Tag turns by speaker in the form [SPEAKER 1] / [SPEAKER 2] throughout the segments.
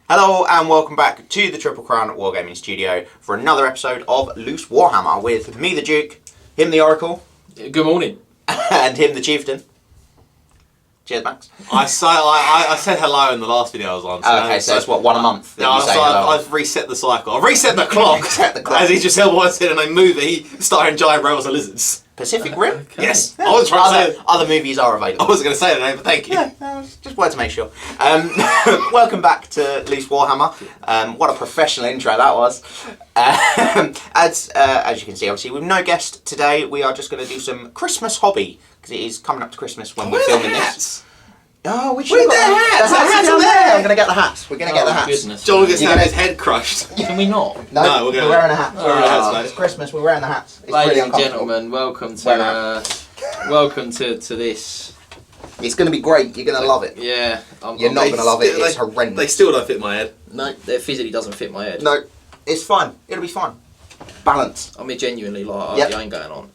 [SPEAKER 1] Hello and welcome back to the Triple Crown Wargaming Studio for another episode of Loose Warhammer with me, the Duke, him, the Oracle.
[SPEAKER 2] Good morning.
[SPEAKER 1] And him, the Chieftain. Cheers, Max.
[SPEAKER 3] I said hello in the last video I was on.
[SPEAKER 1] So it's what, one a month that you say hello?
[SPEAKER 3] I've reset the cycle. I've reset the clock.
[SPEAKER 1] Reset the clock.
[SPEAKER 3] As he just said once in a movie starring giant robots and lizards.
[SPEAKER 1] Pacific Rim?
[SPEAKER 3] Okay. Yes. I was trying to say
[SPEAKER 1] other movies are available.
[SPEAKER 3] I wasn't going to say the name, but thank you.
[SPEAKER 1] Yeah, just wanted to make sure. Welcome back to Loose Warhammer. What a professional intro that was. As you can see, obviously, with no guest today, we are just going to do some Christmas hobby, because it is coming up to Christmas when we're filming this. Oh, we should
[SPEAKER 3] Where's the hats?
[SPEAKER 1] The hats are there. I'm going to get the hats. We're going to get the hats.
[SPEAKER 2] Goodness.
[SPEAKER 3] John gets to have his head crushed.
[SPEAKER 2] Can we not?
[SPEAKER 1] No, we're wearing a hat.
[SPEAKER 3] We're wearing hats, mate.
[SPEAKER 1] It's Christmas. We're wearing the hats. It's
[SPEAKER 2] Ladies
[SPEAKER 1] really
[SPEAKER 2] and gentlemen, welcome to this.
[SPEAKER 1] It's going to be great. You're going to love it.
[SPEAKER 2] Yeah,
[SPEAKER 1] You're not going to love it. It's horrendous.
[SPEAKER 3] They still don't fit my head.
[SPEAKER 2] No, it physically doesn't fit my head.
[SPEAKER 1] No, it's fine. It'll be fine. Balance.
[SPEAKER 2] I mean, genuinely, like,
[SPEAKER 1] Yep.
[SPEAKER 2] I ain't going on.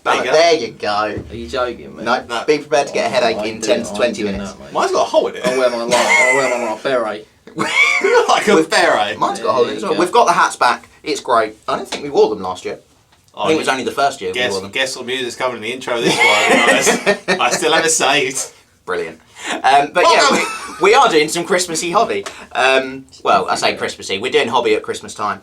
[SPEAKER 1] There you go.
[SPEAKER 2] Are you joking, mate?
[SPEAKER 1] No, be prepared to get a headache in 10 to 20 minutes.
[SPEAKER 3] Mine's got a hole in it.
[SPEAKER 2] I'll wear my beret.
[SPEAKER 3] Like a beret.
[SPEAKER 1] Mine's got a hole in it as well. We've got the hats back. It's great. I don't think we wore them last year. I think it was only the first year we wore them.
[SPEAKER 3] Guess what music's coming in the intro of this one, guys. I still have it saved.
[SPEAKER 1] Brilliant. But yeah, we are doing some Christmassy hobby. Well, I say Christmassy. We're doing hobby at Christmas time.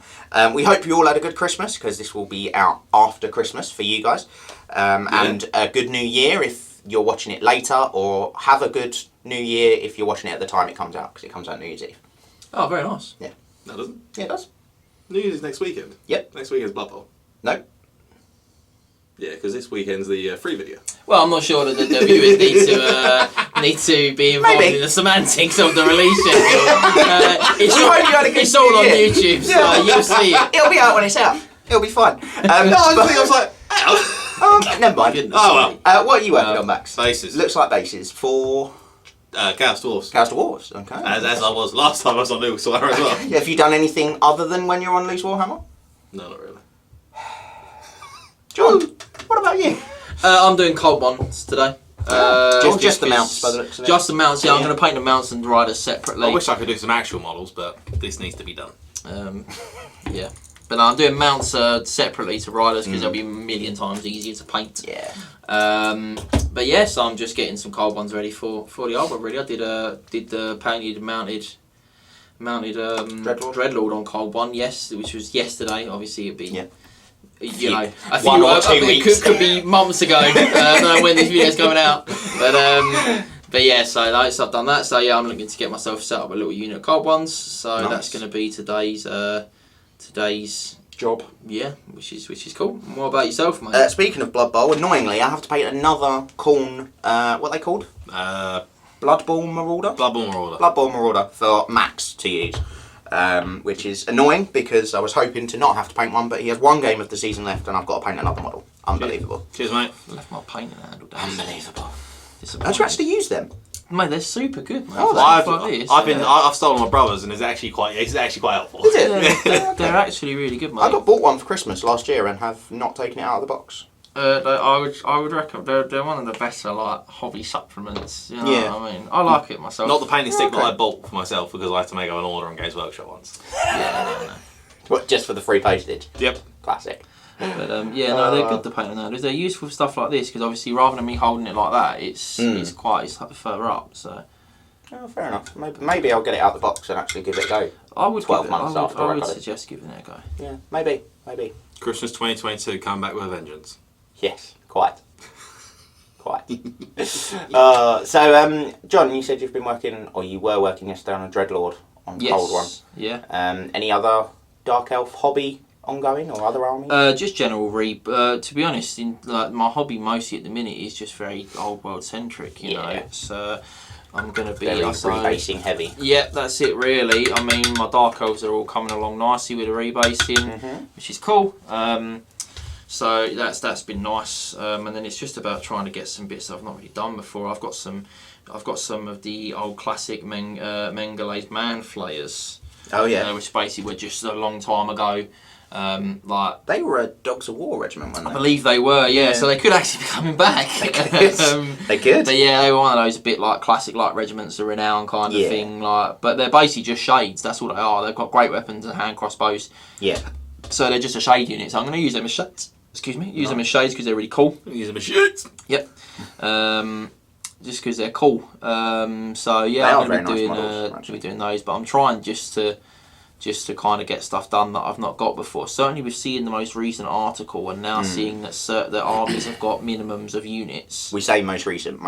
[SPEAKER 1] We hope you all had a good Christmas, because this will be out after Christmas for you guys. And a good New Year if you're watching it later, or have a good New Year if you're watching it at the time it comes out, because it comes out New Year's Eve.
[SPEAKER 2] Oh, very nice.
[SPEAKER 1] Yeah.
[SPEAKER 3] No, it doesn't.
[SPEAKER 1] Yeah, it does.
[SPEAKER 3] New Year's is next weekend.
[SPEAKER 1] Yep.
[SPEAKER 3] Next weekend's Blood Bowl.
[SPEAKER 1] No.
[SPEAKER 3] Yeah, because this weekend's the free video.
[SPEAKER 2] Well, I'm not sure that the viewers need to be involved in the semantics of the release schedule. It's all on YouTube, so you'll see it.
[SPEAKER 1] It'll be out when it's out. It'll be fine.
[SPEAKER 3] I was like, ow.
[SPEAKER 1] Never mind.
[SPEAKER 2] Goodness
[SPEAKER 3] Oh,
[SPEAKER 1] well. What are you working on, Max?
[SPEAKER 3] Bases.
[SPEAKER 1] Looks like bases for
[SPEAKER 3] Chaos Dwarfs.
[SPEAKER 1] Chaos Dwarfs. Okay.
[SPEAKER 3] As I was last time I was on Loose Warhammer as well.
[SPEAKER 1] Have you done anything other than when you're on Loose Warhammer?
[SPEAKER 3] No, not really.
[SPEAKER 1] John, what about you?
[SPEAKER 2] I'm doing cold ones today.
[SPEAKER 1] Just the mounts, by the looks of it.
[SPEAKER 2] Just the mounts, yeah. I'm going to paint the mounts and riders separately.
[SPEAKER 3] I wish I could do some actual models, but this needs to be done.
[SPEAKER 2] Yeah. But no, I'm doing mounts separately to riders, because they'll be a million times easier to paint.
[SPEAKER 1] Yeah.
[SPEAKER 2] But yes, I'm just getting some cold ones ready for the album. Really, I did the painted mounted Dreadlord on cold one. Yes, which was yesterday. Obviously, it'd be. Yeah. You know, a few
[SPEAKER 1] 1 or 2 weeks.
[SPEAKER 2] Could be months ago. I don't know when this video's coming out, but yeah. So I've done that. So yeah, I'm looking to get myself set up a little unit of cold ones. So
[SPEAKER 1] nice.
[SPEAKER 2] That's going to be today's
[SPEAKER 1] job.
[SPEAKER 2] Yeah, which is cool. What about yourself, mate?
[SPEAKER 1] Speaking of Blood Bowl, annoyingly, I have to paint another Khorne. What are they called? Blood Bowl Marauder.
[SPEAKER 3] Blood Bowl Marauder.
[SPEAKER 1] Blood Bowl Marauder for Max to use. Which is annoying, because I was hoping to not have to paint one, but he has 1 game of the season left and I've got to paint another model. Unbelievable.
[SPEAKER 3] Cheers, mate.
[SPEAKER 2] I left my painting handle down.
[SPEAKER 1] Unbelievable. How'd you actually use them?
[SPEAKER 2] Mate, they're super good, mate.
[SPEAKER 3] I've stolen my brother's, and it's actually quite helpful.
[SPEAKER 1] Is it?
[SPEAKER 2] Yeah, they're actually really good, mate.
[SPEAKER 1] I got bought one for Christmas last year and have not taken it out of the box.
[SPEAKER 2] I would reckon they're one of the better hobby supplements. You know what I mean? I like it myself.
[SPEAKER 3] Not the painting stick that I bought for myself, because I had to make an order on Games Workshop once.
[SPEAKER 2] Yeah, no.
[SPEAKER 1] What, just for the free postage?
[SPEAKER 3] Yep.
[SPEAKER 1] Classic.
[SPEAKER 2] But they're good to paint on that. They're useful for stuff like this, because obviously rather than me holding it like that, it's further up. So.
[SPEAKER 1] Oh, fair enough. Maybe I'll get it out of the box and actually give it a go.
[SPEAKER 2] I would
[SPEAKER 1] 12 months after
[SPEAKER 2] I would suggest giving it a go.
[SPEAKER 1] Yeah, maybe.
[SPEAKER 3] Christmas 2022, come back with a vengeance.
[SPEAKER 1] Yes, quite. So, John, you said you've been working, or you were working yesterday on a Dreadlord on Cold One.
[SPEAKER 2] Yeah.
[SPEAKER 1] Any other Dark Elf hobby ongoing, or other armies?
[SPEAKER 2] Just general to be honest, my hobby mostly at the minute is just very old world centric. You know, it's I'm going to be
[SPEAKER 1] rebasing heavy.
[SPEAKER 2] Yeah, that's it really. I mean, my Dark Elves are all coming along nicely with the rebasing, which is cool. So that's been nice, and then it's just about trying to get some bits that I've not really done before. I've got some of the old classic Mengele's Man Flayers
[SPEAKER 1] Oh yeah.
[SPEAKER 2] Which basically were just a long time ago. Like
[SPEAKER 1] they were a Dogs of War regiment, weren't they?
[SPEAKER 2] I believe they were, yeah. So they could actually be coming back.
[SPEAKER 1] They could. They could.
[SPEAKER 2] But yeah, they were one of those a bit like classic, like regiments of renown kind of thing. Like, but they're basically just shades. That's all they are. They've got great weapons and hand crossbows.
[SPEAKER 1] Yeah.
[SPEAKER 2] So they're just a shade unit. So I'm going to use them as shades. Excuse me. Use them as shades because they're really cool.
[SPEAKER 3] Use them as shades.
[SPEAKER 2] Yep. Just because they're cool. So yeah, I'm going to be doing those. But I'm trying just to kind of get stuff done that I've not got before. Certainly with seeing the most recent article and now seeing that that armies have got minimums of units.
[SPEAKER 1] We say most recent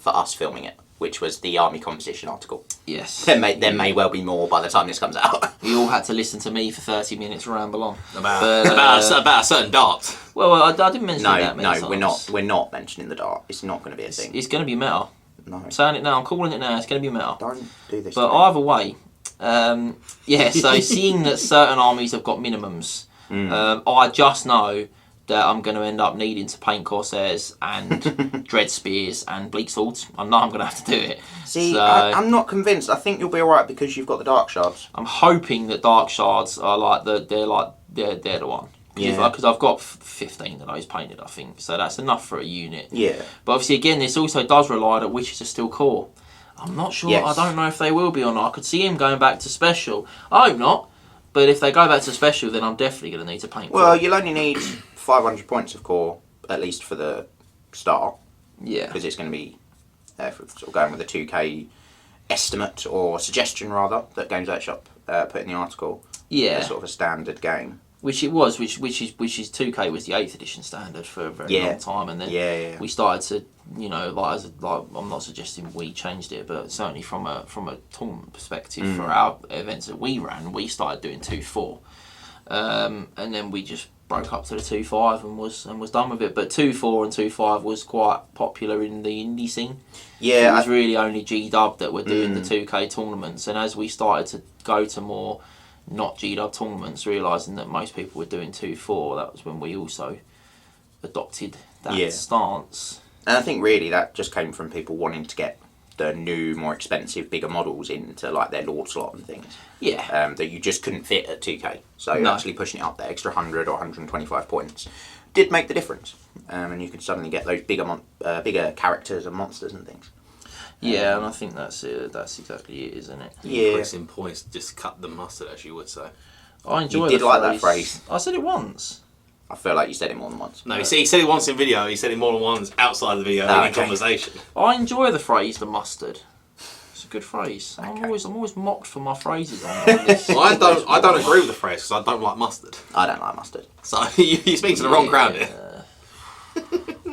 [SPEAKER 1] for us filming it, which was the army composition article.
[SPEAKER 2] Yes.
[SPEAKER 1] There may well be more by the time this comes out.
[SPEAKER 2] You all had to listen to me for 30 minutes ramble on.
[SPEAKER 3] About a certain dart.
[SPEAKER 2] Well, I didn't mention that many times.
[SPEAKER 1] No, we're not mentioning the dart. It's not going to be a thing.
[SPEAKER 2] It's going to be meta.
[SPEAKER 1] No.
[SPEAKER 2] I'm saying it now. I'm calling it now. It's going to be meta.
[SPEAKER 1] Don't do this.
[SPEAKER 2] But either way, so seeing that certain armies have got minimums, I just know that I'm going to end up needing to paint Corsairs and Dread Spears and Bleak Swords. I know I'm going to have to do it.
[SPEAKER 1] See, so, I'm not convinced. I think you'll be alright because you've got the Dark Shards.
[SPEAKER 2] I'm hoping that Dark Shards are they're the one.
[SPEAKER 1] Yeah.
[SPEAKER 2] Because I've got 15 of those painted, I think. So that's enough for a unit.
[SPEAKER 1] Yeah.
[SPEAKER 2] But obviously, again, this also does rely that witches are still core. I'm not sure.
[SPEAKER 1] Yes.
[SPEAKER 2] I don't know if they will be or not. I could see him going back to special. I hope not. But if they go back to special, then I'm definitely going to need to paint.
[SPEAKER 1] Well, you'll only need 500 points of core, at least for the start.
[SPEAKER 2] Yeah.
[SPEAKER 1] Because it's going to be sort of going with a 2k estimate or suggestion rather that Games Workshop put in the article.
[SPEAKER 2] Yeah.
[SPEAKER 1] Sort of a standard game.
[SPEAKER 2] Which it was, which is 2K was the 8th edition standard for a very long time, and then we started to, I'm not suggesting we changed it, but certainly from a tournament perspective for our events that we ran, we started doing 2-4, and then we just broke up to the 2-5 and was done with it. But 2-4 and 2-5 was quite popular in the indie scene.
[SPEAKER 1] Yeah,
[SPEAKER 2] it was really only G-Dub that were doing the 2K tournaments, and as we started to go to more not G-Dub tournaments, realising that most people were doing 2-4, that was when we also adopted that stance.
[SPEAKER 1] And I think really that just came from people wanting to get the new, more expensive, bigger models into like their Lord slot and things.
[SPEAKER 2] Yeah.
[SPEAKER 1] That you just couldn't fit at 2K. So actually pushing it up there, extra 100 or 125 points, did make the difference. And you could suddenly get those bigger characters and monsters and things.
[SPEAKER 2] Yeah, and I think that's it. That's exactly it, isn't it?
[SPEAKER 1] Yeah.
[SPEAKER 3] Increasing points just cut the mustard, as you would say.
[SPEAKER 2] I enjoy
[SPEAKER 1] You did like that phrase.
[SPEAKER 2] I said it once.
[SPEAKER 1] I feel like you said it more than once.
[SPEAKER 3] No, he said it once in video, he said it more than once outside the video in conversation.
[SPEAKER 2] I enjoy the phrase, the mustard. It's a good phrase. Okay. I'm always mocked for my phrases on this.
[SPEAKER 3] Well, I don't agree with the phrase because I don't like mustard.
[SPEAKER 1] I don't like mustard.
[SPEAKER 3] So you speak to the wrong crowd here.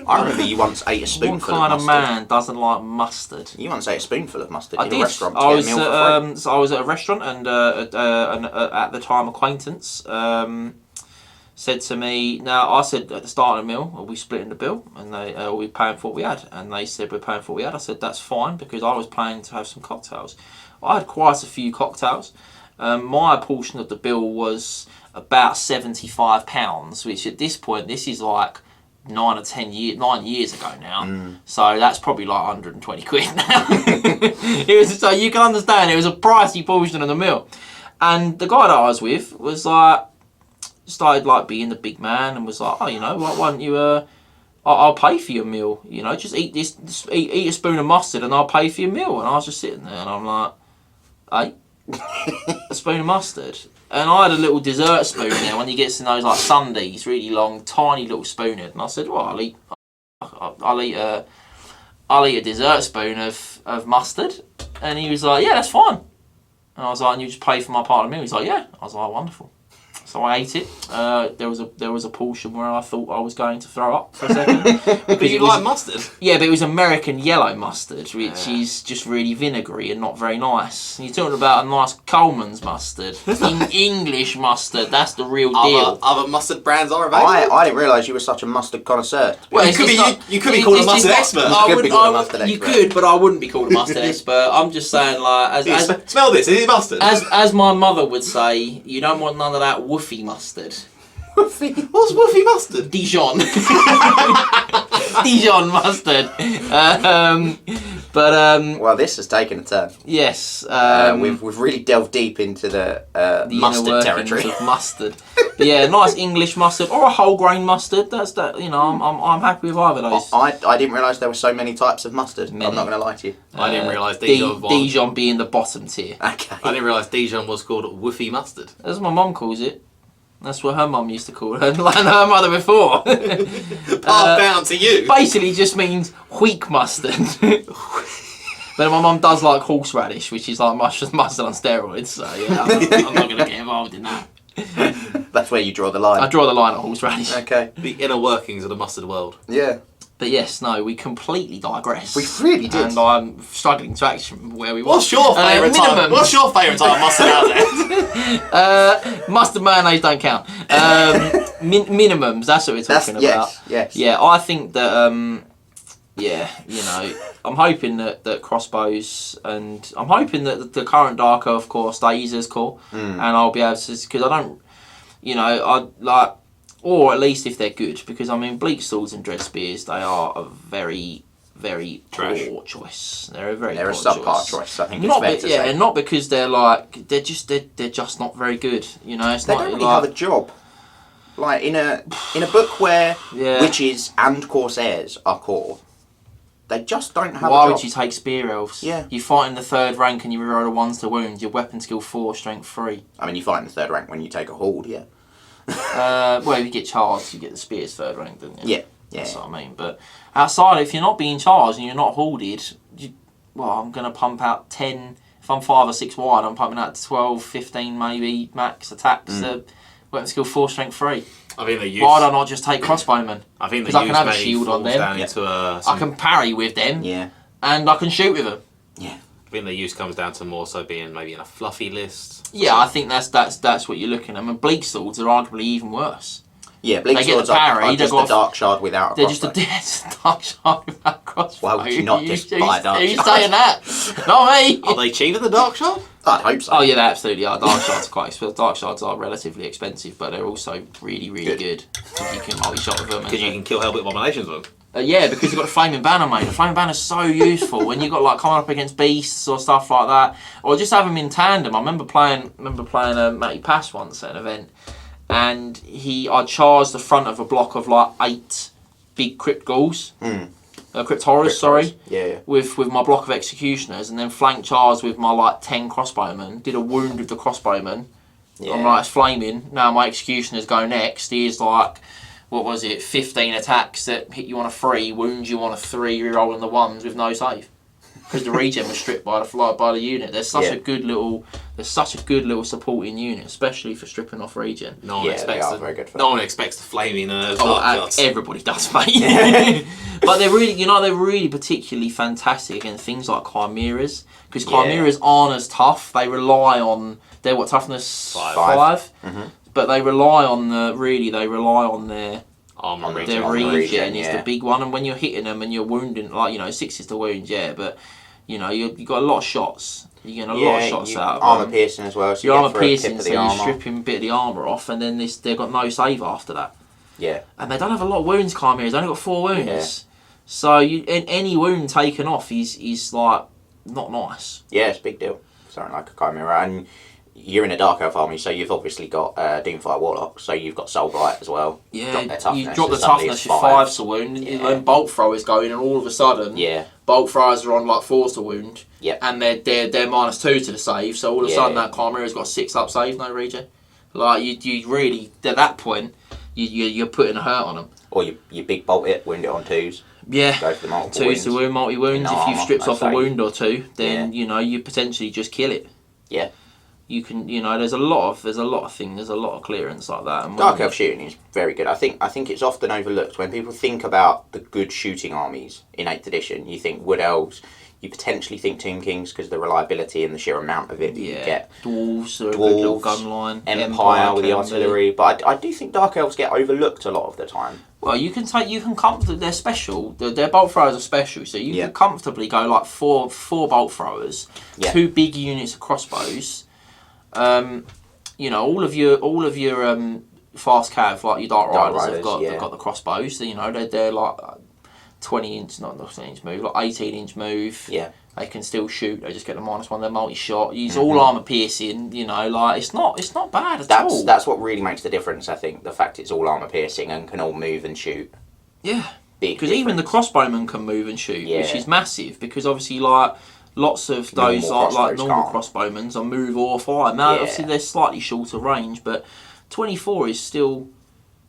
[SPEAKER 1] I remember you once ate a spoonful of mustard.
[SPEAKER 2] What kind of man doesn't like mustard?
[SPEAKER 1] You once ate a spoonful of mustard in
[SPEAKER 2] a
[SPEAKER 1] restaurant to
[SPEAKER 2] I
[SPEAKER 1] get a meal for free.
[SPEAKER 2] So I was at a restaurant and at the time acquaintance said to me, now I said at the start of the meal, are we splitting the bill? And they, are we paying for what we had? And they said, we're paying for what we had. I said, that's fine because I was planning to have some cocktails. I had quite a few cocktails. My portion of the bill was about £75, which at this point, this is like 9 years ago now. So that's probably like 120 quid now. So you can understand it was a pricey portion of the meal. And the guy that I was with was like, started like being the big man and was like, oh, why don't you, I'll pay for your meal, just eat this, eat a spoon of mustard and I'll pay for your meal. And I was just sitting there and I'm like, hey, a spoon of mustard. And I had a little dessert spoon there when you get to those like sundaes, really long, tiny little spoon. And I said, well, I'll eat a dessert spoon of mustard. And he was like, yeah, that's fine. And I was like, and you just pay for my part of the meal? He's like, yeah. I was like, wonderful. So I ate it. There was a portion where I thought I was going to throw up for a second.
[SPEAKER 3] Because you like mustard?
[SPEAKER 2] Yeah, but it was American yellow mustard, which is just really vinegary and not very nice. You're talking about a nice Coleman's mustard. English mustard, that's the real deal.
[SPEAKER 3] Other mustard brands are available?
[SPEAKER 1] I didn't realise you were such a mustard connoisseur.
[SPEAKER 3] Well, you could be called a mustard expert.
[SPEAKER 2] You could, but I wouldn't be called a mustard expert. I'm just saying, like...
[SPEAKER 3] Smell this, is it mustard?
[SPEAKER 2] As my mother would say, you don't want none of that woofy mustard.
[SPEAKER 1] Woofy.
[SPEAKER 3] What's Woofy mustard?
[SPEAKER 2] Dijon. Dijon mustard.
[SPEAKER 1] Well, this has taken a turn.
[SPEAKER 2] Yes.
[SPEAKER 1] We've really delved deep into the
[SPEAKER 2] the
[SPEAKER 1] mustard
[SPEAKER 2] inner
[SPEAKER 1] territory.
[SPEAKER 2] workings of mustard. But yeah, nice English mustard or a whole grain mustard. That's that. You know, I'm happy with either of those.
[SPEAKER 1] I didn't realise there were so many types of mustard.
[SPEAKER 2] Many.
[SPEAKER 1] I'm not going to lie to you.
[SPEAKER 3] I didn't realise Dijon was.
[SPEAKER 2] Dijon being the bottom tier.
[SPEAKER 1] Okay.
[SPEAKER 3] I didn't realise Dijon was called Woofy mustard.
[SPEAKER 2] That's what my mum calls it. That's what her mum used to call her, and her mother before.
[SPEAKER 3] Passed down to you.
[SPEAKER 2] Basically, just means weak mustard. But my mum does like horseradish, which is like mustard on steroids. So yeah, I'm not going to get involved in that.
[SPEAKER 1] That's where you draw the line.
[SPEAKER 2] I draw the line at horseradish.
[SPEAKER 1] Okay.
[SPEAKER 3] The inner workings of the mustard world.
[SPEAKER 1] Yeah.
[SPEAKER 2] But yes, no, we completely digress.
[SPEAKER 1] We really did.
[SPEAKER 2] And I'm struggling to actually where we were.
[SPEAKER 3] What's your favourite type?
[SPEAKER 2] Minimum.
[SPEAKER 3] What's your favourite type of mustard out there?
[SPEAKER 2] Mustard mayonnaise don't count. Minimums, that's what we're talking about.
[SPEAKER 1] Yes.
[SPEAKER 2] Yeah, I think that, yeah, you know, I'm hoping that crossbows, and I'm hoping that the current Dark Elf core stays as core, and I'll be able to, because I don't, you know, I like, or at least if they're good, because I mean, bleak swords and dread spears, they are a very, very poor choice. They're a very
[SPEAKER 1] They're a
[SPEAKER 2] poor
[SPEAKER 1] subpar choice. I think
[SPEAKER 2] not
[SPEAKER 1] it's fair to say.
[SPEAKER 2] and not because they're like they're just not very good. You know, it's
[SPEAKER 1] They
[SPEAKER 2] not
[SPEAKER 1] don't really
[SPEAKER 2] like,
[SPEAKER 1] have a job. Like in a book where
[SPEAKER 2] Yeah.
[SPEAKER 1] witches and corsairs are core, they just don't have
[SPEAKER 2] Why
[SPEAKER 1] a job.
[SPEAKER 2] would you take spear elves?
[SPEAKER 1] Yeah.
[SPEAKER 2] You fight in the 3rd rank and you reroll a 1s to wound. Your weapon skill 4, strength 3.
[SPEAKER 1] I mean, you fight in the 3rd rank when you take a horde, yeah.
[SPEAKER 2] Well, if you get charged, you get the spears 3rd rank, don't you?
[SPEAKER 1] Yeah.
[SPEAKER 2] That's what I mean. But outside, if you're not being charged and you're not hoarded, I'm going to pump out 10. If I'm 5 or 6 wide, I'm pumping out 12, 15 maybe max attacks. Weapon skill 4, strength 3.
[SPEAKER 3] I think the use.
[SPEAKER 2] Why don't I just take crossbowmen?
[SPEAKER 3] I think the
[SPEAKER 2] Because I
[SPEAKER 3] use
[SPEAKER 2] can have a
[SPEAKER 3] maybe
[SPEAKER 2] shield on
[SPEAKER 3] falls
[SPEAKER 2] them.
[SPEAKER 3] down into a.
[SPEAKER 2] I can parry with them,
[SPEAKER 1] Yeah.
[SPEAKER 2] and I can shoot with them.
[SPEAKER 1] Yeah.
[SPEAKER 3] I think the use comes down to more so being maybe in a fluffy list.
[SPEAKER 2] Yeah, I think that's what you're looking at. I mean, bleak swords are arguably even worse.
[SPEAKER 1] Yeah, bleak
[SPEAKER 2] They get
[SPEAKER 1] swords
[SPEAKER 2] the parry,
[SPEAKER 1] are
[SPEAKER 2] they've
[SPEAKER 1] just
[SPEAKER 2] got
[SPEAKER 1] a dark shard without a
[SPEAKER 2] They're just
[SPEAKER 1] crossbow.
[SPEAKER 2] a dark shard without crossbow.
[SPEAKER 1] Why would you not just buy a dark
[SPEAKER 2] Who's
[SPEAKER 1] shard?
[SPEAKER 2] saying that? Not me.
[SPEAKER 3] Are they cheaper than Dark Shard?
[SPEAKER 1] I'd hope so.
[SPEAKER 2] Oh yeah, they absolutely are. Dark shards are quite expensive. Dark shards are relatively expensive, but they're also really, really good. Because you can multi-shot with them.
[SPEAKER 3] Because you can kill Hellbit abominations with them.
[SPEAKER 2] Yeah, because you've got the flaming banner, mate. The flaming banner's so useful when you've got like coming up against beasts or stuff like that, or just have them in tandem. I remember playing Matty Pass once at an event, and I charged the front of a block of like 8 big crypt ghouls, crypt horrors, sorry.
[SPEAKER 1] Yeah.
[SPEAKER 2] With my block of executioners, and then flank charged with my like 10 crossbowmen. Did a wound with the crossbowmen.
[SPEAKER 1] Yeah.
[SPEAKER 2] I'm like, it's flaming. Now my executioners go next. Here's like, what was it, 15 attacks that hit you on a 3, wound you on a 3, rerolling the 1s with no save. Because the regen was stripped by the unit. There's such a good little supporting unit, especially for stripping off regen.
[SPEAKER 3] No one
[SPEAKER 1] Yeah,
[SPEAKER 3] expects
[SPEAKER 1] they are
[SPEAKER 3] the,
[SPEAKER 1] very good for
[SPEAKER 3] no one expects the flaming Dark Shards.
[SPEAKER 2] Everybody does, mate. But they're really particularly fantastic against things like chimeras, because chimeras aren't as tough. They rely on toughness 5. But they rely on their
[SPEAKER 3] Armor
[SPEAKER 2] their
[SPEAKER 3] regen.
[SPEAKER 2] regen is the big one, and when you're hitting them and you're wounding, 6 is the wound, but you've got a lot of shots. You're getting a lot of shots out of
[SPEAKER 1] armor
[SPEAKER 2] them.
[SPEAKER 1] piercing as well. So
[SPEAKER 2] Your
[SPEAKER 1] you
[SPEAKER 2] armor
[SPEAKER 1] get through a
[SPEAKER 2] piercing,
[SPEAKER 1] tip of
[SPEAKER 2] so
[SPEAKER 1] the
[SPEAKER 2] you're
[SPEAKER 1] armor.
[SPEAKER 2] stripping a bit of the armor off, and then they've got no save after that.
[SPEAKER 1] Yeah.
[SPEAKER 2] And they don't have a lot of wounds, chimeras. They only got 4 wounds.
[SPEAKER 1] Yeah.
[SPEAKER 2] So any wound taken off is like not nice.
[SPEAKER 1] Yeah, it's a big deal. Something like a chimera, and you're in a Dark Elf army, so you've obviously got Doomfire Warlock, so you've got Soul Blight as well.
[SPEAKER 2] Yeah,
[SPEAKER 1] Drop their toughness,
[SPEAKER 2] you drop the
[SPEAKER 1] so suddenly
[SPEAKER 2] toughness,
[SPEAKER 1] it's
[SPEAKER 2] your 5 to wound, and then bolt throwers go in, and all of a sudden, bolt throwers are on like 4s to wound, and they're -2 to the save, so all of a sudden that chimera's got 6 up save, no regen. Like you really at that point you're putting a hurt on them.
[SPEAKER 1] Or you big bolt it, wound it on 2s.
[SPEAKER 2] Yeah,
[SPEAKER 1] Go for the multiple
[SPEAKER 2] 2s
[SPEAKER 1] wounds.
[SPEAKER 2] to wound, multi wounds.
[SPEAKER 1] No
[SPEAKER 2] If you've
[SPEAKER 1] armor,
[SPEAKER 2] stripped
[SPEAKER 1] no
[SPEAKER 2] off a
[SPEAKER 1] save.
[SPEAKER 2] wound or 2, then you potentially just kill it.
[SPEAKER 1] Yeah.
[SPEAKER 2] You can, there's a lot of things, there's a lot of clearance like that. And
[SPEAKER 1] Dark Elf shooting is very good. I think it's often overlooked when people think about the good shooting armies in 8th edition. You think Wood Elves, you potentially think Tomb Kings because of the reliability and the sheer amount of it that you get.
[SPEAKER 2] Dwarves are a good little gun line.
[SPEAKER 1] Empire with the
[SPEAKER 2] can
[SPEAKER 1] artillery, but I do think Dark Elves get overlooked a lot of the time.
[SPEAKER 2] Well, you can comfortably. They're special. Their bolt throwers are special, so you can comfortably go like four bolt throwers, 2 big units of crossbows. All of your fast cav like your Dark
[SPEAKER 1] Dark
[SPEAKER 2] Riders,
[SPEAKER 1] Riders,
[SPEAKER 2] they've got the crossbows. You know, they're like 20-inch, not 20-inch move, like 18-inch move.
[SPEAKER 1] Yeah.
[SPEAKER 2] They can still shoot. They just get the -1. They're multi-shot. Use all armor piercing. You know, like it's not bad at all.
[SPEAKER 1] That's what really makes the difference. I think the fact it's all armor piercing and can all move and shoot.
[SPEAKER 2] Yeah.
[SPEAKER 1] Big.
[SPEAKER 2] Because even the crossbowmen can move and shoot, which is massive. Because obviously, like lots of those like normal crossbowmen are move or fire. Now, obviously, they're slightly shorter range, but 24 is still.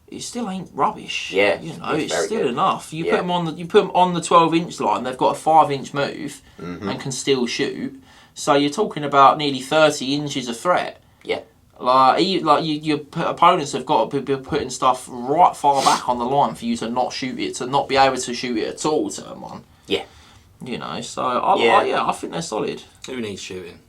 [SPEAKER 2] It still ain't rubbish.
[SPEAKER 1] Yeah,
[SPEAKER 2] you know, it's still
[SPEAKER 1] good.
[SPEAKER 2] enough. You put them on the 12-inch line. They've got a 5-inch move and can still shoot. So you're talking about nearly 30 inches of threat.
[SPEAKER 1] Yeah.
[SPEAKER 2] Your opponents have got to be putting stuff right far back on the line for you to not shoot it, to not be able to shoot it at all. Turn one.
[SPEAKER 1] Yeah.
[SPEAKER 2] You know, so I think they're solid.
[SPEAKER 3] Who needs shooting?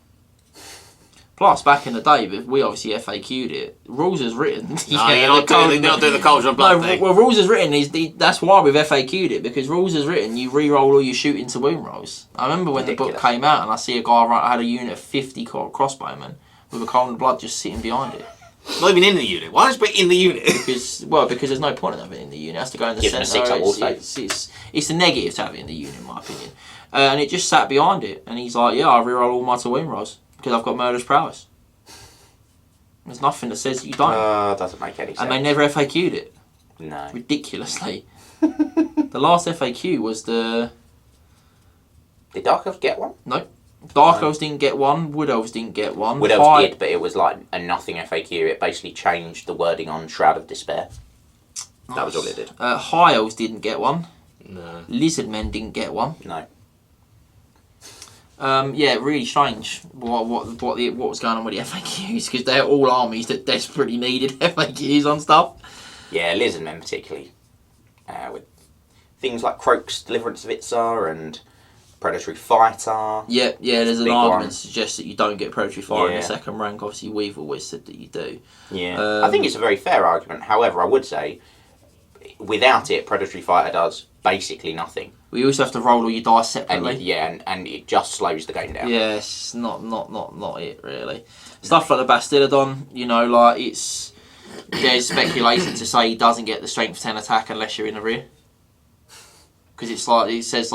[SPEAKER 2] Plus, back in the day, we obviously FAQ'd it. Rules as written.
[SPEAKER 3] No, you're not doing the Cauldron of Blood thing.
[SPEAKER 2] Well, rules as written that's why we've FAQ'd it, because rules as written, you re-roll all your shooting to wound rolls. I remember when the book came out and I see a guy had a unit of 50 crossbowmen with a Cauldron of Blood just sitting behind it.
[SPEAKER 3] Not even in the unit. Why not put it in the unit?
[SPEAKER 2] Because there's no point in having it in the unit. It has to go in the centre. It's a negative to have it in the unit, in my opinion. And it just sat behind it, and he's like, yeah, I re-roll all my to wound rolls because I've got murderous prowess. There's nothing that says that you don't.
[SPEAKER 1] Doesn't make any sense.
[SPEAKER 2] And they never FAQ'd it.
[SPEAKER 1] No.
[SPEAKER 2] Ridiculously. The last FAQ was the...
[SPEAKER 1] Did Dark Elves get one?
[SPEAKER 2] No. Dark Elves didn't get one. Wood Elves didn't get one.
[SPEAKER 1] Wood Elves did, but it was like a nothing FAQ. It basically changed the wording on Shroud of Despair. Nice. That was all it did.
[SPEAKER 2] High Elves didn't get one.
[SPEAKER 3] No.
[SPEAKER 2] Lizardmen didn't get one.
[SPEAKER 1] No.
[SPEAKER 2] Really strange what was going on with the FAQs, because they're all armies that desperately needed FAQs on stuff.
[SPEAKER 1] Yeah, Lizardmen particularly, with things like Croak's Deliverance of Itzar and Predatory Fighter.
[SPEAKER 2] Yeah, there's an argument to suggest that you don't get Predatory Fighter in the second rank. Obviously, we've always said that you do.
[SPEAKER 1] Yeah, I think it's a very fair argument. However, I would say, without it, Predatory Fighter does basically nothing.
[SPEAKER 2] We also have to roll all your dice separately.
[SPEAKER 1] And it just slows the game down.
[SPEAKER 2] Yeah, it's not it really. Stuff like the Bastillodon, you know, like there's speculation to say he doesn't get the strength 10 attack unless you're in the rear. Because it says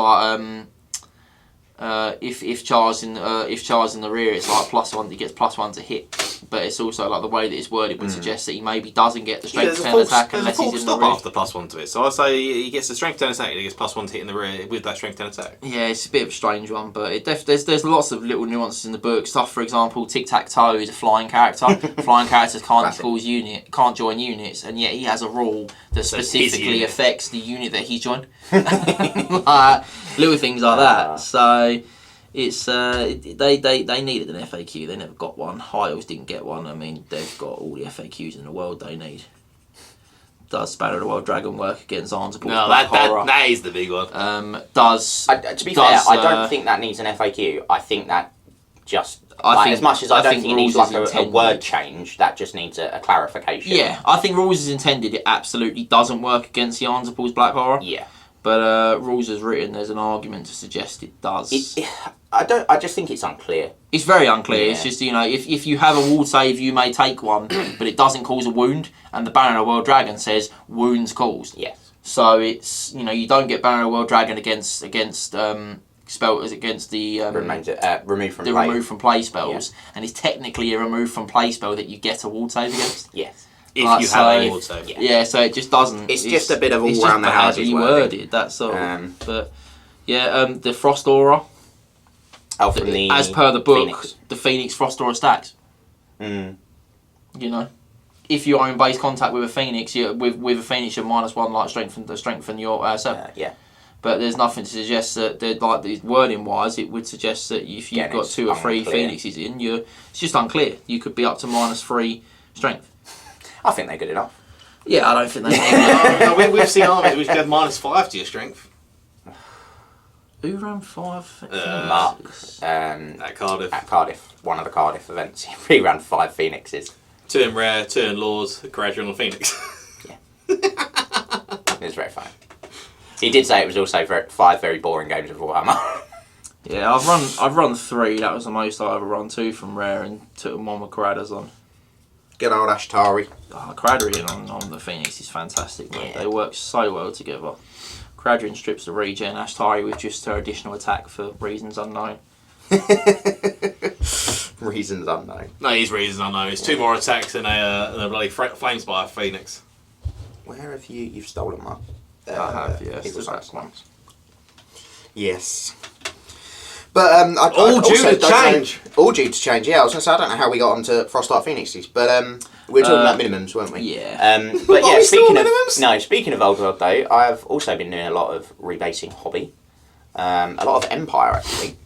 [SPEAKER 2] if charged in the rear, it's like +1. He gets +1 to hit. But it's also like the way that it's worded would suggest that he maybe doesn't get the strength 10 attack unless he's in the rear.
[SPEAKER 3] After +1 to it, so I say he gets the strength 10 attack and he gets +1 to hit in the rear with that strength 10 attack.
[SPEAKER 2] Yeah, it's a bit of a strange one, but there's lots of little nuances in the book. Stuff, for example, Tic Tac Toe is a flying character. Flying characters can't join units, and yet he has a rule that specifically affects the unit that he's joined. Little things like that. So. It's they needed an FAQ. They never got one. High Elves didn't get one. I mean, they've got all the FAQs in the world they need. Does Spanner of the World Dragon work against Arnsable?
[SPEAKER 3] No, that is the big one.
[SPEAKER 1] To be fair, I don't think that needs an FAQ. I think that just as much as I don't think it needs like a word change, that just needs a clarification.
[SPEAKER 2] Yeah, I think rules as intended, it absolutely doesn't work against the Arnsable's Black Horror.
[SPEAKER 1] Yeah.
[SPEAKER 2] But rules as written, there's an argument to suggest it does.
[SPEAKER 1] I just think it's unclear.
[SPEAKER 2] It's very unclear.
[SPEAKER 1] Yeah.
[SPEAKER 2] It's just, you know, if you have a wall save, you may take one, but it doesn't cause a wound, and the Baron of the World Dragon says wounds caused.
[SPEAKER 1] Yes.
[SPEAKER 2] So it's, you know, you don't get Baron of the World Dragon against spells against the remove from play spells, and it's technically a remove from play spell that you get a wall save against.
[SPEAKER 1] Yes.
[SPEAKER 3] If you have a wall save.
[SPEAKER 2] Yeah, so it just doesn't.
[SPEAKER 1] It's just a bit of all around the houses
[SPEAKER 2] worded. That's all. But yeah, the Frost Aura. As per the book, Phoenix. The Phoenix Frost Aura stacks. You know, if you are in base contact with a Phoenix, with a Phoenix, you're -1 like strengthen your 7.
[SPEAKER 1] Yeah.
[SPEAKER 2] But there's nothing to suggest that, like the wording wise, it would suggest that if you've got 2 or 3 Phoenixes in, it's just unclear. You could be up to -3 strength.
[SPEAKER 1] I think they're good enough.
[SPEAKER 2] Yeah, I don't think they're
[SPEAKER 3] no, we've seen armies which had -5 to your strength.
[SPEAKER 2] Who ran 5?
[SPEAKER 1] Mark.
[SPEAKER 3] At Cardiff.
[SPEAKER 1] At Cardiff. One of the Cardiff events. He ran 5 Phoenixes.
[SPEAKER 3] 2 in Rare, 2 in Laws, Gradual and Phoenix.
[SPEAKER 1] Yeah. It was very fun. He did say it was also 5 very boring games of Warhammer.
[SPEAKER 2] Yeah, I've run 3. That was the most I ever run. 2 from Rare and 1 with Caradas on.
[SPEAKER 1] Good old Ashtari.
[SPEAKER 2] Cradrian on the Phoenix is fantastic, mate.
[SPEAKER 1] Yeah.
[SPEAKER 2] They work so well together. Cradrian strips the regen, Ashtari with just her additional attack for reasons unknown.
[SPEAKER 1] Reasons unknown.
[SPEAKER 3] No, he's reasons unknown. It's 2 more attacks and a bloody Flamespire Phoenix.
[SPEAKER 1] Where have you've stolen my...
[SPEAKER 2] I have, yes.
[SPEAKER 1] It was
[SPEAKER 2] the
[SPEAKER 1] last
[SPEAKER 2] back
[SPEAKER 1] one.
[SPEAKER 2] ones.
[SPEAKER 1] Yes. But
[SPEAKER 3] All due to change.
[SPEAKER 1] All due to change. Yeah, I was gonna say I don't know how we got onto Frostlight Phoenixes, but we were talking about minimums, weren't we?
[SPEAKER 2] Yeah.
[SPEAKER 1] But yeah,
[SPEAKER 3] Are we still
[SPEAKER 1] speaking
[SPEAKER 3] on
[SPEAKER 1] of
[SPEAKER 3] minimums?
[SPEAKER 1] speaking of Old World though, I've also been doing a lot of rebasing hobby, a lot of Empire actually,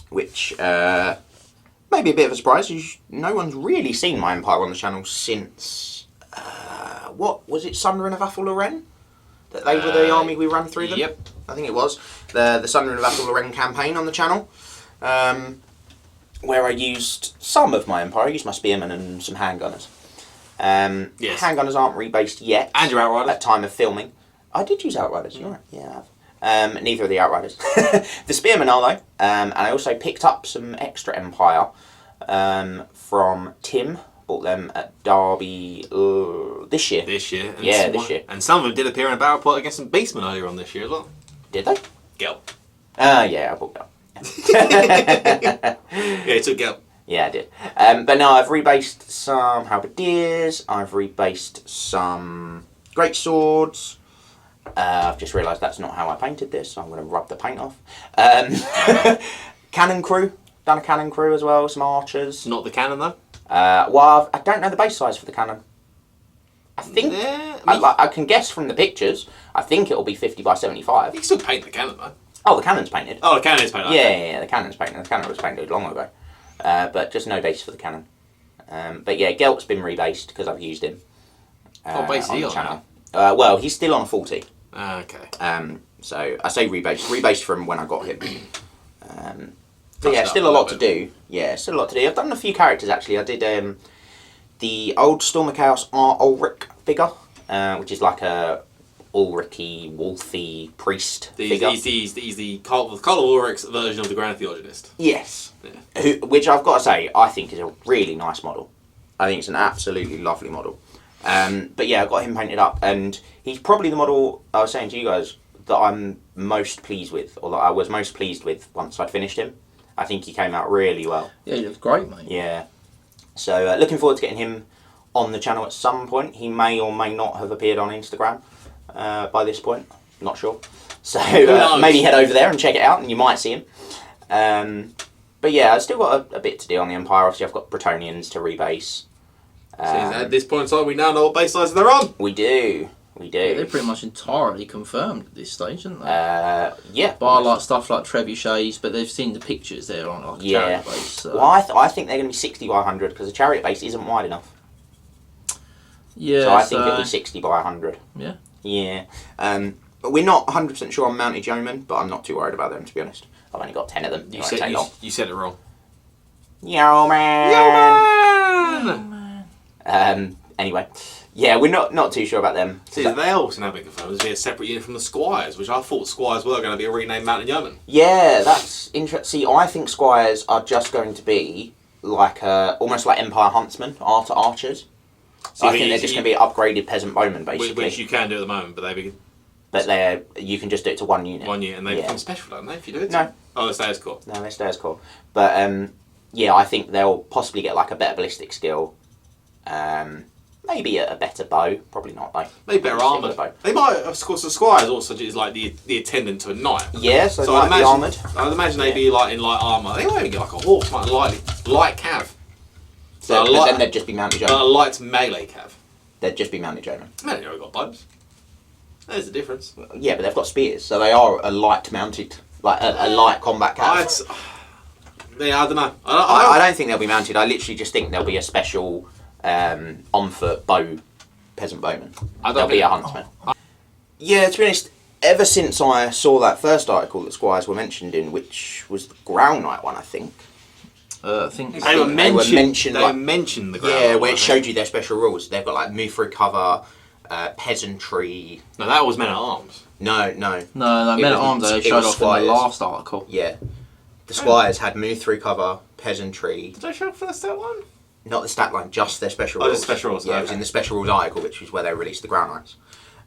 [SPEAKER 1] which may be a bit of a surprise. No one's really seen my Empire on the channel since what was it, Sunder and Avathul Loren? That they were the army we ran through them.
[SPEAKER 3] Yep.
[SPEAKER 1] I think it was the Sunder and Avathul Loren campaign on the channel, where I used some of my Empire. I used my Spearmen and some Handgunners.
[SPEAKER 3] Yes.
[SPEAKER 1] Handgunners aren't rebased yet.
[SPEAKER 3] And your Outriders.
[SPEAKER 1] At time of filming. I did use Outriders, you're right. Yeah, I have. Neither of the Outriders. The Spearmen are though. And I also picked up some extra Empire from Tim. Bought them at Derby this year.
[SPEAKER 3] This year. And
[SPEAKER 1] Yeah, this year.
[SPEAKER 3] And some of them did appear in a battle plot against some Beastmen earlier on this year as well.
[SPEAKER 1] Did they?
[SPEAKER 3] Gelp.
[SPEAKER 1] Yeah, I bought that.
[SPEAKER 3] Yeah, he took Gelp.
[SPEAKER 1] Yeah, I did. But no, I've rebased some Halberdiers. I've rebased some Great Swords. I've just realised that's not how I painted this, so I'm going to rub the paint off. Cannon crew. Done a cannon crew as well, some archers.
[SPEAKER 3] Not the cannon though.
[SPEAKER 1] Well, I don't know the base size for the cannon. I think...
[SPEAKER 3] Yeah,
[SPEAKER 1] I can guess from the pictures. I think it'll be 50 by 75.
[SPEAKER 3] you can still paint the cannon though.
[SPEAKER 1] Oh, the cannon's painted.
[SPEAKER 3] Oh, the cannon is painted.
[SPEAKER 1] Yeah, the cannon's painted. The cannon was painted long ago. But just no base for the cannon. But yeah, Gelt's been rebased because I've used him.
[SPEAKER 3] What base is he
[SPEAKER 1] the
[SPEAKER 3] on
[SPEAKER 1] channel. Well, he's still on a 40.
[SPEAKER 3] Okay.
[SPEAKER 1] So I say rebased from when I got him. But
[SPEAKER 3] Touched
[SPEAKER 1] yeah,
[SPEAKER 3] up
[SPEAKER 1] still
[SPEAKER 3] a
[SPEAKER 1] a lot
[SPEAKER 3] little
[SPEAKER 1] to do. Yeah, still a lot to do. I've done a few characters actually. I did the old Storm of Chaos Ulrich figure, which is like a Ulrich-y, wolfy priest figure.
[SPEAKER 3] He's the Carl Ulrich's version of the Grand Theologist.
[SPEAKER 1] Yes.
[SPEAKER 3] Yeah.
[SPEAKER 1] Which I've got to say, I think is a really nice model. I think it's an absolutely lovely model. But yeah, I got him painted up, and he's probably the model I was saying to you guys that I'm most pleased with, or that I was most pleased with once I'd finished him. I think he came out really well.
[SPEAKER 2] Yeah, he looks great, mate.
[SPEAKER 1] Yeah. So looking forward to getting him on the channel at some point. He may or may not have appeared on Instagram by this point. Not sure. So maybe head over there and check it out, and you might see him. But yeah, I've still got a bit to do on the Empire. Obviously, I've got Bretonians to rebase.
[SPEAKER 3] So at this point in time, we now know what base size they're on.
[SPEAKER 1] We do.
[SPEAKER 2] Yeah, they're pretty much entirely confirmed at this stage, aren't they?
[SPEAKER 1] Yeah.
[SPEAKER 2] Bar like stuff like trebuchets, but they've seen the pictures there on like a chariot base. So.
[SPEAKER 1] Well, I think they're going to be 60 by 100 because the chariot base isn't wide enough.
[SPEAKER 2] Yeah.
[SPEAKER 1] So I think it'll be 60 by 100.
[SPEAKER 2] Yeah.
[SPEAKER 1] Yeah. But we're not 100% sure on mounted yeomen, but I'm not too worried about them, to be honest. I've only got 10 of them.
[SPEAKER 3] You said it wrong.
[SPEAKER 1] Yeoman! Anyway. Yeah, we're not too sure about them.
[SPEAKER 3] See, they also now been confirmed as being a separate unit from the Squires, which I thought Squires were going to be a renamed Mountain Yeoman.
[SPEAKER 1] Yeah, that's interesting. See, I think Squires are just going to be like almost like Empire Huntsmen, archers. So I think they're just going to be upgraded peasant bowmen, basically.
[SPEAKER 3] Which you can do at the moment,
[SPEAKER 1] but you can just do it to one unit.
[SPEAKER 3] One unit, and they become special, don't they, if you do it?
[SPEAKER 1] No.
[SPEAKER 3] Oh, they stay as core.
[SPEAKER 1] No, they stay as core. But yeah, I think they'll possibly get like a better ballistic skill. Maybe a better bow. Probably not though.
[SPEAKER 3] Maybe better armour. They might, of course, the Squires also is like the attendant to a knight.
[SPEAKER 1] Yeah, so they might be armoured.
[SPEAKER 3] I'd imagine they'd be like in light armour. They might even get like a horse, like light cav.
[SPEAKER 1] So then they'd just be mounted yeomen.
[SPEAKER 3] A light melee cav.
[SPEAKER 1] They'd just be mounted yeomen.
[SPEAKER 3] Man, you already got bows. There's the difference.
[SPEAKER 1] Yeah, but they've got spears, so they are a light mounted, like a light combat cav.
[SPEAKER 3] Yeah, I don't know.
[SPEAKER 1] I don't think they'll be mounted. I literally just think there'll be a special on foot peasant bowman. There'll be a huntsman. Yeah, to be honest, ever since I saw that first article that Squires were mentioned in, which was the Growl Knight one, I think.
[SPEAKER 2] I think
[SPEAKER 3] they were mentioned. They
[SPEAKER 1] like,
[SPEAKER 3] mentioned the Growl
[SPEAKER 1] Yeah,
[SPEAKER 3] Knight,
[SPEAKER 1] where it showed you their special rules. They've got like move through cover, peasantry.
[SPEAKER 3] No, that was men at arms.
[SPEAKER 1] No.
[SPEAKER 2] Men at arms. They showed off in the last article.
[SPEAKER 1] Yeah, the Squires had move through cover, peasantry.
[SPEAKER 3] Did I show up for the step one?
[SPEAKER 1] Not the stat line, just their special
[SPEAKER 3] Oh,
[SPEAKER 1] rules.
[SPEAKER 3] just special rules,
[SPEAKER 1] Yeah, it
[SPEAKER 3] okay.
[SPEAKER 1] was in the special rules article, which was where they released the Ground Knights,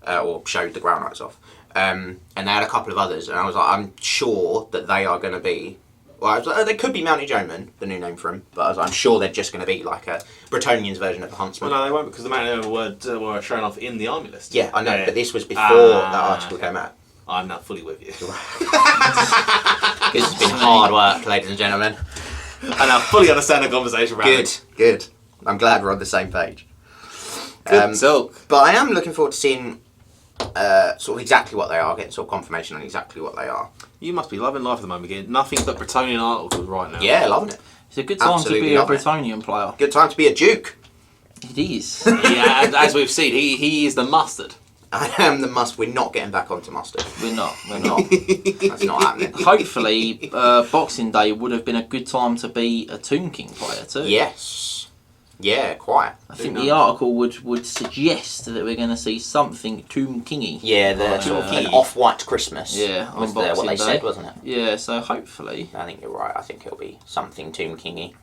[SPEAKER 1] or showed the Ground Knights off. And they had a couple of others, and I was like, I'm sure that they are going to be. Well, I was like, oh, they could be Mounted Yeomen, the new name for them, but I was like, I'm sure they're just going to be like a Bretonnian's version of the Huntsman.
[SPEAKER 3] Well, no, they won't because the Mounted Yeomen were shown off in the army list.
[SPEAKER 1] Yeah, I know, but this was before that article came out.
[SPEAKER 3] I'm not fully with you.
[SPEAKER 1] It's been hard work, ladies and gentlemen.
[SPEAKER 3] And I fully understand the conversation around it.
[SPEAKER 1] Good. I'm glad we're on the same page.
[SPEAKER 3] Good silk.
[SPEAKER 1] But I am looking forward to seeing sort of exactly what they are, getting sort of confirmation on exactly what they are.
[SPEAKER 3] You must be loving life at the moment again. Nothing but Bretonian articles right now.
[SPEAKER 1] Yeah, loving it.
[SPEAKER 2] It's a good time
[SPEAKER 1] Absolutely
[SPEAKER 2] to be a
[SPEAKER 1] loving it.
[SPEAKER 2] Bretonian player.
[SPEAKER 1] Good time to be a Duke.
[SPEAKER 2] It is.
[SPEAKER 3] Yeah, and as we've seen, he is the mustard.
[SPEAKER 1] I am the must. We're not getting back onto mustard.
[SPEAKER 2] We're not.
[SPEAKER 1] That's not happening.
[SPEAKER 2] Hopefully, Boxing Day would have been a good time to be a Tomb King player too.
[SPEAKER 1] Yes. Yeah, quite.
[SPEAKER 2] I think the article would suggest that we're going to see something Tomb Kingy.
[SPEAKER 1] Yeah, the sort of an off-white Christmas.
[SPEAKER 2] Yeah, on
[SPEAKER 1] was
[SPEAKER 2] Boxing
[SPEAKER 1] what they
[SPEAKER 2] Day.
[SPEAKER 1] said, wasn't it?
[SPEAKER 2] Yeah, so hopefully.
[SPEAKER 1] I think you're right. I think it'll be something Tomb Kingy.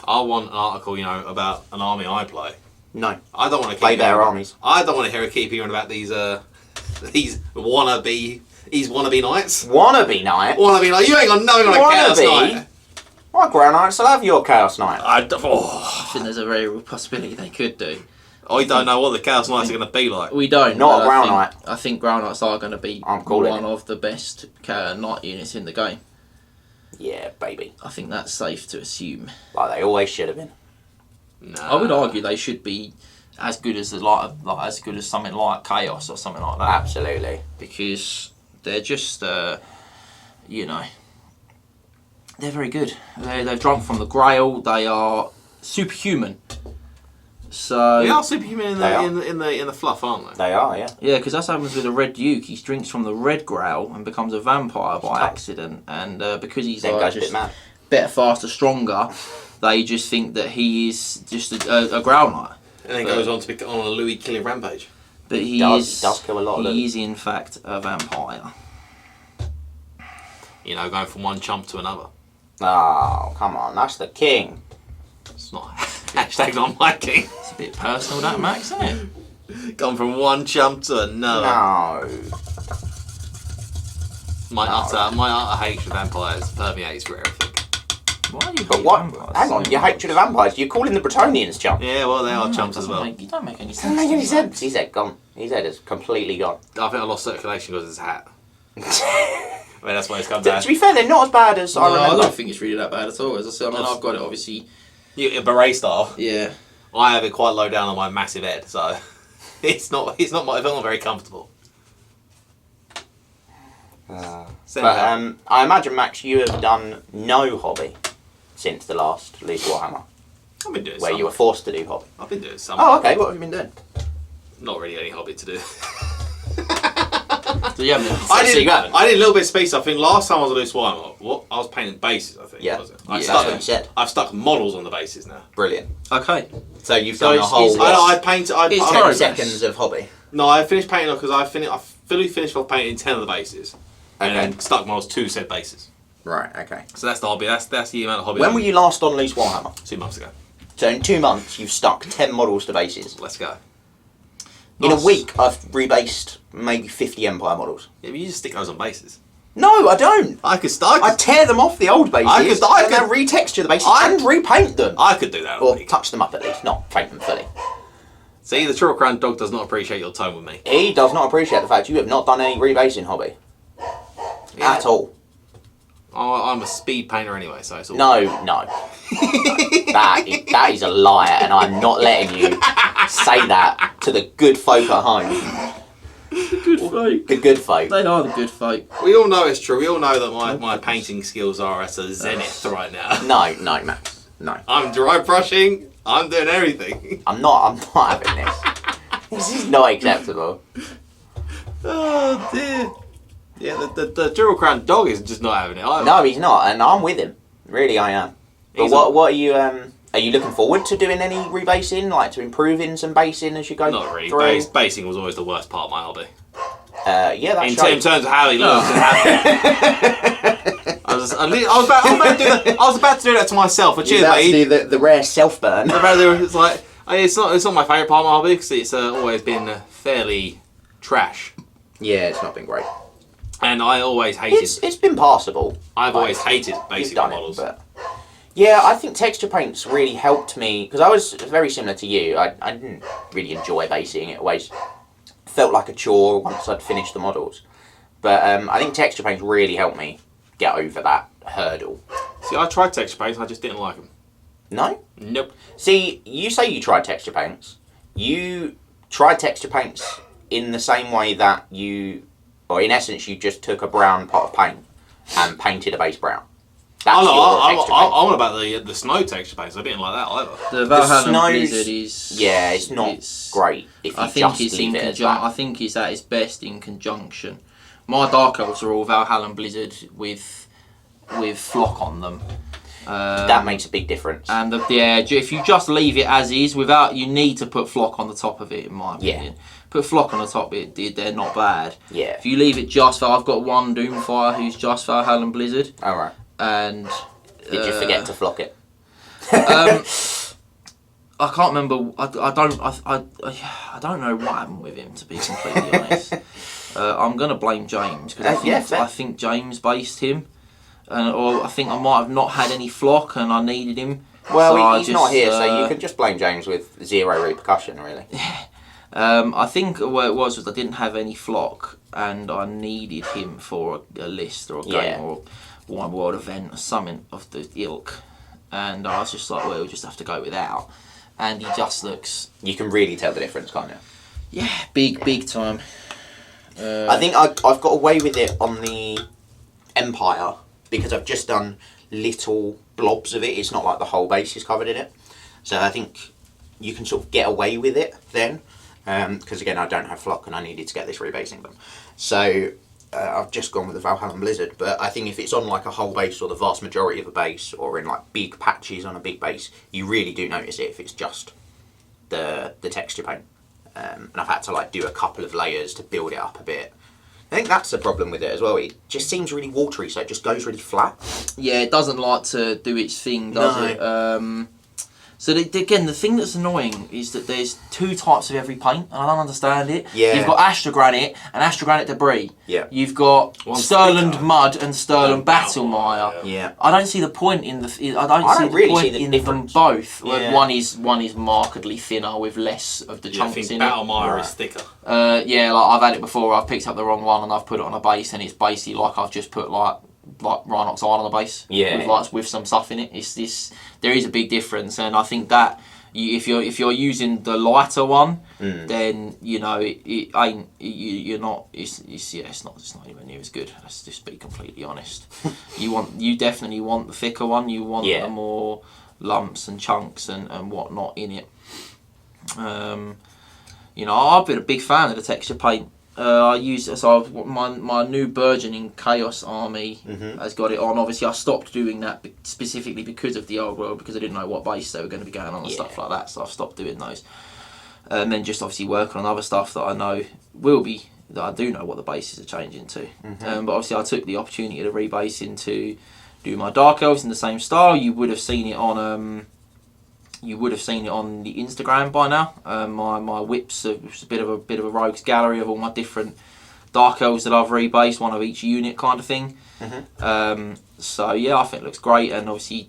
[SPEAKER 3] I want an article, about an army I play.
[SPEAKER 1] No.
[SPEAKER 3] I don't want to
[SPEAKER 1] Play better armies.
[SPEAKER 3] I don't want to hear a keep hearing about these wannabe knights.
[SPEAKER 1] Wannabe Knight?
[SPEAKER 3] Wannabe knight. You ain't got nothing on a chaos
[SPEAKER 1] Wannabe?
[SPEAKER 3] knight.
[SPEAKER 1] My Ground Knights will have your Chaos Knight.
[SPEAKER 2] I think there's a very real possibility they could do.
[SPEAKER 3] I don't know what the chaos knights are going to be like.
[SPEAKER 2] We don't.
[SPEAKER 1] Not
[SPEAKER 2] but
[SPEAKER 1] a Ground
[SPEAKER 2] I think, I think Ground Knights are going to be
[SPEAKER 1] I'm calling
[SPEAKER 2] one
[SPEAKER 1] it.
[SPEAKER 2] of the best knight units in the game.
[SPEAKER 1] Yeah, baby.
[SPEAKER 2] I think that's safe to assume.
[SPEAKER 1] Like they always should have been.
[SPEAKER 3] No.
[SPEAKER 2] I would argue they should be as good as as good as something like Chaos or something like that.
[SPEAKER 1] Absolutely.
[SPEAKER 2] Because they're just, they're very good. They've drunk from the Grail. They are superhuman. So
[SPEAKER 3] They are superhuman in
[SPEAKER 1] They are.
[SPEAKER 3] the fluff, aren't they?
[SPEAKER 1] They are, yeah.
[SPEAKER 2] yeah, because that's what happens with the Red Duke. He drinks from the Red Grail and becomes a vampire by
[SPEAKER 1] tough.
[SPEAKER 2] accident. And because he's
[SPEAKER 1] Then
[SPEAKER 2] like,
[SPEAKER 1] goes a bit
[SPEAKER 2] just
[SPEAKER 1] mad.
[SPEAKER 2] better, faster, stronger, they just think that he is just a Grail Knight.
[SPEAKER 3] And then
[SPEAKER 2] But-
[SPEAKER 3] goes on to be on a Louis killing rampage.
[SPEAKER 2] But he
[SPEAKER 1] does kill a lot of them.
[SPEAKER 2] He is in fact a vampire.
[SPEAKER 3] Going from one chump to another.
[SPEAKER 1] Oh, come on. That's the king.
[SPEAKER 3] It's not hashtag not my king.
[SPEAKER 2] It's a bit personal, that Max, isn't it?
[SPEAKER 3] Gone from one chump to another.
[SPEAKER 1] No.
[SPEAKER 3] My utter hatred of vampires permeates through everything.
[SPEAKER 2] Why are you
[SPEAKER 1] But
[SPEAKER 2] hate
[SPEAKER 1] what?
[SPEAKER 2] vampires
[SPEAKER 1] Hang on,
[SPEAKER 2] so
[SPEAKER 1] your
[SPEAKER 2] much?
[SPEAKER 1] hatred of vampires. You're calling the Bretonians chump.
[SPEAKER 3] Yeah, well, they are
[SPEAKER 2] No,
[SPEAKER 3] chumps
[SPEAKER 2] it
[SPEAKER 3] as
[SPEAKER 2] doesn't
[SPEAKER 3] well.
[SPEAKER 2] you don't make any sense.
[SPEAKER 1] Doesn't make any
[SPEAKER 2] to
[SPEAKER 1] sense. His head gone. His head is completely gone.
[SPEAKER 3] I think I lost circulation because of his hat. I mean, that's why it's come down.
[SPEAKER 1] To be fair, they're not as bad as
[SPEAKER 2] No,
[SPEAKER 1] I
[SPEAKER 2] I
[SPEAKER 1] remember.
[SPEAKER 2] don't think it's really that bad at all. As I said, I've got it obviously.
[SPEAKER 3] You, beret style.
[SPEAKER 2] Yeah.
[SPEAKER 3] I have it quite low down on my massive head, so it's not very comfortable.
[SPEAKER 1] But I imagine, Max, you have done no hobby since the last Loose Warhammer,
[SPEAKER 3] I've been doing
[SPEAKER 1] where
[SPEAKER 3] some.
[SPEAKER 1] you were forced to do hobby.
[SPEAKER 3] I've been doing some.
[SPEAKER 1] Oh, okay. What have you been doing?
[SPEAKER 3] Not really any hobby to do.
[SPEAKER 2] So yeah,
[SPEAKER 3] I
[SPEAKER 1] So
[SPEAKER 3] did.
[SPEAKER 1] you haven't?
[SPEAKER 3] I did a little bit of space. I think last time I was at Loose Warhammer, what I was painting bases. I think.
[SPEAKER 1] Yeah.
[SPEAKER 3] Was it?
[SPEAKER 2] Yeah,
[SPEAKER 1] That's what you said.
[SPEAKER 3] I've stuck models on the bases now.
[SPEAKER 1] Brilliant.
[SPEAKER 2] okay.
[SPEAKER 1] So you've
[SPEAKER 2] So
[SPEAKER 1] done a
[SPEAKER 2] it's-
[SPEAKER 1] whole
[SPEAKER 2] it's-
[SPEAKER 3] I know.
[SPEAKER 1] what,
[SPEAKER 3] I painted. I
[SPEAKER 2] It's
[SPEAKER 1] 10
[SPEAKER 2] progress.
[SPEAKER 1] seconds of hobby.
[SPEAKER 3] No, I finished painting because I fully finished off painting 10 of the bases, and
[SPEAKER 1] Okay.
[SPEAKER 3] then stuck models to said bases.
[SPEAKER 1] Right. Okay.
[SPEAKER 3] So that's the hobby. That's the amount of hobby.
[SPEAKER 1] When were you last on Loose Warhammer?
[SPEAKER 3] 2 months ago.
[SPEAKER 1] So in 2 months, you've stuck 10 models to bases.
[SPEAKER 3] Let's go.
[SPEAKER 1] In a
[SPEAKER 2] Nice.
[SPEAKER 1] week, I've rebased maybe 50 Empire models.
[SPEAKER 3] Yeah, but you just stick those on bases.
[SPEAKER 1] No, I don't.
[SPEAKER 3] I could start.
[SPEAKER 1] I tear them off the old bases
[SPEAKER 3] I could-
[SPEAKER 1] and then retexture the bases
[SPEAKER 3] I-
[SPEAKER 1] and repaint them.
[SPEAKER 3] I could do that. in a
[SPEAKER 1] Or
[SPEAKER 3] week.
[SPEAKER 1] touch them up at least, not paint them fully.
[SPEAKER 3] See, the Triple Crown dog does not appreciate your tone with me.
[SPEAKER 1] He does not appreciate the fact you have not done any rebasing hobby. At all.
[SPEAKER 3] I'm a speed painter anyway, so it's all.
[SPEAKER 1] No. that is a liar, and I'm not letting you say that to the good folk at home.
[SPEAKER 2] Good folk.
[SPEAKER 1] The good folk.
[SPEAKER 2] They are the good folk.
[SPEAKER 3] We all know it's true. We all know that my painting skills are at a zenith right now.
[SPEAKER 1] No, Max. No.
[SPEAKER 3] I'm dry brushing. I'm doing everything.
[SPEAKER 1] I'm not having this. This is not acceptable.
[SPEAKER 3] Oh dear. Yeah, the Triple Crown dog is just not having it either.
[SPEAKER 1] No, he's not, and I'm with him. Really, I am. But
[SPEAKER 3] He's
[SPEAKER 1] what are you? Are you looking forward to doing any rebasing, like to improving some basing as you go
[SPEAKER 3] Not really.
[SPEAKER 1] through?
[SPEAKER 3] Basing was always the worst part of my hobby.
[SPEAKER 1] Yeah, that's
[SPEAKER 3] In terms of how he looks and how, I was was about to do that to myself. But cheers,
[SPEAKER 1] You're about to
[SPEAKER 3] mate.
[SPEAKER 1] do the rare self burn.
[SPEAKER 3] It's like it's not my favourite part of my hobby because it's always been fairly trash,
[SPEAKER 1] Yeah, it's not been great.
[SPEAKER 3] and I always hated.
[SPEAKER 1] It's been passable.
[SPEAKER 3] I've always hated
[SPEAKER 1] You've
[SPEAKER 3] basic
[SPEAKER 1] done
[SPEAKER 3] models.
[SPEAKER 1] it, but yeah, I think texture paints really helped me because I was very similar to you. I didn't really enjoy basing. It always felt like a chore once I'd finished the models. But I think texture paints really helped me get over that hurdle.
[SPEAKER 3] See, I tried texture paints, I just didn't like them.
[SPEAKER 1] No?
[SPEAKER 3] Nope.
[SPEAKER 1] See, you say you tried texture paints. You tried texture paints in the same way that or in essence, you just took a brown pot of paint and painted a base brown. That's your texture paint.
[SPEAKER 3] I want about the snow texture paints. I didn't like that either.
[SPEAKER 2] The Valhalla
[SPEAKER 1] snows-
[SPEAKER 2] Blizzard is...
[SPEAKER 1] Yeah, it's not great if you
[SPEAKER 2] I think
[SPEAKER 1] just
[SPEAKER 2] it's
[SPEAKER 1] leave
[SPEAKER 2] in
[SPEAKER 1] it as
[SPEAKER 2] conjunction.
[SPEAKER 1] that.
[SPEAKER 2] I think it's at its best in conjunction. My Dark Elves are all Valhalla Blizzard with flock on them.
[SPEAKER 1] That makes a big difference.
[SPEAKER 2] And if you just leave it as is, you need to put flock on the top of it, in my opinion. Put flock on the top of it, they're not bad.
[SPEAKER 1] Yeah.
[SPEAKER 2] If you leave it just I've got one Doomfire who's just Valhalla Blizzard,
[SPEAKER 1] Alright.
[SPEAKER 2] and
[SPEAKER 1] Did you forget to flock it?
[SPEAKER 2] I can't remember. I don't know what happened with him, to be completely honest. I'm gonna blame James because I think James based him, or I think I might have not had any flock and I needed him.
[SPEAKER 1] Well,
[SPEAKER 2] so
[SPEAKER 1] he's not here, so you can just blame James with zero repercussion, really.
[SPEAKER 2] I think what it was I didn't have any flock and I needed him for a list or a game or one world event or something of the ilk, and I was just like, well, we'll just have to go without. And he just looks...
[SPEAKER 1] You can really tell the difference, can't you?
[SPEAKER 2] Yeah, big time.
[SPEAKER 1] I think I've got away with it on the Empire because I've just done little blobs of it. It's not like the whole base is covered in it. So I think you can sort of get away with it then. Because again, I don't have flock and I needed to get this rebasing done. So I've just gone with the Valhalla Blizzard. But I think if it's on like a whole base or the vast majority of a base or in like big patches on a big base, you really do notice it if it's just the texture paint. And I've had to like do a couple of layers to build it up a bit. I think that's the problem with it as well. It just seems really watery, so it just goes really flat.
[SPEAKER 2] Yeah, it doesn't like to do its thing, does it? So again, the thing that's annoying is that there's two types of every paint, and I don't understand it.
[SPEAKER 1] Yeah.
[SPEAKER 2] You've got Astrogranite and Astrogranite Debris.
[SPEAKER 1] Yeah.
[SPEAKER 2] You've got Stirland
[SPEAKER 3] thicker.
[SPEAKER 2] Mud and Stirland Battlemire.
[SPEAKER 1] Yeah.
[SPEAKER 2] I don't see the point in I don't
[SPEAKER 1] really
[SPEAKER 2] point
[SPEAKER 1] see the
[SPEAKER 2] in
[SPEAKER 1] difference.
[SPEAKER 2] them both.
[SPEAKER 1] Yeah.
[SPEAKER 2] One is markedly thinner with less of the
[SPEAKER 3] I
[SPEAKER 2] chunks
[SPEAKER 3] think
[SPEAKER 2] in it.
[SPEAKER 3] Battlemire is thicker.
[SPEAKER 2] Yeah, like I've had it before. I've picked up the wrong one and I've put it on a base, and it's basically like I've just put like Rhinox Iron on the base.
[SPEAKER 1] Yeah.
[SPEAKER 2] With some stuff in it. There is a big difference, and I think that if you're using the lighter one, then you know it ain't you're not. It's not even near as good. Let's just be completely honest. you definitely want the thicker one. You want the more lumps and chunks and whatnot in it. I've been a big fan of the texture paint. My new burgeoning Chaos army has got it on. Obviously, I stopped doing that specifically because of the old world, because I didn't know what base they were going to be going on and stuff like that. So I've stopped doing those. And then just obviously working on other stuff that I know that I do know what the bases are changing to. But obviously, I took the opportunity to rebase into do my Dark Elves in the same style. You would have seen it on. You would have seen it on the Instagram by now. My whips are a bit of a rogues gallery of all my different Dark Elves that I've rebased, one of each unit kind of thing. So yeah, I think it looks great, and obviously,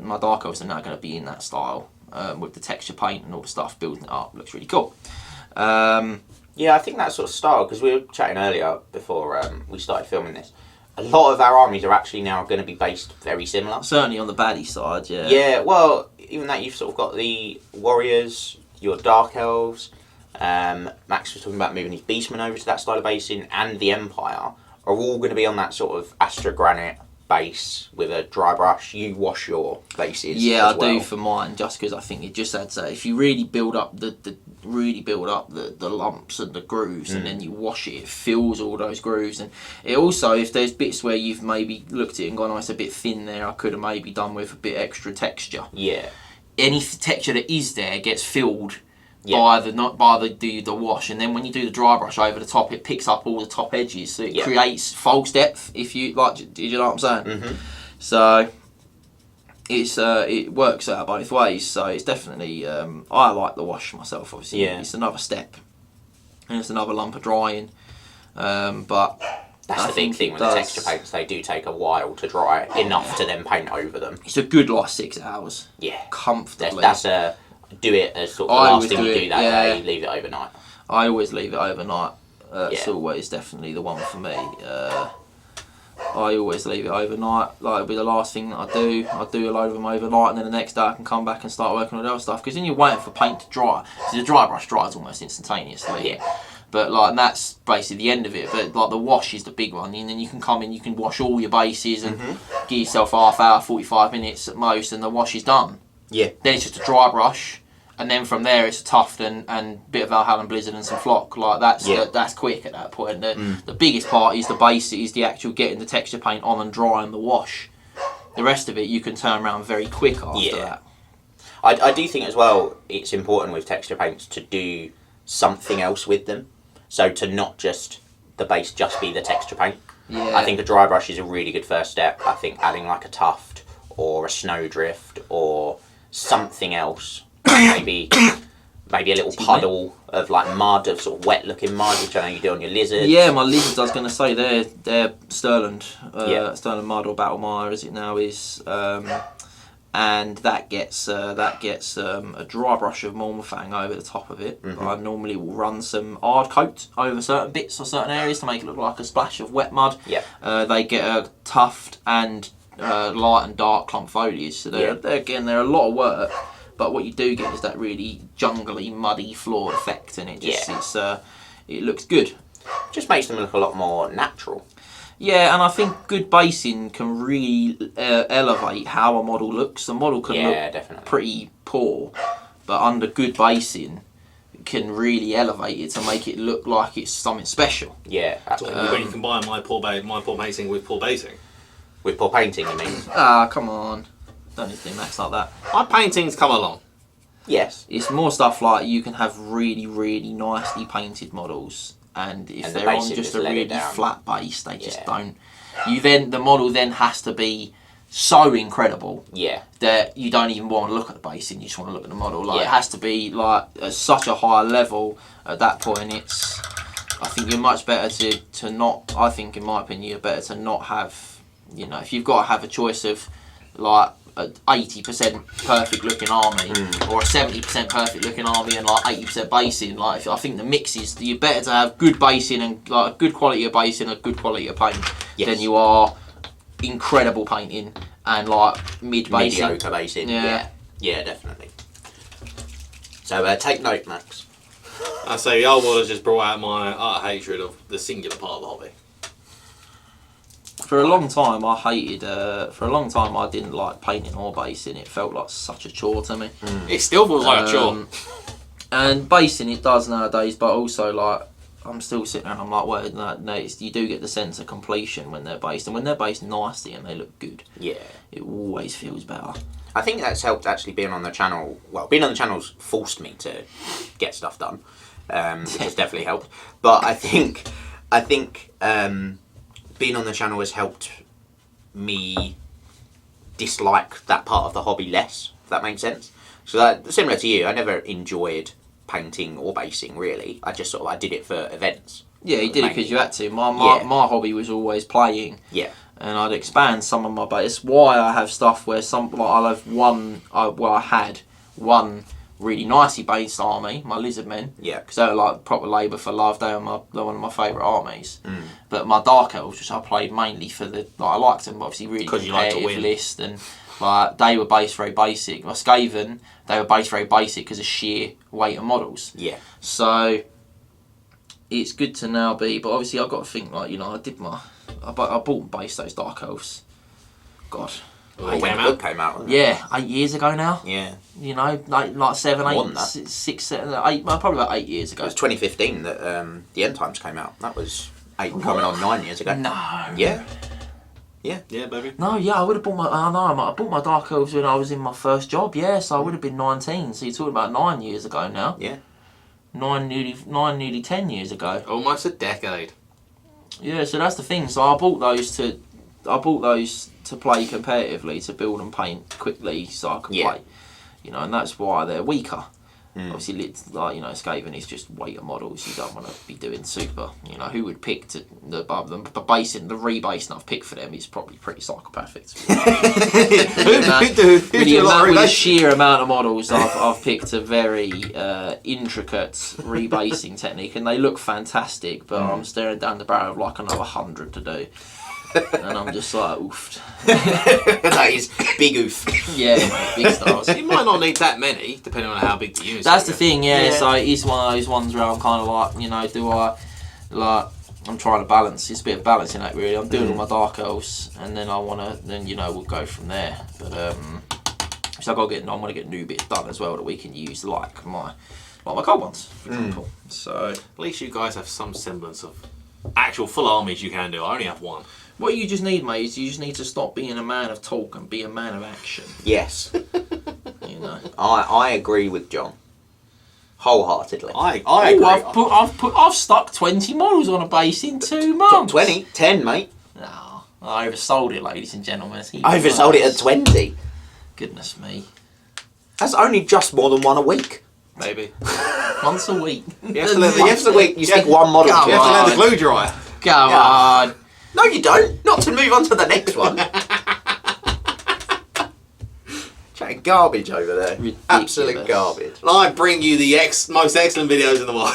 [SPEAKER 2] my Dark Elves are now going to be in that style with the texture paint and all the stuff building it up. Looks really cool.
[SPEAKER 1] Yeah, I think that sort of style, because we were chatting earlier before we started filming this. A lot of our armies are actually now going to be based very similar.
[SPEAKER 2] Certainly on the baddie side, yeah.
[SPEAKER 1] Yeah, well, even that you've sort of got the Warriors, your Dark Elves, Max was talking about moving his Beastmen over to that style of basing, and the Empire are all going to be on that sort of Astrogranite base with a dry brush. You wash your bases.
[SPEAKER 2] Yeah,
[SPEAKER 1] as
[SPEAKER 2] I
[SPEAKER 1] well.
[SPEAKER 2] do for mine, just because I think it just adds that. If you really build up the lumps and the grooves, and then you wash it, it fills all those grooves. And it also, if there's bits where you've maybe looked at it and gone, oh, it's a bit thin there, I could have maybe done with a bit extra texture.
[SPEAKER 1] Yeah.
[SPEAKER 2] Any texture that is there gets filled by the wash, and then when you do the dry brush over the top, it picks up all the top edges, so it creates false depth. If you like, do you know what I'm saying?
[SPEAKER 1] Mm-hmm.
[SPEAKER 2] So it works out both ways. So it's definitely I like the wash myself. Obviously, it's another step, and it's another lump of drying. But
[SPEAKER 1] that's the big thing with the texture paints. They do take a while to dry enough to then paint over them.
[SPEAKER 2] It's a good 6 hours.
[SPEAKER 1] Yeah,
[SPEAKER 2] comfortably.
[SPEAKER 1] That's a do it as sort of the last thing you do that day. Leave it overnight.
[SPEAKER 2] I always leave it overnight. That's always definitely the one for me. I always leave it overnight. Like, it'll be the last thing that I do. I do a load of them overnight, and then the next day I can come back and start working on the other stuff. Because then you're waiting for paint to dry. So the dry brush dries almost instantaneously.
[SPEAKER 1] Yeah.
[SPEAKER 2] But and that's basically the end of it. But the wash is the big one, and then you can come in, you can wash all your bases and give yourself half hour, 45 minutes at most, and the wash is done.
[SPEAKER 1] Yeah.
[SPEAKER 2] Then it's just a dry brush, and then from there it's a tuft and bit of Valhalla Blizzard and some flock. That's quick at that point. The biggest part is the base, is the actual getting the texture paint on and dry and the wash. The rest of it you can turn around very quick after that.
[SPEAKER 1] I do think as well it's important with texture paints to do something else with them. So to not just the base just be the texture paint.
[SPEAKER 2] Yeah.
[SPEAKER 1] I think a dry brush is a really good first step. I think adding like a tuft or a snowdrift or something else, maybe a little puddle of like mud, of sort of wet looking mud, which I know you do on your lizards.
[SPEAKER 2] Yeah, my lizards, I was going to say they're Stirland, Stirland mud or Battle Mire as it now is, and that gets a dry brush of Mormorfang over the top of it. I normally will run some hard coat over certain bits or certain areas to make it look like a splash of wet mud. They get a tuft and light and dark clump foliage, so they're a lot of work. But what you do get is that really jungly, muddy floor effect, and it just it looks good.
[SPEAKER 1] Just makes them look a lot more natural.
[SPEAKER 2] Yeah, and I think good basing can really elevate how a model looks. A model can look pretty poor, but under good basing, it can really elevate it to make it look like it's something special.
[SPEAKER 1] Yeah, absolutely.
[SPEAKER 3] When you combine my poor basing with poor basing.
[SPEAKER 1] With poor painting, you mean?
[SPEAKER 2] Come on. Don't need to do max like that.
[SPEAKER 3] My paintings come along.
[SPEAKER 1] Yes.
[SPEAKER 2] It's more stuff like you can have really, really nicely painted models, and if they're on just a really flat base, they just don't. The model then has to be so incredible that you don't even want to look at the basing, you just want to look at the model. It has to be like at such a high level at that point. I think you're much better to not, I think in my opinion, you're better to not have, if you've got to have a choice of like an 80% perfect looking army or a 70% perfect looking army and like 80% basing, I think the mix is, you're better to have good basing and like a good quality of basing and a good quality of paint than you are incredible painting and like
[SPEAKER 1] mediocre basing. Yeah, definitely. So take note, Max.
[SPEAKER 3] I say the old world has just brought out my utter hatred of the singular part of the hobby.
[SPEAKER 2] For a long time, I hated. For a long time, I didn't like painting or basing. It felt like such a chore to me.
[SPEAKER 3] It still feels like a chore.
[SPEAKER 2] And basing it does nowadays, but also like I'm still sitting there and I'm like, well, no, you do get the sense of completion when they're based, and when they're based nicely and they look good. Yeah, it always feels better.
[SPEAKER 1] I think that's helped actually being on the channel. Well, being on the channel's forced me to get stuff done, which has definitely helped. But I think. Being on the channel has helped me dislike that part of the hobby less, if that makes sense. So that, similar to you, I never enjoyed painting or basing really. I just I did it for events.
[SPEAKER 2] Yeah, you did it because you had to. My hobby was always playing. Yeah. And I'd expand some of my base. It's why I have stuff where I'll have I had one really nicely based army, my lizard men. Yeah. Because they were like proper labour for love. They were one of my favourite armies. But my dark elves, which I played mainly for I liked them, but obviously really competitive list, and they were based very basic. My Skaven, they were based very basic because of sheer weight of models. Yeah. So it's good to now be, but obviously I've got to think I bought and based those dark elves. God.
[SPEAKER 1] When the book came out,
[SPEAKER 2] yeah, 8 years ago now.
[SPEAKER 1] Yeah.
[SPEAKER 2] Like 7, 8, 6, 7, 8, probably about 8 years ago.
[SPEAKER 1] It was 2015 that the End Times came out. That was 8 coming on 9 years ago.
[SPEAKER 2] No.
[SPEAKER 1] Yeah. Yeah.
[SPEAKER 3] Yeah, baby.
[SPEAKER 2] No, yeah, I would have bought I bought my Dark Elves when I was in my first job, so I would have been 19. So you're talking about 9 years ago now.
[SPEAKER 1] Yeah.
[SPEAKER 2] nearly 10 years ago.
[SPEAKER 3] Almost a decade.
[SPEAKER 2] Yeah, so that's the thing. So I bought those to play competitively, to build and paint quickly, so I could play. You know, and that's why they're weaker. Obviously, like, you know, Skaven is just weighter models. You don't want to be doing super. You know, who would pick the rebasing that I've picked for them is probably pretty psychopathic. With the sheer amount of models I've picked a very intricate rebasing technique, and they look fantastic. But I'm staring down the barrel of like another 100 to do. And I'm just like, oofed.
[SPEAKER 1] That is big oof.
[SPEAKER 2] Yeah, mate, big stars.
[SPEAKER 3] You might not need that many, depending on how big the unit is.
[SPEAKER 2] That's the thing, yeah. So it's one of those ones where I'm kind of like, you know, I'm trying to balance. It's a bit of balancing act, really. I'm doing all my Dark Elves, and then we'll go from there. But so I want to get new bits done as well that we can use, like my cold ones, for example. So
[SPEAKER 3] at least you guys have some semblance of actual full armies you can do. I only have one.
[SPEAKER 2] What you just need, mate, is you just need to stop being a man of talk and be a man of action.
[SPEAKER 1] Yes.
[SPEAKER 2] You know.
[SPEAKER 1] I agree with John. Wholeheartedly.
[SPEAKER 3] I agree.
[SPEAKER 2] I've stuck 20 models on a base in 2 months.
[SPEAKER 1] 20? 10, mate.
[SPEAKER 2] No, I oversold it, ladies and gentlemen.
[SPEAKER 1] Oversold it at 20.
[SPEAKER 2] Goodness me.
[SPEAKER 1] That's only just more than one a week.
[SPEAKER 3] Maybe.
[SPEAKER 2] Once a week.
[SPEAKER 1] Once a week, you stick one model.
[SPEAKER 3] You have to let the glue dry.
[SPEAKER 2] Come on.
[SPEAKER 1] No, you don't. Not to move on to the next one. Chatting garbage over there.
[SPEAKER 2] Ridiculous.
[SPEAKER 1] Absolute garbage.
[SPEAKER 3] And I bring you the most excellent videos in the world.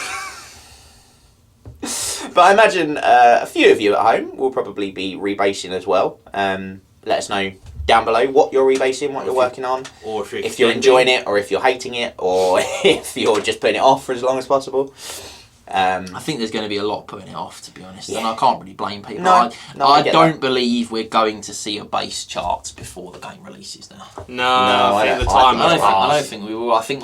[SPEAKER 1] But I imagine a few of you at home will probably be rebasing as well. Let us know down below what you're rebasing, what you're working on,
[SPEAKER 3] or
[SPEAKER 1] if you're enjoying it, or if you're hating it, or if you're just putting it off for as long as possible.
[SPEAKER 2] I think there's going to be a lot putting it off, to be honest, and I can't really blame people.
[SPEAKER 1] I
[SPEAKER 2] don't believe we're going to see a base chart before the game releases now.
[SPEAKER 3] No, I think the time
[SPEAKER 2] I don't think we will. I think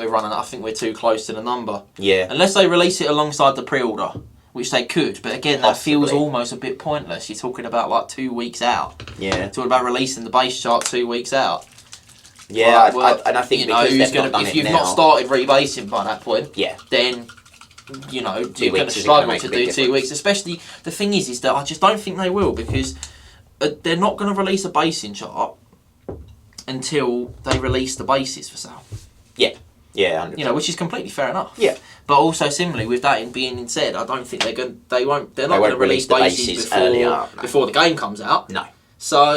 [SPEAKER 2] we're too close to the number.
[SPEAKER 1] Yeah.
[SPEAKER 2] Unless they release it alongside the pre-order, which they could, but again, that feels almost a bit pointless. You're talking about like 2 weeks out.
[SPEAKER 1] Yeah.
[SPEAKER 2] You're talking about releasing the base chart 2 weeks out.
[SPEAKER 1] Yeah, and I think
[SPEAKER 2] you know, if you've not started rebasing by that point, then you know you're going to struggle to do 2 weeks. Especially the thing is that I just don't think they will, because they're not going to release a basing chart until they release the bases for sale.
[SPEAKER 1] Yeah. Yeah, 100%.
[SPEAKER 2] You know, which is completely fair enough.
[SPEAKER 1] Yeah.
[SPEAKER 2] But also, similarly, with that being said, I don't think they're not going to release bases before the game comes out.
[SPEAKER 1] No.
[SPEAKER 2] So,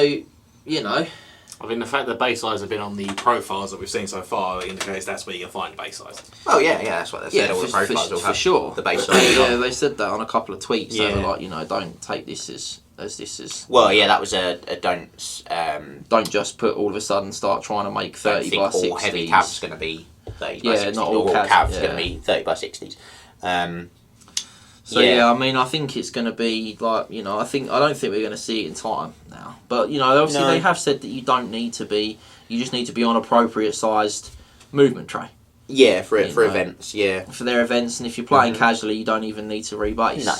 [SPEAKER 2] you know.
[SPEAKER 3] I mean, the fact that base size have been on the profiles that we've seen so far indicates that's where you can find base size.
[SPEAKER 1] Oh yeah, that's what they said. All the profiles will have
[SPEAKER 2] sure.
[SPEAKER 1] the base size.
[SPEAKER 2] Yeah, they said that on a couple of tweets. They were like, you know, don't take this as this is.
[SPEAKER 1] Well, yeah, that was a don't.
[SPEAKER 2] Don't just put all of a sudden start trying to make 30 by 60s.
[SPEAKER 1] All heavy cabs going to be 30 by 60s.
[SPEAKER 2] Not all
[SPEAKER 1] cabs going to be 30 by 60s.
[SPEAKER 2] So I mean, I think it's going to be like, you know, I don't think we're going to see it in time now. But you know, obviously they have said that you don't need to be. You just need to be on appropriate sized movement tray.
[SPEAKER 1] Yeah, for events. Yeah,
[SPEAKER 2] for their events, and if you're playing casually, you don't even need to rebase.
[SPEAKER 1] No.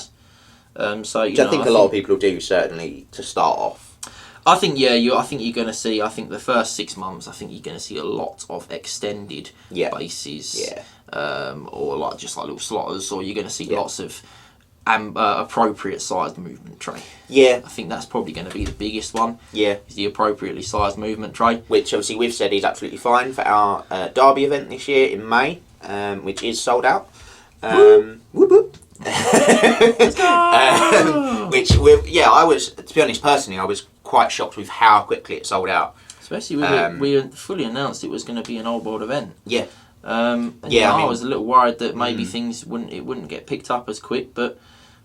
[SPEAKER 2] So
[SPEAKER 1] I think a lot of people do, certainly to start off.
[SPEAKER 2] I think I think you're going to see. I think the first 6 months, I think you're going to see a lot of extended bases.
[SPEAKER 1] Yeah.
[SPEAKER 2] Or like just like little slotters, or you're going to see lots of appropriate sized movement tray.
[SPEAKER 1] Yeah.
[SPEAKER 2] I think that's probably going to be the biggest one.
[SPEAKER 1] Yeah.
[SPEAKER 2] Is the appropriately sized movement tray.
[SPEAKER 1] Which obviously we've said is absolutely fine for our Derby event this year in May, which is sold out. Whoop whoop. Which I was, to be honest, personally, I was quite shocked with how quickly it sold out.
[SPEAKER 2] Especially with we fully announced it was going to be an old world event. Yeah. I was a little worried that maybe things wouldn't get picked up as quick, but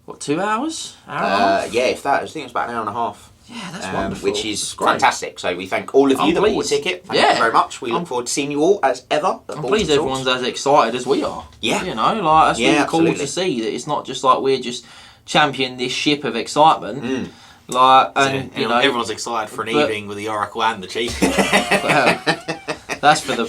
[SPEAKER 2] what, 2 hours? Hour and a half?
[SPEAKER 1] Yeah, if that, I think it was about an hour and a half.
[SPEAKER 2] Yeah, that's wonderful.
[SPEAKER 1] Which is fantastic. So we thank all of you that bought a ticket. Thank you very much. We look forward to seeing you all as ever.
[SPEAKER 2] I'm pleased everyone's as excited as we are.
[SPEAKER 1] Yeah.
[SPEAKER 2] You know, like that's really cool to see that it's not just like we're just championing this ship of excitement. Like, and you know,
[SPEAKER 3] everyone's excited for an evening with the Oracle and the Chieftain.
[SPEAKER 2] That's for the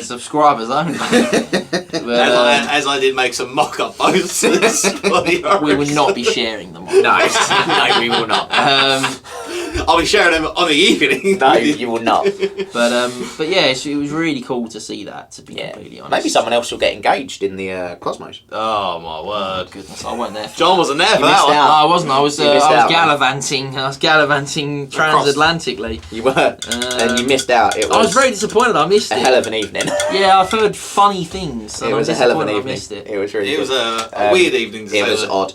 [SPEAKER 2] subscribers only. But,
[SPEAKER 3] as I did make some mock-up posters.
[SPEAKER 2] We will not be sharing them.
[SPEAKER 1] No, we will not.
[SPEAKER 3] I'll be sharing them on the evening.
[SPEAKER 1] No, you will not.
[SPEAKER 2] But yeah, it was really cool to see that. To be completely honest,
[SPEAKER 1] Maybe someone else will get engaged in the Cosmos.
[SPEAKER 3] Oh my word!
[SPEAKER 2] Goodness, I wasn't there.
[SPEAKER 3] John wasn't there for
[SPEAKER 1] You
[SPEAKER 3] that
[SPEAKER 1] missed
[SPEAKER 3] one.
[SPEAKER 1] out.
[SPEAKER 2] No, I wasn't. I was
[SPEAKER 1] out,
[SPEAKER 2] gallivanting. I was gallivanting transatlantically.
[SPEAKER 1] You were, and you missed out. It was
[SPEAKER 2] I was very disappointed. I missed
[SPEAKER 1] a
[SPEAKER 2] it.
[SPEAKER 1] hell of an evening.
[SPEAKER 2] Yeah, I've heard funny things.
[SPEAKER 1] It was a hell of an evening.
[SPEAKER 2] I missed it.
[SPEAKER 1] It was really.
[SPEAKER 3] It was
[SPEAKER 1] good.
[SPEAKER 3] a weird evening. To
[SPEAKER 1] It
[SPEAKER 3] say
[SPEAKER 1] was
[SPEAKER 3] that.
[SPEAKER 1] odd.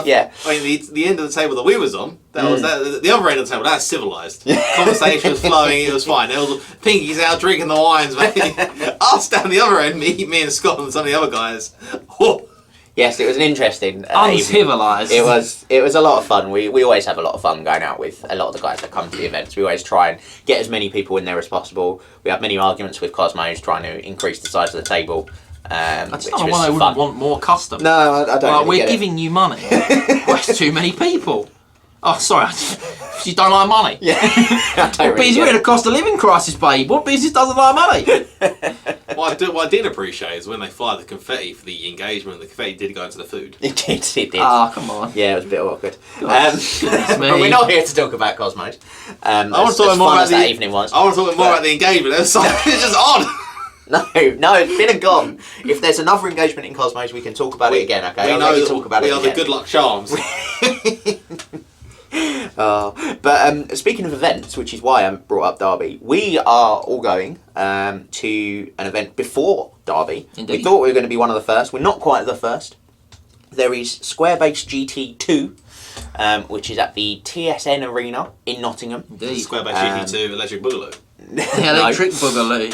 [SPEAKER 3] Yeah. I mean, the end of the table that we was on, that was that. The other end of the table, that's civilised. Conversation was flowing. It was fine. There was Pinky's out drinking the wines, mate. Us down the other end, me and Scott and some of the other guys. Oh.
[SPEAKER 1] Yes, it was an interesting evening.
[SPEAKER 2] Uncivilised.
[SPEAKER 1] It was a lot of fun. We always have a lot of fun going out with a lot of the guys that come to the events. We always try and get as many people in there as possible. We have many arguments with Cosmos trying to increase the size of the table.
[SPEAKER 2] I just don't know why they wouldn't want more customers.
[SPEAKER 1] No, I don't.
[SPEAKER 2] Like,
[SPEAKER 1] really
[SPEAKER 2] we're giving you money. That's too many people. Oh, sorry. You don't like money.
[SPEAKER 1] Yeah.
[SPEAKER 2] What business? We're in a cost of living crisis, babe. What business doesn't like money?
[SPEAKER 3] What I did appreciate is when they fired the confetti for the engagement. The confetti did go into the food.
[SPEAKER 1] It did.
[SPEAKER 2] Ah, come on.
[SPEAKER 1] Yeah, it was a bit awkward.
[SPEAKER 2] Goodness me.
[SPEAKER 1] But we're not here to talk about Cosmos.
[SPEAKER 3] I want to talk more about
[SPEAKER 1] that evening was.
[SPEAKER 3] I want to talk more about the engagement. It's just odd.
[SPEAKER 1] No, it's been and gone. If there's another engagement in Cosmos, we can talk about it again, okay?
[SPEAKER 3] We know talk about we are the good luck charms.
[SPEAKER 1] But speaking of events, which is why I brought up Derby, we are all going to an event before Derby.
[SPEAKER 2] Indeed.
[SPEAKER 1] We thought we were going to be one of the first. We're not quite the first. There is Squarebase GT2, which is at the TSN Arena in Nottingham.
[SPEAKER 2] Indeed.
[SPEAKER 3] Squarebase GT2 Electric Boogaloo.
[SPEAKER 2] Electric Boogaloo.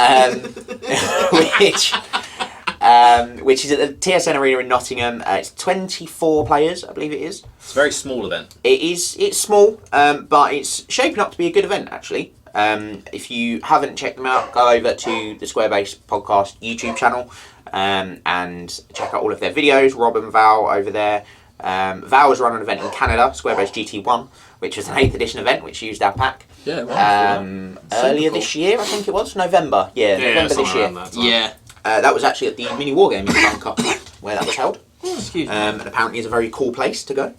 [SPEAKER 1] Which is at the TSN Arena in Nottingham. It's 24 players, I believe it is.
[SPEAKER 3] It's a very small event.
[SPEAKER 1] It's small, but it's shaping up to be a good event, actually. If you haven't checked them out, go over to the Squarebase Podcast YouTube channel and check out all of their videos. Rob and Val over there. Val has run an event in Canada, Squarebase GT1, which was an 8th edition event, which used our pack.
[SPEAKER 2] Yeah, wonderful.
[SPEAKER 1] Earlier this year, I think it was, November. November this year. That was actually at the Mini Wargaming bunker where that was held.
[SPEAKER 2] Excuse me.
[SPEAKER 1] And apparently it's a very cool place to go.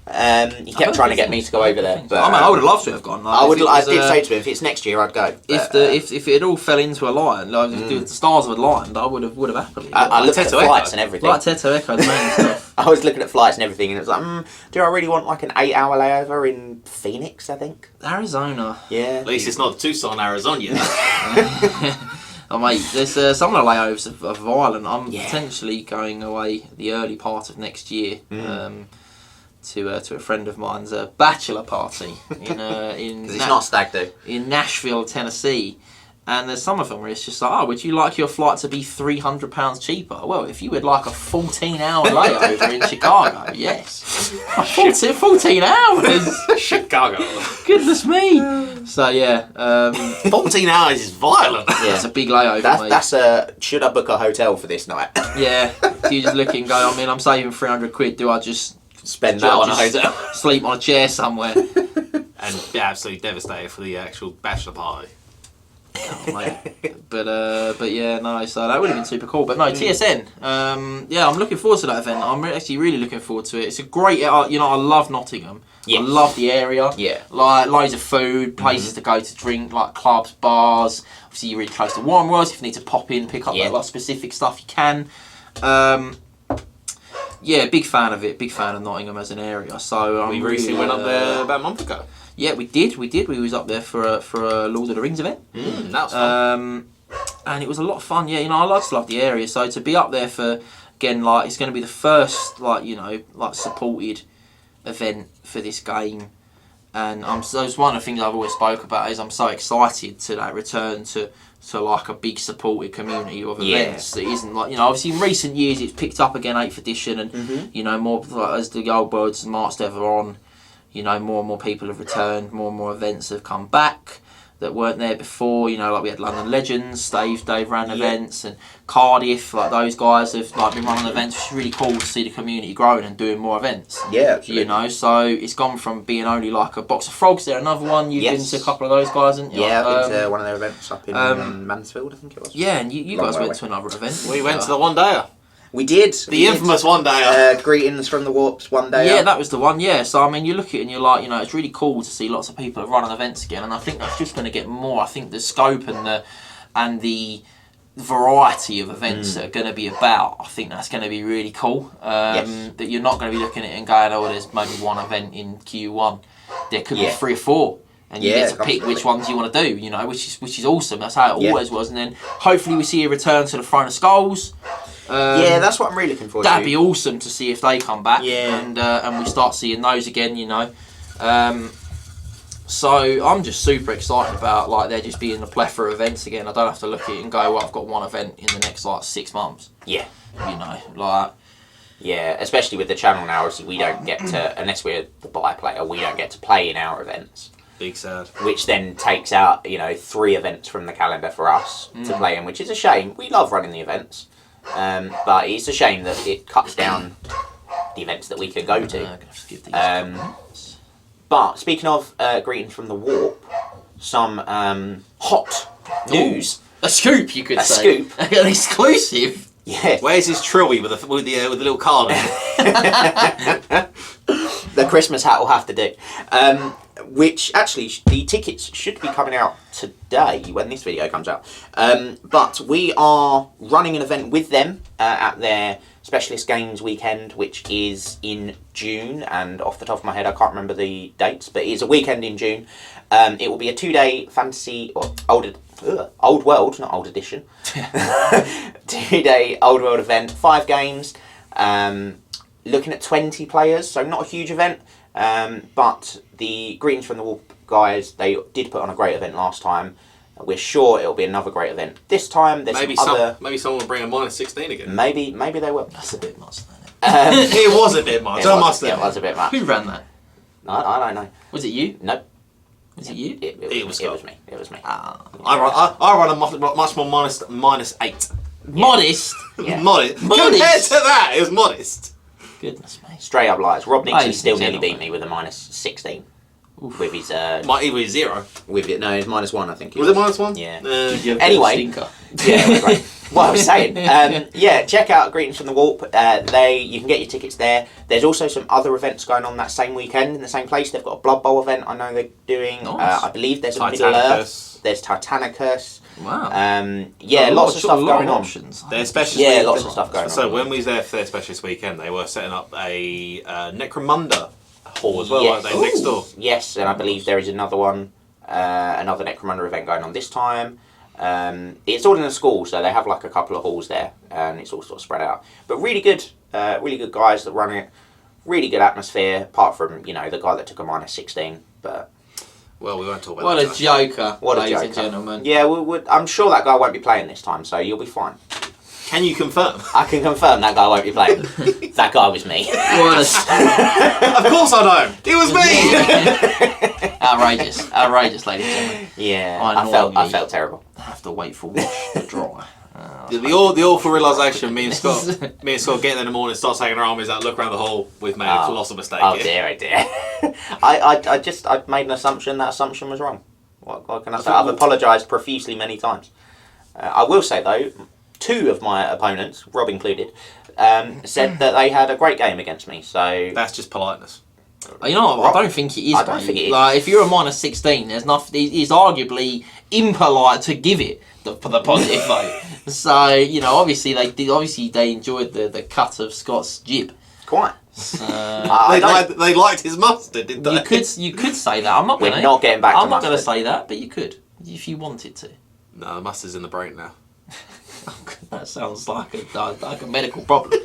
[SPEAKER 1] He kept trying to get me to go over there, but
[SPEAKER 2] I would have loved to have gone. Like,
[SPEAKER 1] I did say to him, if it's next year, I'd go. But,
[SPEAKER 2] if it all fell into a line, like if the stars had aligned, I would have happily.
[SPEAKER 1] I looked at flights and everything.
[SPEAKER 2] Like Teto Echo, the main stuff.
[SPEAKER 1] I was looking at flights and everything, and it was like, do I really want like an 8-hour layover in Phoenix? I think.
[SPEAKER 2] Arizona.
[SPEAKER 1] Yeah.
[SPEAKER 3] At least it's not Tucson, Arizona.
[SPEAKER 2] Oh mate, there's some of the layovers are violent. I'm potentially going away the early part of next year to a friend of mine's bachelor party in
[SPEAKER 1] It's not stag do.
[SPEAKER 2] in Nashville, Tennessee. And there's some of them where it's just like, oh, would you like your flight to be £300 cheaper? Well, if you would like a 14-hour layover in Chicago, yes. 14 hours?
[SPEAKER 3] Chicago.
[SPEAKER 2] Goodness me. So, yeah.
[SPEAKER 3] 14 hours is violent.
[SPEAKER 1] Yeah.
[SPEAKER 2] That's a big layover, mate.
[SPEAKER 1] That's should I book a hotel for this night?
[SPEAKER 2] Yeah. Do you just look and go, I mean, I'm saving £300, do I just
[SPEAKER 1] spend that on a hotel?
[SPEAKER 2] Sleep on a chair somewhere?
[SPEAKER 3] And be absolutely devastated for the actual bachelor party.
[SPEAKER 2] Oh, mate. But yeah, no, so that would have been super cool. But no, TSN, yeah, I'm looking forward to that event. I'm actually really looking forward to it. It's a great, I love Nottingham.
[SPEAKER 1] Yes.
[SPEAKER 2] I love the area.
[SPEAKER 1] Yeah.
[SPEAKER 2] Like, loads of food, places to go to drink, like clubs, bars. Obviously, you're really close to Warren Worlds. If you need to pop in, pick up like specific stuff, you can. Yeah, big fan of it. Big fan of Nottingham as an area. So
[SPEAKER 3] We recently went up there about a month ago.
[SPEAKER 2] Yeah, we did. We was up there for a Lord of the Rings event.
[SPEAKER 3] That was fun.
[SPEAKER 2] And it was a lot of fun. Yeah, I just love the area. So to be up there for, again, like, it's going to be the first, like, supported event for this game. And so it's one of the things I've always spoke about is I'm so excited to return to like a big supported community of events that isn't like, obviously in recent years it's picked up again, 8th edition, and more like, as the old worlds marched ever on, more and more people have returned, more and more events have come back that weren't there before. Like we had London Legends, Dave ran events, and Cardiff, like those guys have been running events. It's really cool to see the community growing and doing more events.
[SPEAKER 1] Yeah, absolutely.
[SPEAKER 2] So it's gone from being only like a box of frogs. There, another one. You've been to a couple of those guys, haven't you?
[SPEAKER 1] Yeah, I've been to one of their events up in Mansfield, I think it was.
[SPEAKER 2] Yeah, and you guys went to another event.
[SPEAKER 3] We went to the one dayer.
[SPEAKER 1] We did.
[SPEAKER 3] The infamous one day.
[SPEAKER 1] Greetings from the Warps one day.
[SPEAKER 2] Yeah, that was the one. Yeah, so I mean, you look at it and you're like, it's really cool to see lots of people running events again, and I think that's just going to get more. I think the scope and the variety of events that are going to be about, I think that's going to be really cool. That you're not going to be looking at it and going, oh, there's maybe one event in Q1. There could be 3 or 4. And you get to pick which ones you want to do, which is awesome. That's how it always was. And then hopefully we see a return to the Throne of Skulls.
[SPEAKER 1] That's what I'm really looking forward to.
[SPEAKER 2] That'd be awesome to see if they come back.
[SPEAKER 1] Yeah.
[SPEAKER 2] And we start seeing those again, So I'm just super excited about there just being a plethora of events again. I don't have to look at it and go, well, I've got one event in the next 6 months.
[SPEAKER 1] Yeah.
[SPEAKER 2] Yeah,
[SPEAKER 1] especially with the channel now, obviously we don't get to, unless we're the buy player, we don't get to play in our events.
[SPEAKER 3] Big sad.
[SPEAKER 1] Which then takes out, 3 events from the calendar for us to play in, which is a shame. We love running the events, but it's a shame that it cuts down the events that we can go to. But speaking of Greetings from the Warp, some hot news.
[SPEAKER 2] A scoop, you could say.
[SPEAKER 1] A scoop.
[SPEAKER 2] An exclusive.
[SPEAKER 1] Yeah.
[SPEAKER 3] Where's his trilby with the little card on it?
[SPEAKER 1] The Christmas hat will have to do. Which actually the tickets should be coming out today when this video comes out. But we are running an event with them at their Specialist Games weekend, which is in June. And off the top of my head, I can't remember the dates, but it's a weekend in June. It will be a 2-day fantasy or old world, not old edition. 2-day old world event, 5 games. Looking at 20 players, so not a huge event. But the Greetings from the Warp guys, they did put on a great event last time. We're sure it'll be another great event this time. There's
[SPEAKER 3] maybe someone will bring a -16 again.
[SPEAKER 1] Maybe they will.
[SPEAKER 2] That's a bit much, isn't it?
[SPEAKER 3] It was a bit much.
[SPEAKER 1] It was a bit much.
[SPEAKER 2] Who ran that?
[SPEAKER 1] I don't know.
[SPEAKER 2] Was it you?
[SPEAKER 1] No.
[SPEAKER 2] Was it you?
[SPEAKER 1] It was me. It was me.
[SPEAKER 3] I run a much more -8.
[SPEAKER 2] Modest.
[SPEAKER 1] Yeah.
[SPEAKER 3] Modest. Compared to that, it was modest.
[SPEAKER 2] Goodness me.
[SPEAKER 1] Straight up lies. Rob Nixon
[SPEAKER 2] Ladies
[SPEAKER 1] still
[SPEAKER 2] and
[SPEAKER 1] nearly beat
[SPEAKER 2] gentlemen.
[SPEAKER 1] me with a -16.
[SPEAKER 2] Oof.
[SPEAKER 1] With his
[SPEAKER 3] He was 0.
[SPEAKER 1] with it. No, it's -1. I think.
[SPEAKER 3] Was it -1?
[SPEAKER 1] Yeah.
[SPEAKER 2] Did you have
[SPEAKER 1] Anyway.
[SPEAKER 2] a stinker?
[SPEAKER 1] Yeah, it was great. What I was saying, check out Greetings from the Warp. You can get your tickets there. There's also some other events going on that same weekend in the same place. They've got a Blood Bowl event. I know they're doing.
[SPEAKER 2] Nice.
[SPEAKER 1] I believe there's a Middle Earth. There's Titanicus.
[SPEAKER 2] Wow.
[SPEAKER 1] Lots of stuff going on.
[SPEAKER 2] Options.
[SPEAKER 3] Their specialist
[SPEAKER 1] lots of stuff going on.
[SPEAKER 3] So when we was there for their specialist weekend, they were setting up a Necromunda hall as well,
[SPEAKER 1] Yes.
[SPEAKER 3] weren't they, next door?
[SPEAKER 1] Yes, and I believe there is another one, another Necromunda event going on this time. It's all in a school, so they have a couple of halls there, and it's all sort of spread out. But really good guys that run it. Really good atmosphere, apart from the guy that took a -16. But
[SPEAKER 3] well, we won't talk about
[SPEAKER 2] What
[SPEAKER 3] that.
[SPEAKER 2] a joker,
[SPEAKER 1] What a
[SPEAKER 2] ladies
[SPEAKER 1] joker.
[SPEAKER 2] and gentlemen.
[SPEAKER 1] yeah, I'm sure that guy won't be playing this time, so you'll be fine.
[SPEAKER 3] Can you confirm?
[SPEAKER 1] I can confirm that guy won't be playing. That guy was me.
[SPEAKER 2] What a
[SPEAKER 3] Of course I know. It was me.
[SPEAKER 2] outrageous, ladies and gentlemen.
[SPEAKER 1] Yeah,
[SPEAKER 2] I
[SPEAKER 1] I felt terrible.
[SPEAKER 2] I have to wait for wash to dry.
[SPEAKER 3] The awful realisation. Me and Scott get in the morning, start taking our armies out, look around the hall. We've made a colossal mistake.
[SPEAKER 1] Oh
[SPEAKER 3] here.
[SPEAKER 1] dear. I made an assumption. That assumption was wrong. What can I say? I've apologised profusely many times. I will say though, 2 of my opponents, Rob included, said that they had a great game against me. So
[SPEAKER 3] That's just politeness.
[SPEAKER 2] I don't think it is.
[SPEAKER 1] I don't think it is.
[SPEAKER 2] If you're a -16, there's nothing. It's arguably impolite to give it for the positive vote. So obviously they enjoyed the cut of Scott's jib.
[SPEAKER 1] quite.
[SPEAKER 3] They liked his mustard, didn't they?
[SPEAKER 2] You could say that. I'm not
[SPEAKER 1] We're
[SPEAKER 2] going
[SPEAKER 1] not getting back to
[SPEAKER 2] I'm not going to
[SPEAKER 1] mustard.
[SPEAKER 2] say that, but you could if you wanted to.
[SPEAKER 3] No, the mustard's in the brain now.
[SPEAKER 2] That sounds like a medical problem.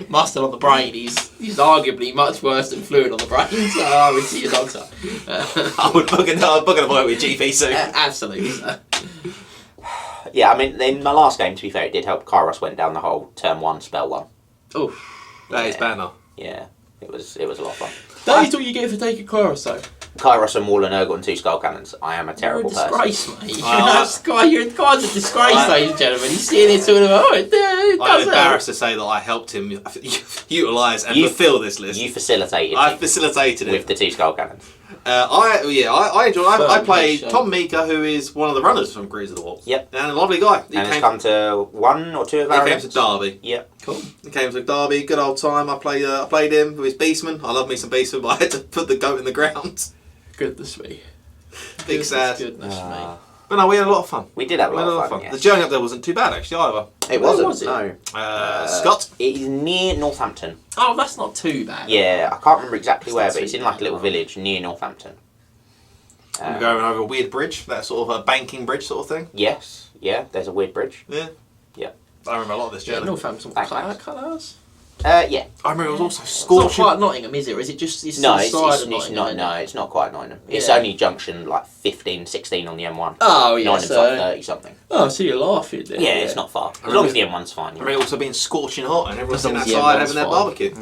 [SPEAKER 2] Mustard on the brain is arguably much worse than fluid on the brain. So I would see a doctor.
[SPEAKER 3] I would book an appointment with GP soon.
[SPEAKER 2] Absolutely. So.
[SPEAKER 1] Yeah, I mean, in my last game, to be fair, it did help. Kairos went down the whole turn 1, spell 1.
[SPEAKER 2] Oh,
[SPEAKER 3] That is banner.
[SPEAKER 1] Yeah, it was a lot of fun.
[SPEAKER 2] that is what you get for taking Kairos, though.
[SPEAKER 1] Kairos and Wall and Urgot and 2 skull cannons. I am a terrible
[SPEAKER 2] You're a
[SPEAKER 1] person.
[SPEAKER 2] disgrace, mate. You're a disgrace, ladies and gentlemen. He's sitting there talking about, it
[SPEAKER 3] I'm
[SPEAKER 2] does help.
[SPEAKER 3] embarrassed to say that I helped him utilise and fulfil this list.
[SPEAKER 1] You facilitated
[SPEAKER 3] I
[SPEAKER 1] me
[SPEAKER 3] facilitated
[SPEAKER 1] with
[SPEAKER 3] it.
[SPEAKER 1] the 2 skull cannons.
[SPEAKER 3] I enjoyed. I played
[SPEAKER 2] Show.
[SPEAKER 3] Tom Meeker, who is one of the runners from Grease of the Wolves.
[SPEAKER 1] Yep.
[SPEAKER 3] And a lovely guy.
[SPEAKER 1] And he's come to 1 or 2 of our
[SPEAKER 3] He came
[SPEAKER 1] events.
[SPEAKER 3] to Derby.
[SPEAKER 1] Yep.
[SPEAKER 2] Cool.
[SPEAKER 3] He came to Derby. Good old time. I played him with his Beastman. I love me some Beastman, but I had to put the goat in the ground.
[SPEAKER 2] Goodness me.
[SPEAKER 3] Big sad.
[SPEAKER 2] Goodness me.
[SPEAKER 3] But no, we had a lot of fun.
[SPEAKER 1] We did have a lot of fun.
[SPEAKER 3] The
[SPEAKER 1] Yes.
[SPEAKER 3] journey up there wasn't too bad actually either.
[SPEAKER 1] It
[SPEAKER 2] Where
[SPEAKER 1] wasn't.
[SPEAKER 2] was it?
[SPEAKER 1] No.
[SPEAKER 3] Scott.
[SPEAKER 1] It is near Northampton.
[SPEAKER 2] Oh, that's not too bad.
[SPEAKER 1] Yeah, I can't remember exactly
[SPEAKER 2] It's
[SPEAKER 1] where,
[SPEAKER 2] not
[SPEAKER 1] but it's
[SPEAKER 2] too
[SPEAKER 1] in like a
[SPEAKER 2] bad,
[SPEAKER 1] little
[SPEAKER 2] no.
[SPEAKER 1] village near Northampton.
[SPEAKER 3] We're going over a weird bridge, that sort of a banking bridge sort of thing.
[SPEAKER 1] Yes. Yeah. There's a weird bridge.
[SPEAKER 3] Yeah.
[SPEAKER 1] Yeah.
[SPEAKER 3] I remember a lot of this
[SPEAKER 2] Yeah,
[SPEAKER 3] journey.
[SPEAKER 2] Northampton.
[SPEAKER 1] Thanks,
[SPEAKER 2] That
[SPEAKER 1] Max.
[SPEAKER 2] colours.
[SPEAKER 1] Yeah.
[SPEAKER 3] I remember it was also
[SPEAKER 2] It's not
[SPEAKER 3] scorching.
[SPEAKER 2] quite Nottingham, is it? Or is it just it's
[SPEAKER 1] No,
[SPEAKER 2] the
[SPEAKER 1] it's
[SPEAKER 2] side of
[SPEAKER 1] not.
[SPEAKER 2] Nottingham,
[SPEAKER 1] No,
[SPEAKER 2] isn't it?
[SPEAKER 1] it's not quite Nottingham. It's
[SPEAKER 2] Yeah.
[SPEAKER 1] only junction like 15, 16 on the M1.
[SPEAKER 2] Oh, yeah.
[SPEAKER 1] Nottingham's
[SPEAKER 2] So,
[SPEAKER 1] like 30 something.
[SPEAKER 2] oh, so you're laughing there.
[SPEAKER 1] Yeah, it's not far. As
[SPEAKER 3] remember-
[SPEAKER 1] long as the M1's fine.
[SPEAKER 3] I
[SPEAKER 1] Yeah.
[SPEAKER 3] remember it also being scorching hot and everyone
[SPEAKER 2] As
[SPEAKER 3] sitting
[SPEAKER 2] long as the
[SPEAKER 3] outside
[SPEAKER 2] M1's
[SPEAKER 3] having their
[SPEAKER 2] fine.
[SPEAKER 3] barbecue.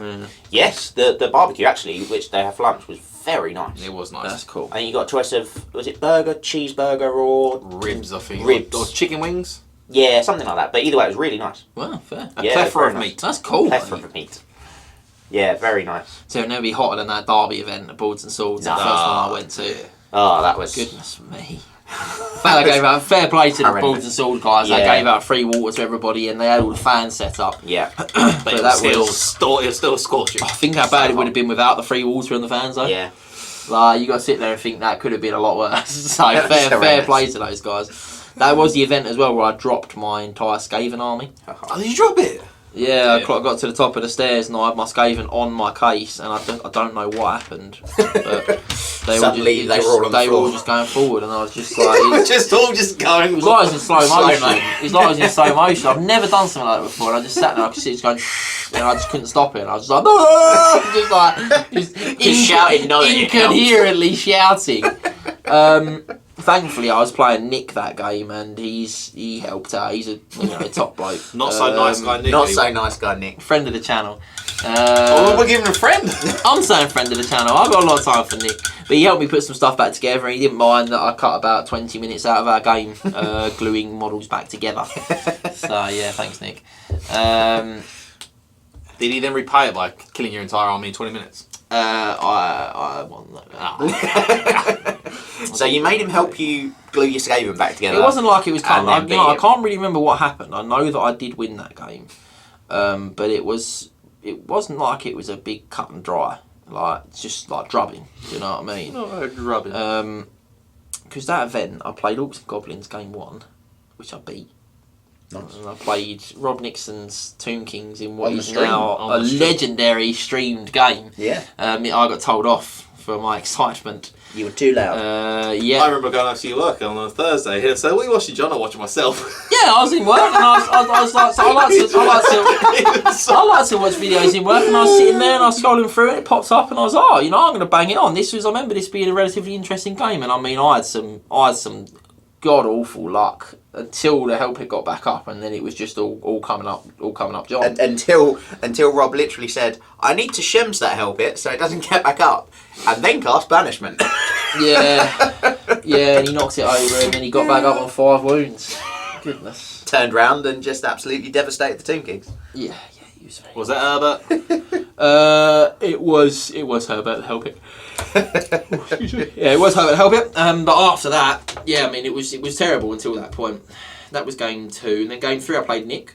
[SPEAKER 2] Yeah.
[SPEAKER 1] Yes, the barbecue actually, which they have for lunch, was very nice.
[SPEAKER 3] It was nice.
[SPEAKER 2] That's cool.
[SPEAKER 1] I think you got a choice of, was it burger, cheeseburger, or
[SPEAKER 3] Ribs, I think.
[SPEAKER 1] Ribs.
[SPEAKER 3] Or chicken wings.
[SPEAKER 1] yeah, something like that. But either way, it was really nice.
[SPEAKER 2] Wow, fair.
[SPEAKER 3] A
[SPEAKER 1] Yeah,
[SPEAKER 3] plethora
[SPEAKER 1] very
[SPEAKER 3] of
[SPEAKER 1] nice.
[SPEAKER 3] meat.
[SPEAKER 2] That's cool.
[SPEAKER 1] Plethora
[SPEAKER 2] mate.
[SPEAKER 1] of meat. Yeah, very nice.
[SPEAKER 2] So it'll never be hotter than that Derby event at Boards and Swords, the
[SPEAKER 1] No.
[SPEAKER 2] first one I went to.
[SPEAKER 1] Oh, that was
[SPEAKER 2] Goodness me. Fair, they gave out fair play to the
[SPEAKER 1] Horrendous.
[SPEAKER 2] Boards and Sword guys. They
[SPEAKER 1] Yeah.
[SPEAKER 2] gave out free water to everybody, and they had all the fans set up.
[SPEAKER 1] Yeah.
[SPEAKER 3] But
[SPEAKER 2] But
[SPEAKER 3] it
[SPEAKER 2] that
[SPEAKER 3] was still scorching.
[SPEAKER 2] I think how bad it would have been without the free water and the fans, though.
[SPEAKER 1] Yeah.
[SPEAKER 2] Like, you got to sit there and think that could have been a lot worse. So
[SPEAKER 1] That's
[SPEAKER 2] fair
[SPEAKER 1] horrendous.
[SPEAKER 2] play to those guys. That was the event as well where I dropped my entire Skaven army.
[SPEAKER 3] Oh, did you drop it?
[SPEAKER 2] Yeah,
[SPEAKER 3] Yeah.
[SPEAKER 2] I got to the top of the stairs and I had my Skaven on my case, and I don't know what happened. But
[SPEAKER 1] Suddenly they were all on the
[SPEAKER 2] they were all
[SPEAKER 1] floor.
[SPEAKER 2] just going forward, and I was just like,
[SPEAKER 3] We're
[SPEAKER 2] it's-
[SPEAKER 3] just all just going.
[SPEAKER 2] it was like I was in slow motion.
[SPEAKER 1] Slow-mo.
[SPEAKER 2] It's like I was in slow motion. I've never done something like that before. And I just sat there, I could see it just going, and I just couldn't stop it. And I was just like, just
[SPEAKER 1] shouting, no, it
[SPEAKER 2] incoherently shouting. Thankfully, I was playing Nick that game, and he helped out. He's a top bloke.
[SPEAKER 3] Not so nice guy, Nick.
[SPEAKER 1] Not so nice guy, Nick.
[SPEAKER 2] Friend of the channel.
[SPEAKER 3] Oh, we're giving him a friend.
[SPEAKER 2] I'm saying friend of the channel. I've got a lot of time for Nick, but he helped me put some stuff back together. And he didn't mind that I cut about 20 minutes out of our game gluing models back together. So yeah, thanks, Nick.
[SPEAKER 3] Did he then repay it by killing your entire army in 20 minutes?
[SPEAKER 2] I won that.
[SPEAKER 1] So you made him help you glue your Skaven back together.
[SPEAKER 2] It wasn't like it was cut.
[SPEAKER 1] And then beat
[SPEAKER 2] I
[SPEAKER 1] him.
[SPEAKER 2] can't really remember what happened. I know that I did win that game, but it wasn't like it was a big cut and dry. Like it's just like drubbing. Do you know what I mean?
[SPEAKER 3] No, rubbing.
[SPEAKER 2] Because that event, I played Orcs and Goblins game 1, which I beat.
[SPEAKER 1] Nice.
[SPEAKER 2] And I played Rob Nixon's Tomb Kings in what
[SPEAKER 1] On the
[SPEAKER 2] is
[SPEAKER 1] stream.
[SPEAKER 2] now
[SPEAKER 3] On
[SPEAKER 2] a
[SPEAKER 3] the stream.
[SPEAKER 2] legendary streamed game.
[SPEAKER 1] Yeah.
[SPEAKER 2] I got told off for my excitement.
[SPEAKER 1] You were too loud.
[SPEAKER 2] Yeah.
[SPEAKER 3] I remember going up to your work on a Thursday. He'd say, "What are you watching, John?" I'm watching myself.
[SPEAKER 2] Yeah, I was in work and I was like, so I like to watch videos in work, and I was sitting there and I was scrolling through it, it popped up and I was I'm going to bang it on. I remember this being a relatively interesting game, and I mean I had some god awful luck until the help it got back up, and then it was just all coming up John.
[SPEAKER 1] Until Rob literally said, "I need to shims that helpet so it doesn't get back up," and then cast banishment.
[SPEAKER 2] Yeah, and he knocked it over and then he got back up on 5 wounds. Goodness.
[SPEAKER 1] Turned round and just absolutely devastated the Tomb Kings.
[SPEAKER 2] Yeah, he was very.
[SPEAKER 3] Was that Herbert?
[SPEAKER 2] It was Herbert Helpit. Yeah, it was Herbert Helpit. But after that, yeah, I mean, it was terrible until that point. That was game 2, and then game 3 I played Nick,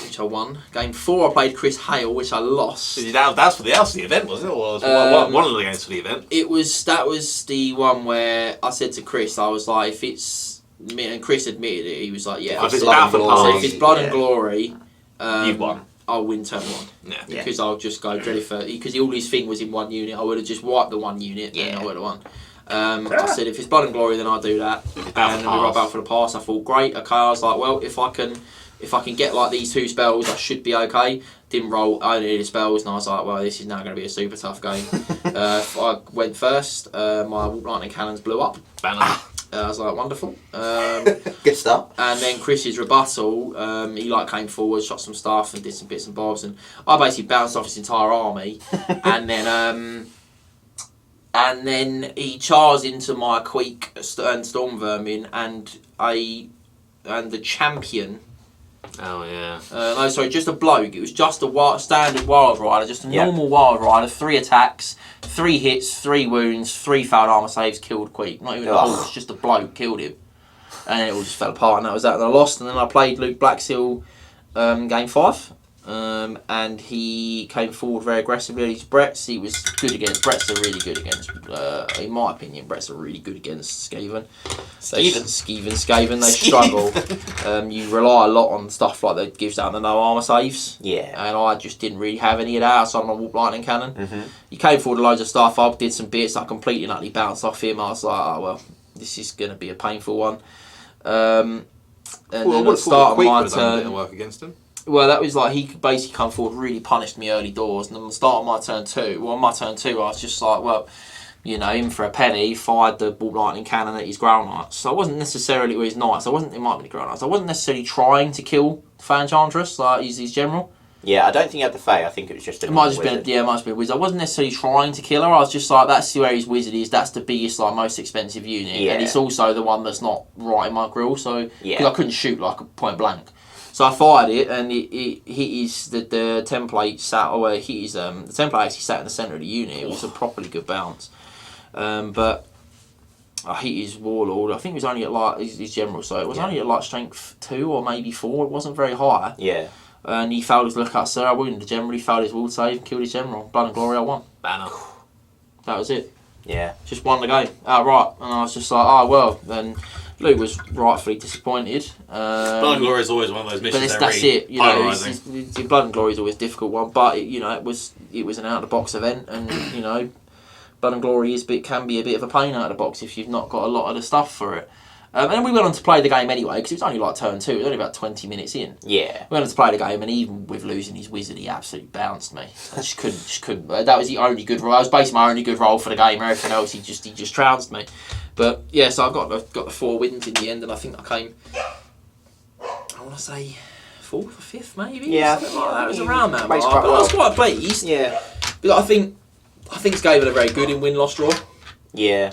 [SPEAKER 2] which I won. Game 4 I played Chris Hale, which I lost.
[SPEAKER 3] That's for the event, wasn't it? Or was one of the games for the event?
[SPEAKER 2] That was the one where I said to Chris, I was like, if it's and Chris admitted it. He was like, yeah,
[SPEAKER 3] If it's
[SPEAKER 2] Blood
[SPEAKER 3] Battle
[SPEAKER 2] and
[SPEAKER 3] for
[SPEAKER 2] Glory.
[SPEAKER 3] Pass,
[SPEAKER 2] So if it's Blood and
[SPEAKER 1] yeah.
[SPEAKER 2] Glory,
[SPEAKER 3] You've won.
[SPEAKER 2] I'll win turn 1.
[SPEAKER 3] Yeah.
[SPEAKER 2] Because I'll just go dread for because all his thing was in one unit. I would have just wiped the one unit, and
[SPEAKER 1] Yeah.
[SPEAKER 2] I would have won. I said if it's Blood and Glory, then I'll do that. And then we rolled out for the pass. I thought great. Okay, I was like, well, if I can get like these 2 spells, I should be okay. Didn't roll. I only needed spells, and I was like, well, this is now going to be a super tough game. I went first. My lightning cannons blew up.
[SPEAKER 3] Banner.
[SPEAKER 2] I was like, wonderful.
[SPEAKER 1] Good start.
[SPEAKER 2] And then Chris's rebuttal, he like came forward, shot some stuff, and did some bits and bobs, and I basically bounced off his entire army, and then he charged into my Queek and Storm Vermin, and the champion
[SPEAKER 3] Oh yeah.
[SPEAKER 2] No, sorry, just a bloke. It was just a standard wild rider, just a normal wild rider. 3 attacks, 3 hits, 3 wounds, 3 failed armor saves, killed Queek. Not even a horse, just a bloke killed him, and it all just fell apart. And that was that. And I lost. And then I played Luke Blackseal, game 5. And he came forward very aggressively. He's Brett's. He was good against. Brett's are really good against. In my opinion, Brett's are really good against Skaven. Skaven. They struggle. You rely a lot on stuff like that gives out the no armor saves.
[SPEAKER 1] Yeah.
[SPEAKER 2] And I just didn't really have any of that outside of my Warp Lightning Cannon. He came forward with loads of stuff. I did some bits. I completely and utterly bounced off him. I was like, oh well, this is going to be a painful one. And then at the start of my turn,
[SPEAKER 3] work against him.
[SPEAKER 2] well, that was like he basically come forward, really punished me early doors, and then the start of my turn 2. Well, on my turn 2, I was just like, well, you know, in for a penny, fired the Warp Lightning Cannon at his Growl Knights. So I wasn't necessarily with his Knights. It might have been the Growl Knights. I wasn't necessarily trying to kill Fan Enchantress, like his general.
[SPEAKER 1] Yeah, I don't think he had the Fae. I think it was just a
[SPEAKER 2] It might have
[SPEAKER 1] wizard.
[SPEAKER 2] been, it might have been a wizard. I wasn't necessarily trying to kill her. I was just like, that's where his wizard is. That's the biggest, like, most expensive unit, and it's also the one that's not right in my grill. So because I couldn't shoot like a point blank, so I fired it, and it hit his the template sat. Or hit his the template actually sat in the centre of the unit. It was a properly good bounce, but I hit his warlord. I think it was only at like his general, so it was only at like strength 2 or maybe 4. It wasn't very high.
[SPEAKER 1] Yeah.
[SPEAKER 2] And he failed his lookout, sir. I wounded the general. He failed his wall save and killed his general. Blood and glory, I won.
[SPEAKER 3] Banner.
[SPEAKER 2] That was it.
[SPEAKER 1] Yeah.
[SPEAKER 2] Just won the game outright. And I was just like, oh, well. Then Luke was rightfully disappointed.
[SPEAKER 3] Blood and glory is always one of those missions.
[SPEAKER 2] But that's it. You know, the Blood and glory is always a difficult one. But, it was an out-of-the-box event. And, Blood and glory can be a bit of a pain out of the box if you've not got a lot of the stuff for it. And we went on to play the game anyway, because it was only like turn 2. It was only about 20 minutes in.
[SPEAKER 1] Yeah.
[SPEAKER 2] We went on to play the game, and even with losing his wizard, he absolutely bounced me. I just couldn't. That was the only good roll. That was basically my only good roll for the game. Everything else, he just trounced me. But yeah, so I got the 4 wins in the end, and I think I came, I want to say 4th or 5th maybe.
[SPEAKER 1] Yeah,
[SPEAKER 2] something like that. It was around that mark.
[SPEAKER 1] But
[SPEAKER 2] I was quite pleased.
[SPEAKER 1] Yeah.
[SPEAKER 2] But I think Skaven are very good in win-loss draw.
[SPEAKER 1] Yeah.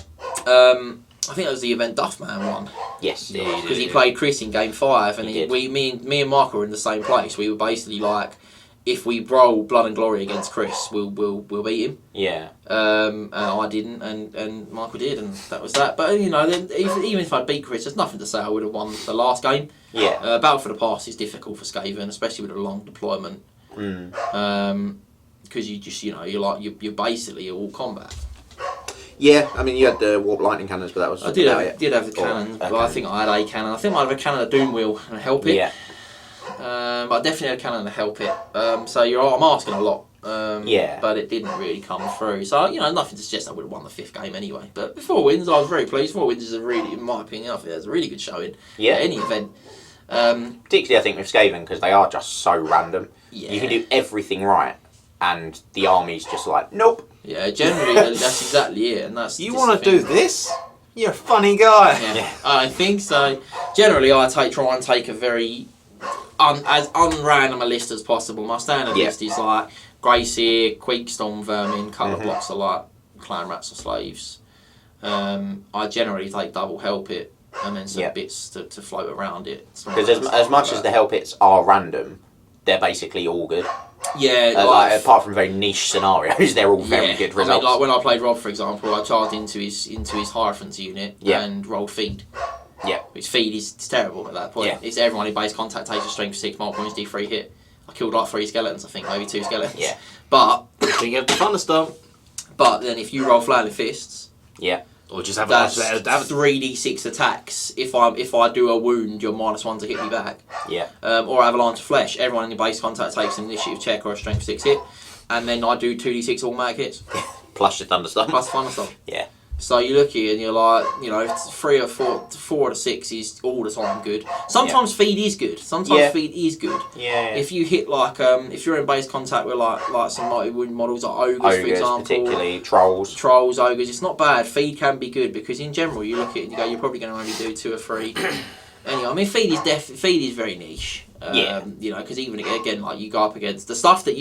[SPEAKER 2] I think that was the event Duffman won.
[SPEAKER 1] Yes.
[SPEAKER 2] Because he played Chris in game 5, and me and Mark were in the same place. We were basically like, if we roll Blood and Glory against Chris, we'll beat him.
[SPEAKER 1] Yeah.
[SPEAKER 2] And I didn't, and Michael did, and that was that. But then even if I beat Chris, there's nothing to say I would have won the last game.
[SPEAKER 1] Yeah.
[SPEAKER 2] Battle for the Pass is difficult for Skaven, especially with a long deployment. Because you just you're basically all combat.
[SPEAKER 1] Yeah, I mean, you had the Warp Lightning Cannons, but that was...
[SPEAKER 2] I did have the cannons, but I think I had a cannon. I think I might have a cannon of Doom Wheel and help it.
[SPEAKER 1] Yeah.
[SPEAKER 2] But I definitely had a cannon to help it. So I'm asking a lot.
[SPEAKER 1] Yeah.
[SPEAKER 2] But it didn't really come through. So, nothing to suggest I would have won the 5th game anyway. But 4 wins, I was very pleased. 4 wins is a really, in my opinion, I think that's a really good showing.
[SPEAKER 1] Yeah.
[SPEAKER 2] At any event.
[SPEAKER 1] Particularly, I think, with Skaven, because they are just so random.
[SPEAKER 2] Yeah.
[SPEAKER 1] You can do everything right, and the army's just like, nope.
[SPEAKER 2] Yeah, generally, that's exactly it. And that's
[SPEAKER 3] you want to do this? You're a funny guy.
[SPEAKER 2] Yeah, I think so. Generally, I try and take a very as unrandom a list as possible. My standard list is like Greyseer, Queek, Storm Vermin, colour blocks are like Clan Rats or Slaves. I generally take double Help It and then some bits to float around it.
[SPEAKER 1] Because as much as the Help It's are random, they're basically all good.
[SPEAKER 2] Yeah,
[SPEAKER 1] apart from very niche scenarios, they're all very good results.
[SPEAKER 2] I mean, like when I played Rob, for example, I charged into his Hierophant's unit and rolled Feed.
[SPEAKER 1] Yeah.
[SPEAKER 2] Which Feed is terrible at that point.
[SPEAKER 1] Yeah.
[SPEAKER 2] It's everyone in base contact takes a strength 6, mark points, D3 hit. I killed like 3 skeletons, I think, maybe 2 skeletons.
[SPEAKER 1] Yeah.
[SPEAKER 2] But
[SPEAKER 3] you have the thunderstorm.
[SPEAKER 2] But then if you roll Flailing Fists,
[SPEAKER 3] or just have
[SPEAKER 2] that's 3d6 attacks. If I do a wound, you're -1 to hit me back.
[SPEAKER 1] Yeah.
[SPEAKER 2] Or Avalanche of Flesh. Everyone in your base contact takes an initiative check or a strength 6 hit, and then I do 2d6 automatic hits.
[SPEAKER 1] Plus your thunderstorm.
[SPEAKER 2] Plus thunderstorm.
[SPEAKER 1] Yeah.
[SPEAKER 2] So you look here and you're like, 3 or 4 to 6 is all the time good. Sometimes Feed is good. Sometimes Feed is good.
[SPEAKER 1] Yeah.
[SPEAKER 2] If you hit like, if you're in base contact with like some multi-wound models like ogres, for example,
[SPEAKER 1] particularly trolls,
[SPEAKER 2] ogres, it's not bad. Feed can be good because in general you look at it and you go, you're probably going to only do 2 or 3. Anyway, I mean Feed is very niche. Because even again, like you go up against the stuff that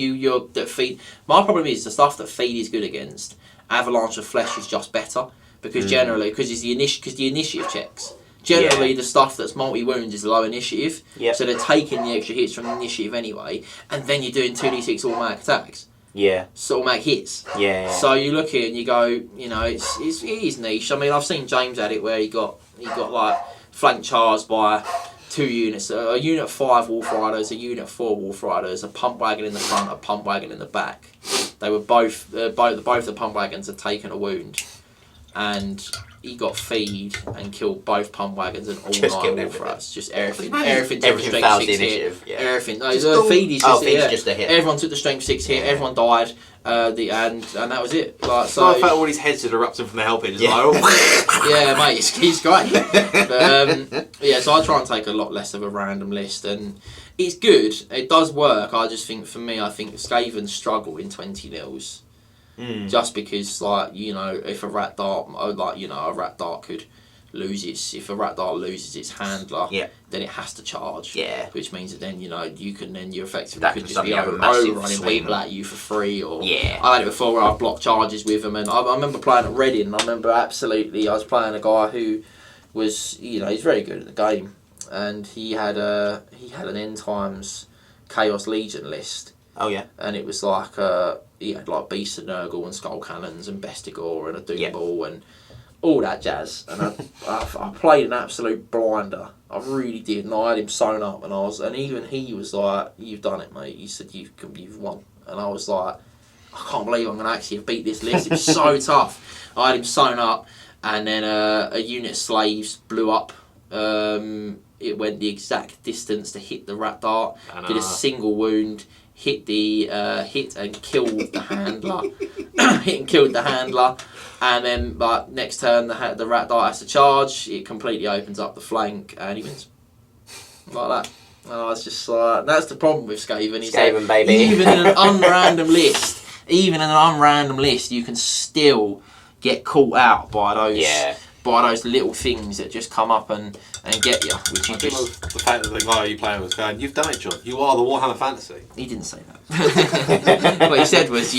[SPEAKER 2] that Feed. My problem is the stuff that Feed is good against. Avalanche of Flesh is just better because generally, because the initiative checks Generally, the stuff that's multi-wounds is low initiative,
[SPEAKER 1] Yep.
[SPEAKER 2] so they're taking the extra hits from the initiative anyway, and then you're doing 2d6 automatic attacks.
[SPEAKER 1] Yeah.
[SPEAKER 2] So automatic hits.
[SPEAKER 1] Yeah.
[SPEAKER 2] So you look at it and you go, you know, it is niche. I mean, I've seen James at it where he got like flank charged by 2 units, a unit of 5 Wolf Riders, a unit of 4 Wolf Riders, a pump wagon in the front, a pump wagon in the back. They were both the pump wagons had taken a wound, and he got feed and killed both pump wagons and all
[SPEAKER 1] Just
[SPEAKER 2] 9
[SPEAKER 1] killed
[SPEAKER 2] Wolf
[SPEAKER 1] everything.
[SPEAKER 2] Riders. Just everything.
[SPEAKER 1] Everything
[SPEAKER 2] Strength
[SPEAKER 1] fails
[SPEAKER 2] 6
[SPEAKER 1] the
[SPEAKER 2] hit.
[SPEAKER 1] initiative. Yeah.
[SPEAKER 2] Everything. No,
[SPEAKER 1] Just
[SPEAKER 2] feed is just
[SPEAKER 1] a hit.
[SPEAKER 2] Everyone took the strength 6 hit.
[SPEAKER 1] Yeah.
[SPEAKER 2] Everyone died. And that was it. Like
[SPEAKER 3] So I
[SPEAKER 2] so.
[SPEAKER 3] felt all these heads had erupted from the help pit.
[SPEAKER 1] Yeah.
[SPEAKER 2] Yeah, mate, he's great. But, yeah, so I try and take a lot less of a random list, and it's good. It does work. I just think, for me, I think Skaven struggle in 20 nils. Just because, like, you know, if a rat dart, like, you know, a rat dart could if a rat dart loses its handler, then it has to charge.
[SPEAKER 1] Yeah.
[SPEAKER 2] Which means that then, you know, you effectively
[SPEAKER 1] That
[SPEAKER 2] could
[SPEAKER 1] can
[SPEAKER 2] just be
[SPEAKER 1] suddenly have a massive
[SPEAKER 2] overrunning
[SPEAKER 1] swing.
[SPEAKER 2] people at you for free. Or
[SPEAKER 1] Yeah.
[SPEAKER 2] I had it before where I blocked charges with them, and I remember playing at Reading, and I remember I was playing a guy who was, you know, he's very good at the game, and he had an end times Chaos Legion list.
[SPEAKER 1] Oh yeah.
[SPEAKER 2] And it was like he had like Beast of Nurgle and Skull Cannons and Bestigor and a Doom Ball and all that jazz. And I played an absolute blinder. I really did, and I had him sewn up, and even he was like, "You've done it, mate." He said, "You've won," and I was like, "I can't believe I'm gonna actually have beat this list." It was so tough. I had him sewn up, and then a unit of slaves blew up. It went the exact distance to hit the rat dart. Did a single wound. Hit and killed the handler. Hit and killed the handler, and then like next turn the rat dart has to charge. It completely opens up the flank, and he wins like that. And I was just like, that's the problem with Skaven.
[SPEAKER 1] Skaven, baby.
[SPEAKER 2] Even in an unrandom list, you can still get caught out by those little things that just come up and get you, which you just...
[SPEAKER 3] The fact that the guy you playing was going, "You've done it, John. You are the Warhammer Fantasy."
[SPEAKER 2] He didn't say that. What he said was,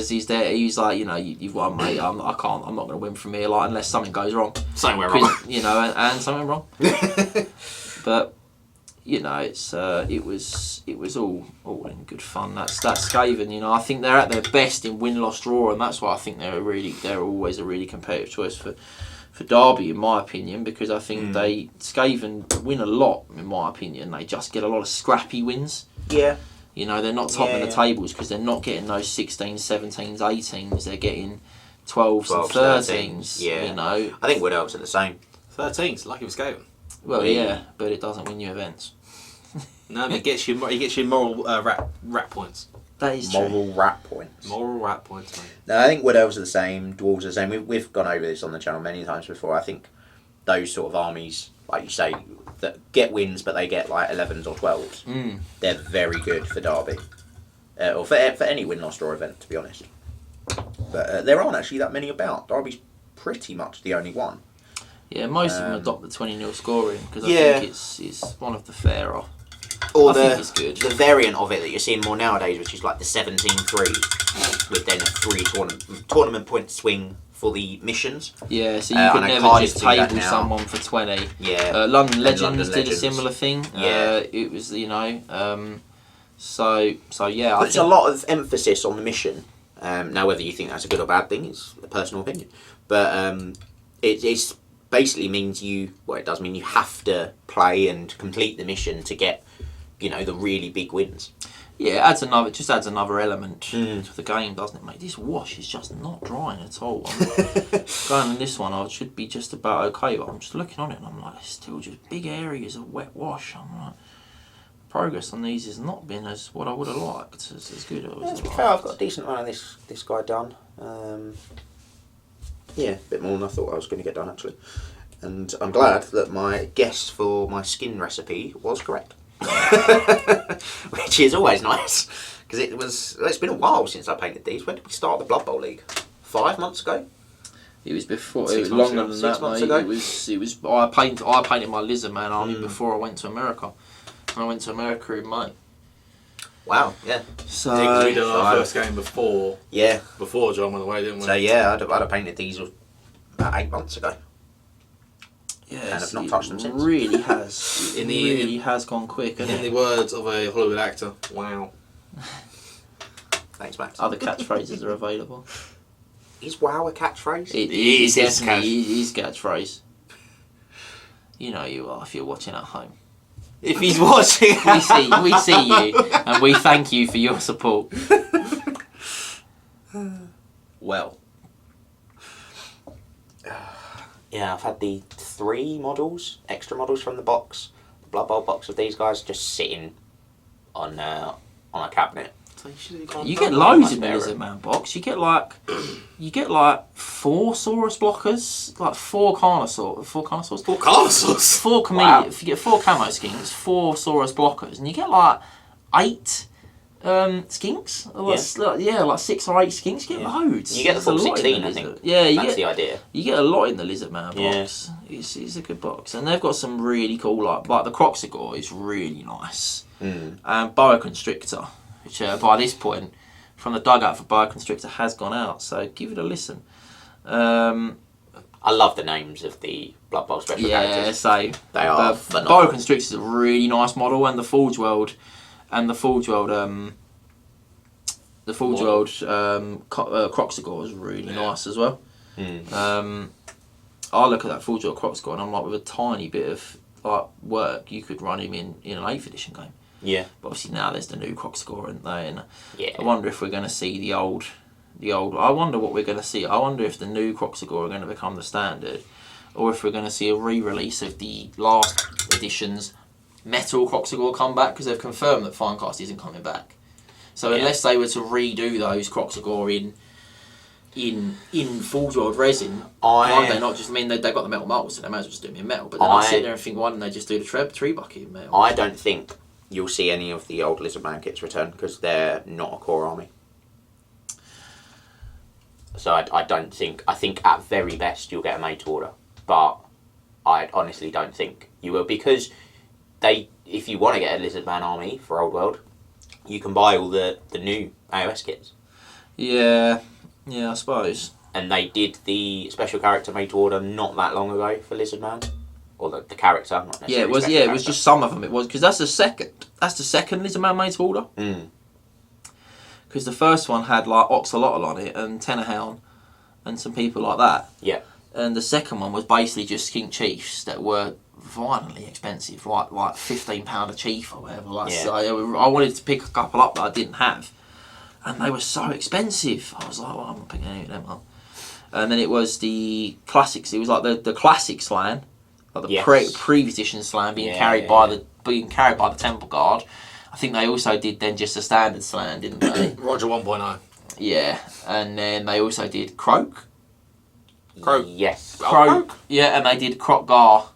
[SPEAKER 2] he's like, you know, you've won, mate. I'm not going to win from here, like, unless something goes wrong.
[SPEAKER 3] Something went wrong.
[SPEAKER 2] You know, and something wrong. But you know, it was all in good fun. That's Skaven. You know, I think they're at their best in win-loss draw, and that's why I think they're always a really competitive choice for Derby, in my opinion, because I think Skaven win a lot, in my opinion. They just get a lot of scrappy wins.
[SPEAKER 1] Yeah.
[SPEAKER 2] You know, they're not top in the tables because they're not getting those 16s, 17s, 18s. They're getting 12s and 13s.
[SPEAKER 1] Yeah.
[SPEAKER 2] You know,
[SPEAKER 1] I think Wood Elves are the same.
[SPEAKER 3] 13's lucky for Skaven.
[SPEAKER 2] well, yeah, but it doesn't win you events.
[SPEAKER 3] No, it gets you moral rat points.
[SPEAKER 2] That is true.
[SPEAKER 1] Moral rat points.
[SPEAKER 3] Moral rat points, mate.
[SPEAKER 1] No, I think Wood Elves are the same, Dwarves are the same. We've gone over this on the channel many times before. I think those sort of armies, like you say, that get wins but they get like 11s or 12s, they're very good for Derby. Or for any win-loss draw event, to be honest. But there aren't actually that many about. Derby's pretty much the only one.
[SPEAKER 2] Yeah, most of them adopt the 20-0 scoring because I think it's one of the fairer.
[SPEAKER 1] Or
[SPEAKER 2] I think it's good.
[SPEAKER 1] The variant of it that you're seeing more nowadays, which is like the 17-3, with then a 3 tournament point swing for the missions.
[SPEAKER 2] Yeah, so you can never just table someone for 20.
[SPEAKER 1] Yeah.
[SPEAKER 2] London Legends
[SPEAKER 1] London
[SPEAKER 2] did
[SPEAKER 1] Legends.
[SPEAKER 2] a similar thing.
[SPEAKER 1] Yeah.
[SPEAKER 2] It was, you know, so yeah.
[SPEAKER 1] There's a lot of emphasis on the mission. Now, whether you think that's a good or bad thing is a personal opinion. But it's basically means it does mean you have to play and complete the mission to get, you know, the really big wins.
[SPEAKER 2] Yeah, it adds another element to the game, doesn't it, mate? This wash is just not drying at all. Going on this one, I should be just about okay, but I'm just looking on it and I'm like, there's still just big areas of wet wash. I'm like, progress on these has not been as what I would have liked, as good as
[SPEAKER 1] To be fair, I've got a decent amount of this guy done. Yeah, a bit more than I thought I was going to get done, actually. And I'm glad that my guess for my skin recipe was correct. Which is always nice, because it's been a while since I painted these. When did we start the Blood Bowl League? 5 months ago?
[SPEAKER 2] It was before.
[SPEAKER 3] 6
[SPEAKER 2] It was
[SPEAKER 3] months
[SPEAKER 2] longer
[SPEAKER 3] ago.
[SPEAKER 2] than
[SPEAKER 1] 6
[SPEAKER 2] that,
[SPEAKER 1] months
[SPEAKER 2] mate.
[SPEAKER 1] ago.
[SPEAKER 2] It was. I painted my Lizard Man army before I went to America. I went to America in May.
[SPEAKER 1] Wow, yeah.
[SPEAKER 2] So
[SPEAKER 3] We did our first game before John went away, didn't we?
[SPEAKER 1] So yeah, I'd have painted these about 8 months ago.
[SPEAKER 2] Yes,
[SPEAKER 1] and have not touched them since.
[SPEAKER 2] Really has. It really has gone quick.
[SPEAKER 3] In the words of a Hollywood actor, wow.
[SPEAKER 1] Thanks, Max.
[SPEAKER 2] Other catchphrases are available.
[SPEAKER 1] Is wow a catchphrase?
[SPEAKER 2] It is definitely his catchphrase. You know you are if you're watching at home.
[SPEAKER 1] If he's watching,
[SPEAKER 2] we see you, and we thank you for your support.
[SPEAKER 1] Well, yeah, I've had the 3 extra models from the box, the Blood Bowl box of these guys, just sitting on a cabinet.
[SPEAKER 3] So
[SPEAKER 2] you get loads in the Lizard Man box. You get like 4 Saurus blockers, like 4 Carnosaurs. 4 Carnosaurs?
[SPEAKER 3] 4 Carnosaurs?
[SPEAKER 2] 4 chameleon.
[SPEAKER 1] Wow.
[SPEAKER 2] If you get 4 camo skinks, 4 Saurus blockers, and you get like 8 skinks. Like 6 or 8 skinks. You get loads.
[SPEAKER 1] You get the full
[SPEAKER 2] There's a lot
[SPEAKER 1] 16,
[SPEAKER 2] in
[SPEAKER 1] I
[SPEAKER 2] the
[SPEAKER 1] think.
[SPEAKER 2] Lizard. Yeah,
[SPEAKER 1] That's the idea.
[SPEAKER 2] You get a lot in the Lizard Man box. It's a good box, and they've got some really cool like the Croxagore is really nice, and Boa Constrictor, which by this point, from the dugout for Boa Constrictor has gone out, so give it a listen.
[SPEAKER 1] I love the names of the Blood Bowl special characters.
[SPEAKER 2] So
[SPEAKER 1] They are phenomenal.
[SPEAKER 2] Boa Constrictor is a really nice model, and the Forge World Croxagore is really nice as well. I look at that Forge World Croxagore and I'm like, with a tiny bit of like work, you could run him in an 8th edition game.
[SPEAKER 1] Yeah.
[SPEAKER 2] But obviously now there's the new Croxagore, isn't there? And
[SPEAKER 1] Yeah.
[SPEAKER 2] I wonder if we're going to see the old. I wonder what we're going to see. I wonder if the new Croxagore are going to become the standard, or if we're going to see a re-release of the last edition's Metal Croxagore come back, because they've confirmed that Finecast isn't coming back. So unless they were to redo those Croxagore in Forge World resin, why they not just they've got the metal molds, so they might as well just do them in metal. But then I sit there and think, why didn't they just do the tree bucket in metal?
[SPEAKER 1] I don't think you'll see any of the old Lizardman kits return because they're not a core army. So I don't think. I think at very best you'll get a made to order, but I honestly don't think you will, because if you want to get a Lizardman army for Old World, you can buy all the new AOS kits.
[SPEAKER 2] Yeah, I suppose.
[SPEAKER 1] And they did the special character made to order not that long ago for Lizardman, or the character. Not necessarily
[SPEAKER 2] Yeah, it was.
[SPEAKER 1] special
[SPEAKER 2] It was
[SPEAKER 1] character.
[SPEAKER 2] just some of them. It was because that's the second. That's the second Lizardman made to order. Because the first one had like Oxalotl on it and Tennerhound and some people like that.
[SPEAKER 1] Yeah.
[SPEAKER 2] And the second one was basically just Skink Chiefs that were violently expensive, like £15 a chief or whatever. So I wanted to pick a couple up that I didn't have, and they were so expensive. I was like, well, I'm not picking any of them up. And then it was the classics. It was like the classic Slan, like the previous edition Slan being carried by the Temple Guard. I think they also did then just a standard Slan, didn't they?
[SPEAKER 3] Roger 1.0.
[SPEAKER 2] Yeah, and then they also did Croak.
[SPEAKER 1] Yes.
[SPEAKER 2] Croak. Yeah, and they did Krokgar.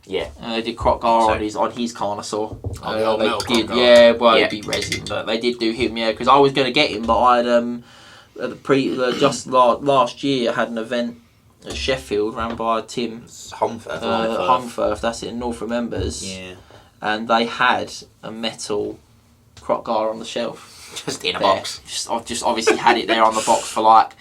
[SPEAKER 1] Yeah.
[SPEAKER 2] They did Krokgar on his Carnosaur.
[SPEAKER 3] Metal
[SPEAKER 2] did,
[SPEAKER 3] Krokgar.
[SPEAKER 2] it'd be resin, but they did do him, because I was going to get him, but I had just last year I had an event at Sheffield ran by Tim
[SPEAKER 1] Humfirth.
[SPEAKER 2] that's it, North Remembers.
[SPEAKER 1] Yeah.
[SPEAKER 2] And they had a metal Krokgar on the shelf.
[SPEAKER 1] Just in a
[SPEAKER 2] there.
[SPEAKER 1] box.
[SPEAKER 2] I've just obviously had it there on the box for like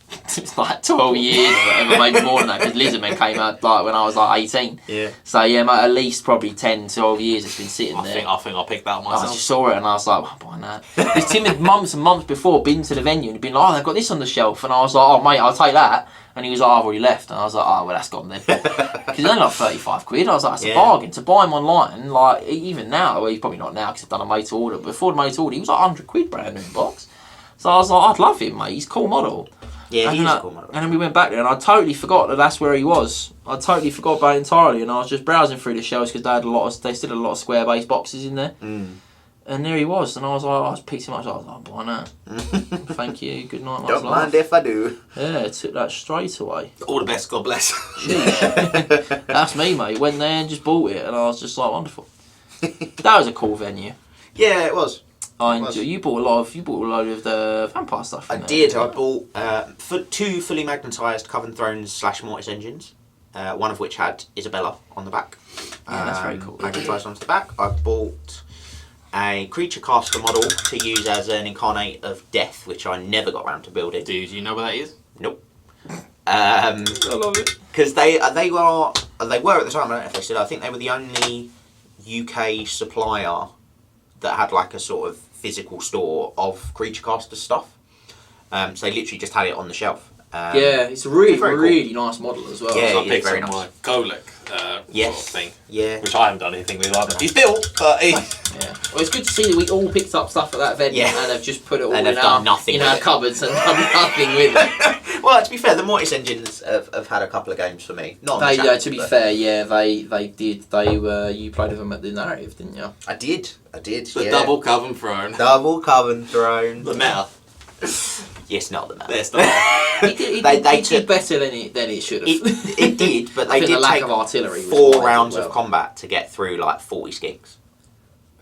[SPEAKER 2] 12 years or whatever, maybe more than that, because Lizardman came out like when I was like 18.
[SPEAKER 1] Yeah.
[SPEAKER 2] So yeah, mate, at least probably 10, 12 years it's been sitting there.
[SPEAKER 3] I think I picked that up myself.
[SPEAKER 2] I just saw it and I was like, well, why not? Because Tim had months and months before been to the venue and been like, oh, they've got this on the shelf, and I was like, oh mate, I'll take that. And he was like, I've already left. And I was like, oh, well, that's gone then. Because it's only like 35 quid. I was like, it's a bargain. To buy him online, like, even now, well, he's probably not now because I've done a made to order, but before the made to order, he was like 100 quid brand new box. So I was like, I'd love him, mate. He's a cool model.
[SPEAKER 1] Yeah,
[SPEAKER 2] and
[SPEAKER 1] he's a cool model.
[SPEAKER 2] And then we went back there and I totally forgot that that's where he was. I totally forgot about it entirely, and I was just browsing through the shelves because they still had a lot of square base boxes in there. And there he was, and I was like, I picked him up. I was like, why not? Thank you. Good night, my
[SPEAKER 1] Don't
[SPEAKER 2] love.
[SPEAKER 1] mind if I do.
[SPEAKER 2] Yeah, took that straight away.
[SPEAKER 3] All the best, God bless.
[SPEAKER 2] Sheesh. That's me, mate. Went there and just bought it, and I was just like, wonderful. That was a cool venue.
[SPEAKER 1] Yeah, it was.
[SPEAKER 2] I enjoy. You bought a load of the vampire stuff.
[SPEAKER 1] I did. I bought 2 fully magnetised Coven Thrones / Mortis engines. One of which had Isabella on the back.
[SPEAKER 2] Yeah, that's very cool.
[SPEAKER 1] Magnetised onto the back. I bought a creature caster model to use as an incarnate of death, which I never got around to building.
[SPEAKER 3] Do you know what that is?
[SPEAKER 1] Nope.
[SPEAKER 2] I love it.
[SPEAKER 1] Because they are they were at the time. I don't know if they still. I think they were the only UK supplier that had like a sort of physical store of Creature Caster stuff. So they literally just had it on the shelf.
[SPEAKER 2] It's a really nice model as well.
[SPEAKER 1] Yeah,
[SPEAKER 3] So I picked
[SPEAKER 1] very
[SPEAKER 3] up
[SPEAKER 1] nice.
[SPEAKER 3] my Golek sort of thing.
[SPEAKER 1] Yeah.
[SPEAKER 3] Which I haven't done anything with either. He's built, but he...
[SPEAKER 2] Yeah. Well, it's good to see that we all picked up stuff at that event and have just put it all
[SPEAKER 1] And
[SPEAKER 2] in
[SPEAKER 1] have done
[SPEAKER 2] our,
[SPEAKER 1] nothing
[SPEAKER 2] in
[SPEAKER 1] with
[SPEAKER 2] our
[SPEAKER 1] it.
[SPEAKER 2] cupboards and done nothing with it.
[SPEAKER 1] Well, to be fair, the Mortis engines have had a couple of games for me. Not on the
[SPEAKER 2] They,
[SPEAKER 1] channel,
[SPEAKER 2] to be
[SPEAKER 1] but
[SPEAKER 2] fair, they did. You played with them at the narrative, didn't you?
[SPEAKER 1] I did.
[SPEAKER 3] The double Coven Throne.
[SPEAKER 1] Double Coven Throne.
[SPEAKER 3] The meta.
[SPEAKER 1] Yes, not the meta.
[SPEAKER 3] There's the meta.
[SPEAKER 2] They did better than it should have.
[SPEAKER 1] It did, but
[SPEAKER 2] I
[SPEAKER 1] they
[SPEAKER 2] think the
[SPEAKER 1] did
[SPEAKER 2] lack
[SPEAKER 1] take
[SPEAKER 2] of artillery was
[SPEAKER 1] 4
[SPEAKER 2] quite
[SPEAKER 1] rounds
[SPEAKER 2] well.
[SPEAKER 1] of combat to get through like 40 skinks.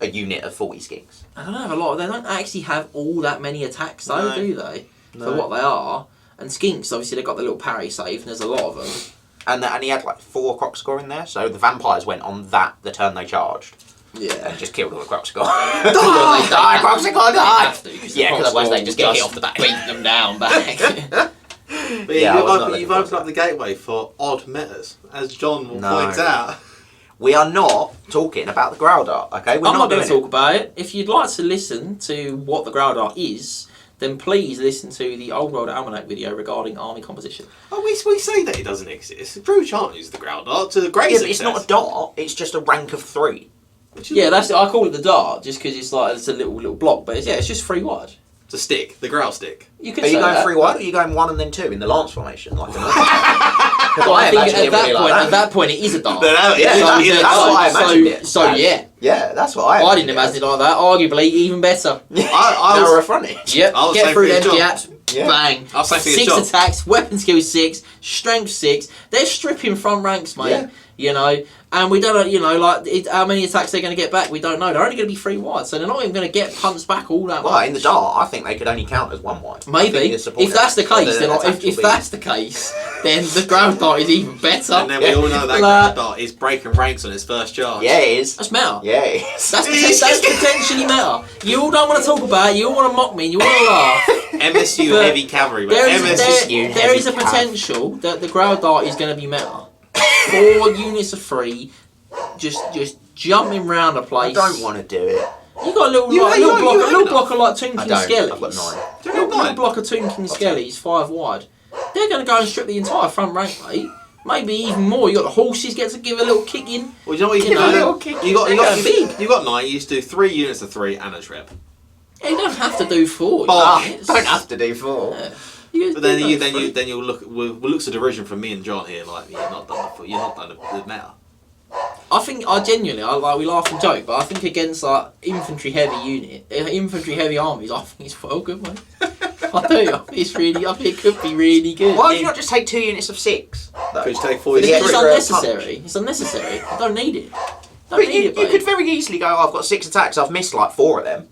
[SPEAKER 1] A unit of 40 skinks.
[SPEAKER 2] I don't have a lot. They don't actually have all that many attacks, though,
[SPEAKER 3] No.
[SPEAKER 2] do they?
[SPEAKER 1] No.
[SPEAKER 2] For what they are. And skinks, obviously, they've got the little parry save, and there's a lot of them.
[SPEAKER 1] And he had like 4 croc score in there, so the vampires went on that the turn they charged.
[SPEAKER 2] Yeah.
[SPEAKER 1] And just killed all the croc score.
[SPEAKER 2] Well,
[SPEAKER 1] Die, croc score,
[SPEAKER 2] They
[SPEAKER 1] die!
[SPEAKER 2] have to,
[SPEAKER 1] Yeah, because otherwise they just get hit off the back.
[SPEAKER 2] Beat them down back.
[SPEAKER 3] But
[SPEAKER 1] Yeah, I was not
[SPEAKER 3] you've
[SPEAKER 1] looking
[SPEAKER 3] opened
[SPEAKER 1] forward
[SPEAKER 3] up the gateway for odd metas, as John will
[SPEAKER 1] No.
[SPEAKER 3] point out.
[SPEAKER 1] We are not talking about the Growlithe, okay? We're
[SPEAKER 2] I'm not going
[SPEAKER 1] doing
[SPEAKER 2] to talk about it. If you'd like to listen to what the Growlithe is, then please listen to the Old World Almanac video regarding army composition.
[SPEAKER 3] Oh, we say that it doesn't exist. Drew Chant used the ground dart to great
[SPEAKER 1] Yeah, but
[SPEAKER 3] success.
[SPEAKER 1] it's not a dart, it's just a rank of 3.
[SPEAKER 3] Which is
[SPEAKER 2] Yeah, that's it. I call it the dart just because it's like it's a little block, but it's just 3 wide.
[SPEAKER 3] It's a stick, the growl stick.
[SPEAKER 2] You could
[SPEAKER 1] Are you
[SPEAKER 2] say
[SPEAKER 1] going
[SPEAKER 2] that.
[SPEAKER 1] 3 wide or are you going 1 and then 2 in the lance formation? Like
[SPEAKER 2] Well, I think at that point it is a dart.
[SPEAKER 3] Yeah,
[SPEAKER 1] that's what I imagined it.
[SPEAKER 2] So yeah,
[SPEAKER 1] Yeah, that's what I
[SPEAKER 2] I didn't imagine it like that. Arguably, even better.
[SPEAKER 3] I
[SPEAKER 1] Narrower
[SPEAKER 3] was,
[SPEAKER 1] frontage.
[SPEAKER 2] Yep,
[SPEAKER 3] I was
[SPEAKER 2] get
[SPEAKER 3] saying
[SPEAKER 2] through
[SPEAKER 3] for
[SPEAKER 2] them
[SPEAKER 3] your job.
[SPEAKER 2] gaps,
[SPEAKER 1] Yeah.
[SPEAKER 2] bang.
[SPEAKER 3] I'll say for your
[SPEAKER 2] 6
[SPEAKER 3] job.
[SPEAKER 2] attacks, weapon skill 6, strength 6. They're stripping front ranks, mate.
[SPEAKER 1] Yeah.
[SPEAKER 2] You know, and we don't know, you know, like how many attacks they're going to get back. We don't know. They're only going to be 3 wide, so they're not even going to get punts back all that
[SPEAKER 1] Well,
[SPEAKER 2] much.
[SPEAKER 1] in the dart, I think they could only count as 1 wide.
[SPEAKER 2] Maybe. If that's the case, then if that's the case, then the ground dart is even better.
[SPEAKER 3] and then we all know that ground dart is breaking ranks on its first charge.
[SPEAKER 1] Yeah, it is.
[SPEAKER 2] That's meta.
[SPEAKER 1] Yeah, it is.
[SPEAKER 2] That's potentially meta. You all don't want to talk about it. You all want to mock me. You want to laugh.
[SPEAKER 3] MSU
[SPEAKER 2] But
[SPEAKER 3] heavy cavalry, mate.
[SPEAKER 2] There is,
[SPEAKER 3] MSU.
[SPEAKER 2] there is a
[SPEAKER 1] heavy
[SPEAKER 2] potential that the ground dart is going to be meta. 4 units of 3, just jumping round a
[SPEAKER 1] I
[SPEAKER 2] place.
[SPEAKER 1] don't want to do it.
[SPEAKER 2] You got a little block of like Toonking
[SPEAKER 1] I don't.
[SPEAKER 2] Skellies.
[SPEAKER 1] I've got 9.
[SPEAKER 2] Little block of Toonking Skellies, 5 wide. They're going to go and strip the entire front rank, mate. Maybe even more. You got the horses get to give a little kick in.
[SPEAKER 3] Well, you know what you
[SPEAKER 2] You
[SPEAKER 3] can
[SPEAKER 2] know,
[SPEAKER 3] do? You got
[SPEAKER 2] big.
[SPEAKER 3] You got 9. You used to do 3 units of 3 and a trip.
[SPEAKER 2] Yeah, you don't have to do 4.
[SPEAKER 3] But-
[SPEAKER 1] Don't have to do 4.
[SPEAKER 2] Yeah. You
[SPEAKER 3] But then
[SPEAKER 2] do
[SPEAKER 3] you
[SPEAKER 2] those three.
[SPEAKER 3] then you'll look. We'll look to derision from me and John here. Like you're not done the meta.
[SPEAKER 2] I think we laugh and joke, but I think against like infantry heavy armies, I think it's well good, mate. I do. I think it could be really good.
[SPEAKER 1] Why would you not just take 2 units of 6?
[SPEAKER 3] Could you take
[SPEAKER 1] For the
[SPEAKER 3] 43?
[SPEAKER 2] It's
[SPEAKER 1] extra
[SPEAKER 2] unnecessary. It's unnecessary. I don't need it.
[SPEAKER 1] But you could very easily go, oh, I've got 6 attacks, I've missed like 4 of them.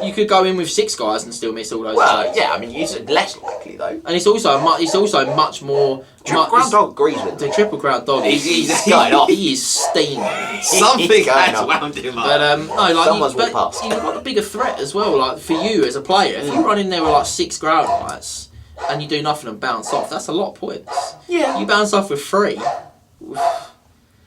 [SPEAKER 2] You could go in with 6 guys and still miss all those
[SPEAKER 1] Well,
[SPEAKER 2] attacks.
[SPEAKER 1] yeah, I mean, it's less likely though.
[SPEAKER 2] And it's also much more.
[SPEAKER 1] Triple Ground Dog agrees with
[SPEAKER 2] The
[SPEAKER 1] me.
[SPEAKER 2] triple ground dog.
[SPEAKER 1] He's going off.
[SPEAKER 2] He is steaming.
[SPEAKER 3] Something
[SPEAKER 1] Going
[SPEAKER 3] has
[SPEAKER 1] up.
[SPEAKER 3] wound him up.
[SPEAKER 2] But no, like
[SPEAKER 1] Someone's walked past.
[SPEAKER 2] you've got the bigger threat as well. Like for you as a player, if you run in there with like 6 ground knights and you do nothing and bounce off, that's a lot of points.
[SPEAKER 1] Yeah.
[SPEAKER 2] You bounce off with 3.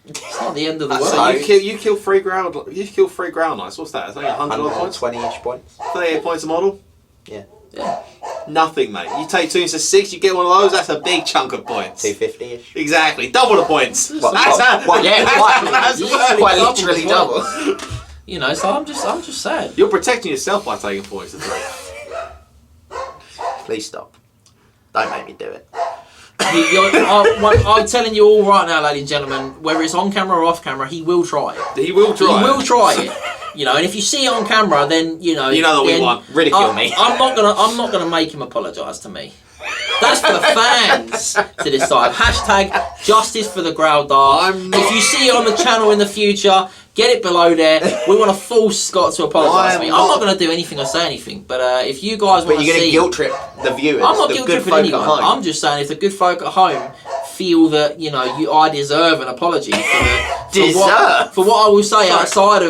[SPEAKER 2] It's not the end of the world.
[SPEAKER 3] So you kill 3 ground. You kill 3 ground knights. What's that? It's only 100 odd points.
[SPEAKER 1] 20-ish points.
[SPEAKER 3] 38 points a model.
[SPEAKER 1] Yeah.
[SPEAKER 2] Yeah.
[SPEAKER 3] Nothing, mate. You take 2 into 6. You get one of those. That's a big chunk of points.
[SPEAKER 1] 250-ish.
[SPEAKER 3] Exactly. Double the points.
[SPEAKER 2] Well,
[SPEAKER 3] That's how.
[SPEAKER 1] well, yeah,
[SPEAKER 3] that's
[SPEAKER 1] quite literally double.
[SPEAKER 2] You know, so I'm just sad.
[SPEAKER 3] You're protecting yourself by taking points to 3.
[SPEAKER 1] Please stop. Don't make me do it.
[SPEAKER 2] I'm telling you all right now, ladies and gentlemen, whether it's on camera or off camera, he will try it.
[SPEAKER 3] He will try.
[SPEAKER 2] He will try it. You know, and if you see it on camera, then you know
[SPEAKER 3] that we
[SPEAKER 2] then
[SPEAKER 3] won.
[SPEAKER 1] Ridicule me.
[SPEAKER 2] I'm not gonna make him apologise to me. That's for the fans to decide. Hashtag justice for the growl dart. If you see it on the channel in the future, get it below there. We want to force Scott to apologise to me. I'm not going to do anything or say anything, but if you guys want
[SPEAKER 1] But
[SPEAKER 2] to
[SPEAKER 1] you're going
[SPEAKER 2] see...
[SPEAKER 1] to guilt trip the viewers.
[SPEAKER 2] I'm not
[SPEAKER 1] the
[SPEAKER 2] guilt
[SPEAKER 1] good
[SPEAKER 2] tripping
[SPEAKER 1] folk
[SPEAKER 2] anyone.
[SPEAKER 1] at home.
[SPEAKER 2] I'm just saying if the good folk at home feel that, you know, I deserve an apology for what I will say outside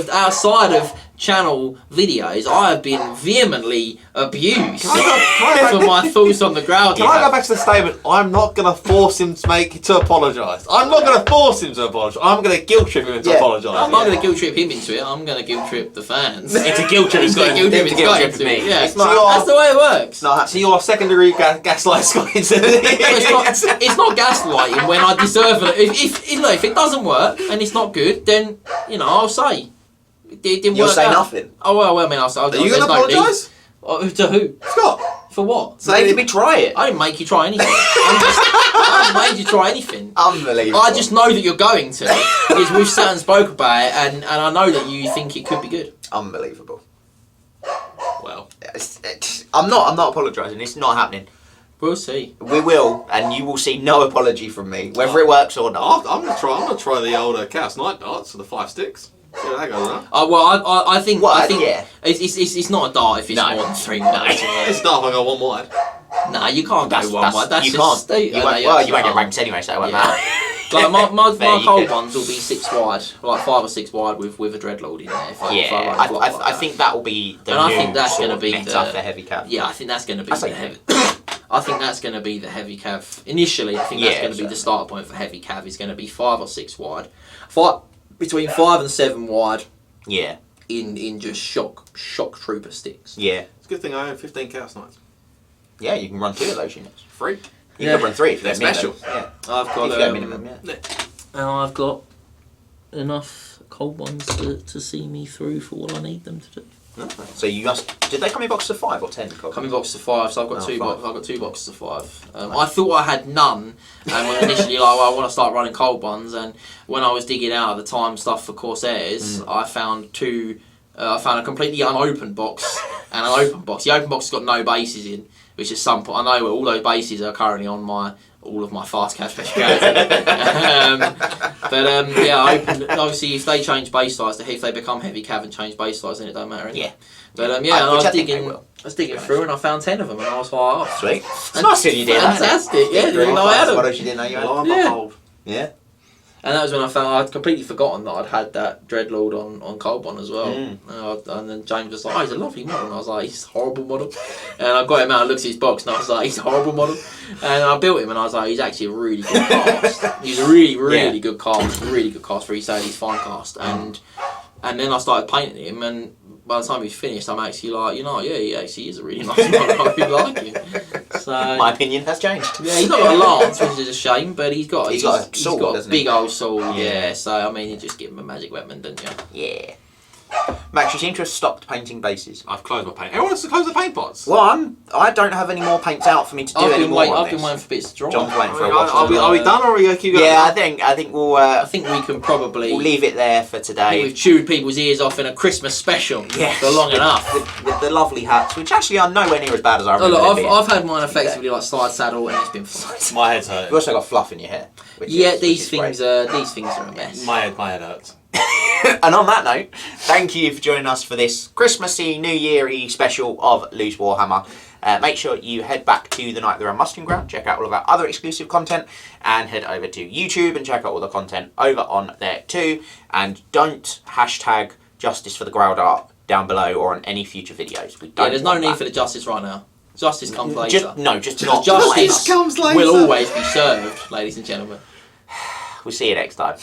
[SPEAKER 2] of channel videos, I have been vehemently abused
[SPEAKER 3] Can I
[SPEAKER 2] for my thoughts on the ground.
[SPEAKER 3] Can I go back to the statement? I'm not going to force him to apologise. I'm not going to force him to apologise. I'm going to guilt trip him into apologising.
[SPEAKER 2] I'm not going to guilt trip him into it. I'm going to guilt trip the fans.
[SPEAKER 1] It's a guilt trip.
[SPEAKER 2] He's going to guilt trip me. Yeah,
[SPEAKER 1] It's not,
[SPEAKER 2] that's the way it works.
[SPEAKER 3] So you're secondary gaslight Scott into
[SPEAKER 2] It's not gaslighting when I deserve it. If it doesn't work and it's not good, then I'll say it didn't
[SPEAKER 1] You'll
[SPEAKER 2] work
[SPEAKER 1] say
[SPEAKER 2] out.
[SPEAKER 1] nothing.
[SPEAKER 2] Oh well, I mean, I'll say.
[SPEAKER 3] Are you going to apologise?
[SPEAKER 2] To who?
[SPEAKER 3] Scott.
[SPEAKER 2] For what?
[SPEAKER 1] Make me try it.
[SPEAKER 2] I didn't make you try anything. I haven't made you try anything.
[SPEAKER 1] Unbelievable.
[SPEAKER 2] I just know that you're going to because we've sat and spoke about it, and I know that you think it could be good.
[SPEAKER 1] Unbelievable.
[SPEAKER 2] Well,
[SPEAKER 1] I'm not apologising. It's not happening.
[SPEAKER 2] we'll see.
[SPEAKER 1] We will, and you will see no apology from me, whether it works or not.
[SPEAKER 3] I'm gonna try the old Chaos Knight darts for the 5 sticks. See how that goes on.
[SPEAKER 2] I think.
[SPEAKER 1] Well,
[SPEAKER 2] I think
[SPEAKER 1] yeah.
[SPEAKER 2] It's not a dart if it's more than 3 minutes.
[SPEAKER 3] It's not if I go one wide.
[SPEAKER 2] Nah, you can't go one wide. That's
[SPEAKER 1] you
[SPEAKER 2] just
[SPEAKER 1] can't. You won't get ranked anyway, so it won't matter.
[SPEAKER 2] Like my
[SPEAKER 1] There you
[SPEAKER 2] cold
[SPEAKER 1] go.
[SPEAKER 2] ones will be 6 wide, like 5 or 6 wide with a dreadlord in there. If
[SPEAKER 1] Yeah,
[SPEAKER 2] run
[SPEAKER 1] I think that will be the
[SPEAKER 2] And I
[SPEAKER 1] new
[SPEAKER 2] think that's
[SPEAKER 1] sort
[SPEAKER 2] gonna
[SPEAKER 1] of
[SPEAKER 2] be
[SPEAKER 1] meta
[SPEAKER 2] the-
[SPEAKER 1] for heavy cap.
[SPEAKER 2] Yeah, I think that's going to be
[SPEAKER 1] That's
[SPEAKER 2] the
[SPEAKER 1] like-
[SPEAKER 2] heavy. I think that's going to be the heavy cav. Initially, I think that's going to be the starter point for heavy cav. Is going to be 5 or 6 wide, between 5 and 7 wide.
[SPEAKER 1] Yeah.
[SPEAKER 2] In just shock trooper sticks.
[SPEAKER 1] Yeah.
[SPEAKER 3] It's a good thing I own 15 Chaos Knights.
[SPEAKER 1] Yeah, you can run 2 of those units.
[SPEAKER 3] Free.
[SPEAKER 1] You can run 3 if
[SPEAKER 3] They're
[SPEAKER 1] they're
[SPEAKER 3] special.
[SPEAKER 1] minimum. Yeah.
[SPEAKER 2] I've got
[SPEAKER 1] If they're minimum, yeah.
[SPEAKER 2] and I've got enough cold ones to see me through for what I need them to do.
[SPEAKER 1] So you must. Did they come in boxes of 5 or 10?
[SPEAKER 2] Coming boxes of 5, so I've got 2
[SPEAKER 1] 5.
[SPEAKER 2] I've got 2 boxes of 5. I thought I had none, and when initially I want to start running cold ones, and when I was digging out at the time stuff for Corsairs, I found 2. I found a completely unopened box and an open box. The open box has got no bases in, which is some point. I know all those bases are currently on all of my fast cav speciality. I opened. Obviously, if they change base size, if they become heavy cav and change base size, then it don't matter. Anyway.
[SPEAKER 1] Yeah.
[SPEAKER 2] But I was digging through and I found 10 of them, and I was like, oh,
[SPEAKER 1] Sweet. It's nice that you did that.
[SPEAKER 2] fantastic! Yeah, didn't know I had them.
[SPEAKER 1] What else you didn't know you had?
[SPEAKER 3] Lo and
[SPEAKER 2] Yeah.
[SPEAKER 3] behold.
[SPEAKER 1] Yeah.
[SPEAKER 2] And that was when I found I'd completely forgotten that I'd had that Dreadlord on Colbon as well. And then James was like, oh, he's a lovely model. And I was like, he's a horrible model. And I got him out and looked at his box and I was like, he's a horrible model. And I built him and I was like, he's actually a really good cast. He's a really good cast. Really good cast for his fine cast. And then I started painting him, and by the time he's finished, I'm actually like, he actually is a really nice model. I really like him. So
[SPEAKER 1] My opinion has changed.
[SPEAKER 2] yeah, he's not got a lance, which is a shame, but he's got
[SPEAKER 1] a sword,
[SPEAKER 2] got a
[SPEAKER 1] doesn't he?
[SPEAKER 2] big old sword.
[SPEAKER 1] Yeah.
[SPEAKER 2] Yeah. So I mean, you just give him a magic weapon, don't you?
[SPEAKER 1] Yeah. Max, you seem to have stopped painting bases.
[SPEAKER 3] I've closed my paint. Everyone wants to close the paint pots.
[SPEAKER 1] Well, I don't have any more paints out for me to do anymore.
[SPEAKER 2] I've been waiting for bits to dry.
[SPEAKER 1] John's waiting for a
[SPEAKER 3] Are
[SPEAKER 1] watch.
[SPEAKER 3] we done, or are we going to keep going?
[SPEAKER 1] Yeah, I think we'll.
[SPEAKER 2] I think we can probably.
[SPEAKER 1] We'll leave it there for
[SPEAKER 2] I think
[SPEAKER 1] today.
[SPEAKER 2] we've chewed people's ears off in a Christmas special
[SPEAKER 1] Yes.
[SPEAKER 2] for long enough.
[SPEAKER 1] With the lovely hats, which actually are nowhere near as bad as I
[SPEAKER 2] Oh,
[SPEAKER 1] remember.
[SPEAKER 2] look,
[SPEAKER 1] them being.
[SPEAKER 2] I've had mine effectively like side saddle, and it's been fine.
[SPEAKER 3] My head's hurting.
[SPEAKER 1] You've also got fluff in your hair.
[SPEAKER 2] Yeah,
[SPEAKER 1] which
[SPEAKER 2] these
[SPEAKER 1] is
[SPEAKER 2] things
[SPEAKER 1] great.
[SPEAKER 2] are a mess.
[SPEAKER 3] My head hurts.
[SPEAKER 1] And on that note, thank you for joining us for this Christmassy, New Year-y special of Loose Warhammer. Make sure you head back to the Night of the Round Mustering Ground, check out all of our other exclusive content, and head over to YouTube and check out all the content over on there too. And don't hashtag Justice for the Growled Art down below or on any future videos. We don't
[SPEAKER 2] Yeah, there's no
[SPEAKER 1] want
[SPEAKER 2] need
[SPEAKER 1] that.
[SPEAKER 2] for the justice right now. Justice comes later.
[SPEAKER 1] Just not
[SPEAKER 2] Justice
[SPEAKER 3] comes later.
[SPEAKER 2] will always be served, ladies and gentlemen.
[SPEAKER 1] We'll see you next time.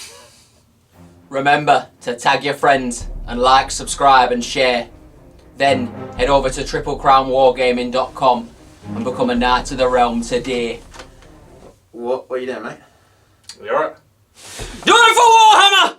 [SPEAKER 4] Remember to tag your friends and like, subscribe and share. Then head over to triplecrownwargaming.com and become a Knight of the Realm today.
[SPEAKER 1] What are you doing, mate?
[SPEAKER 3] You alright?
[SPEAKER 2] Do it for Warhammer!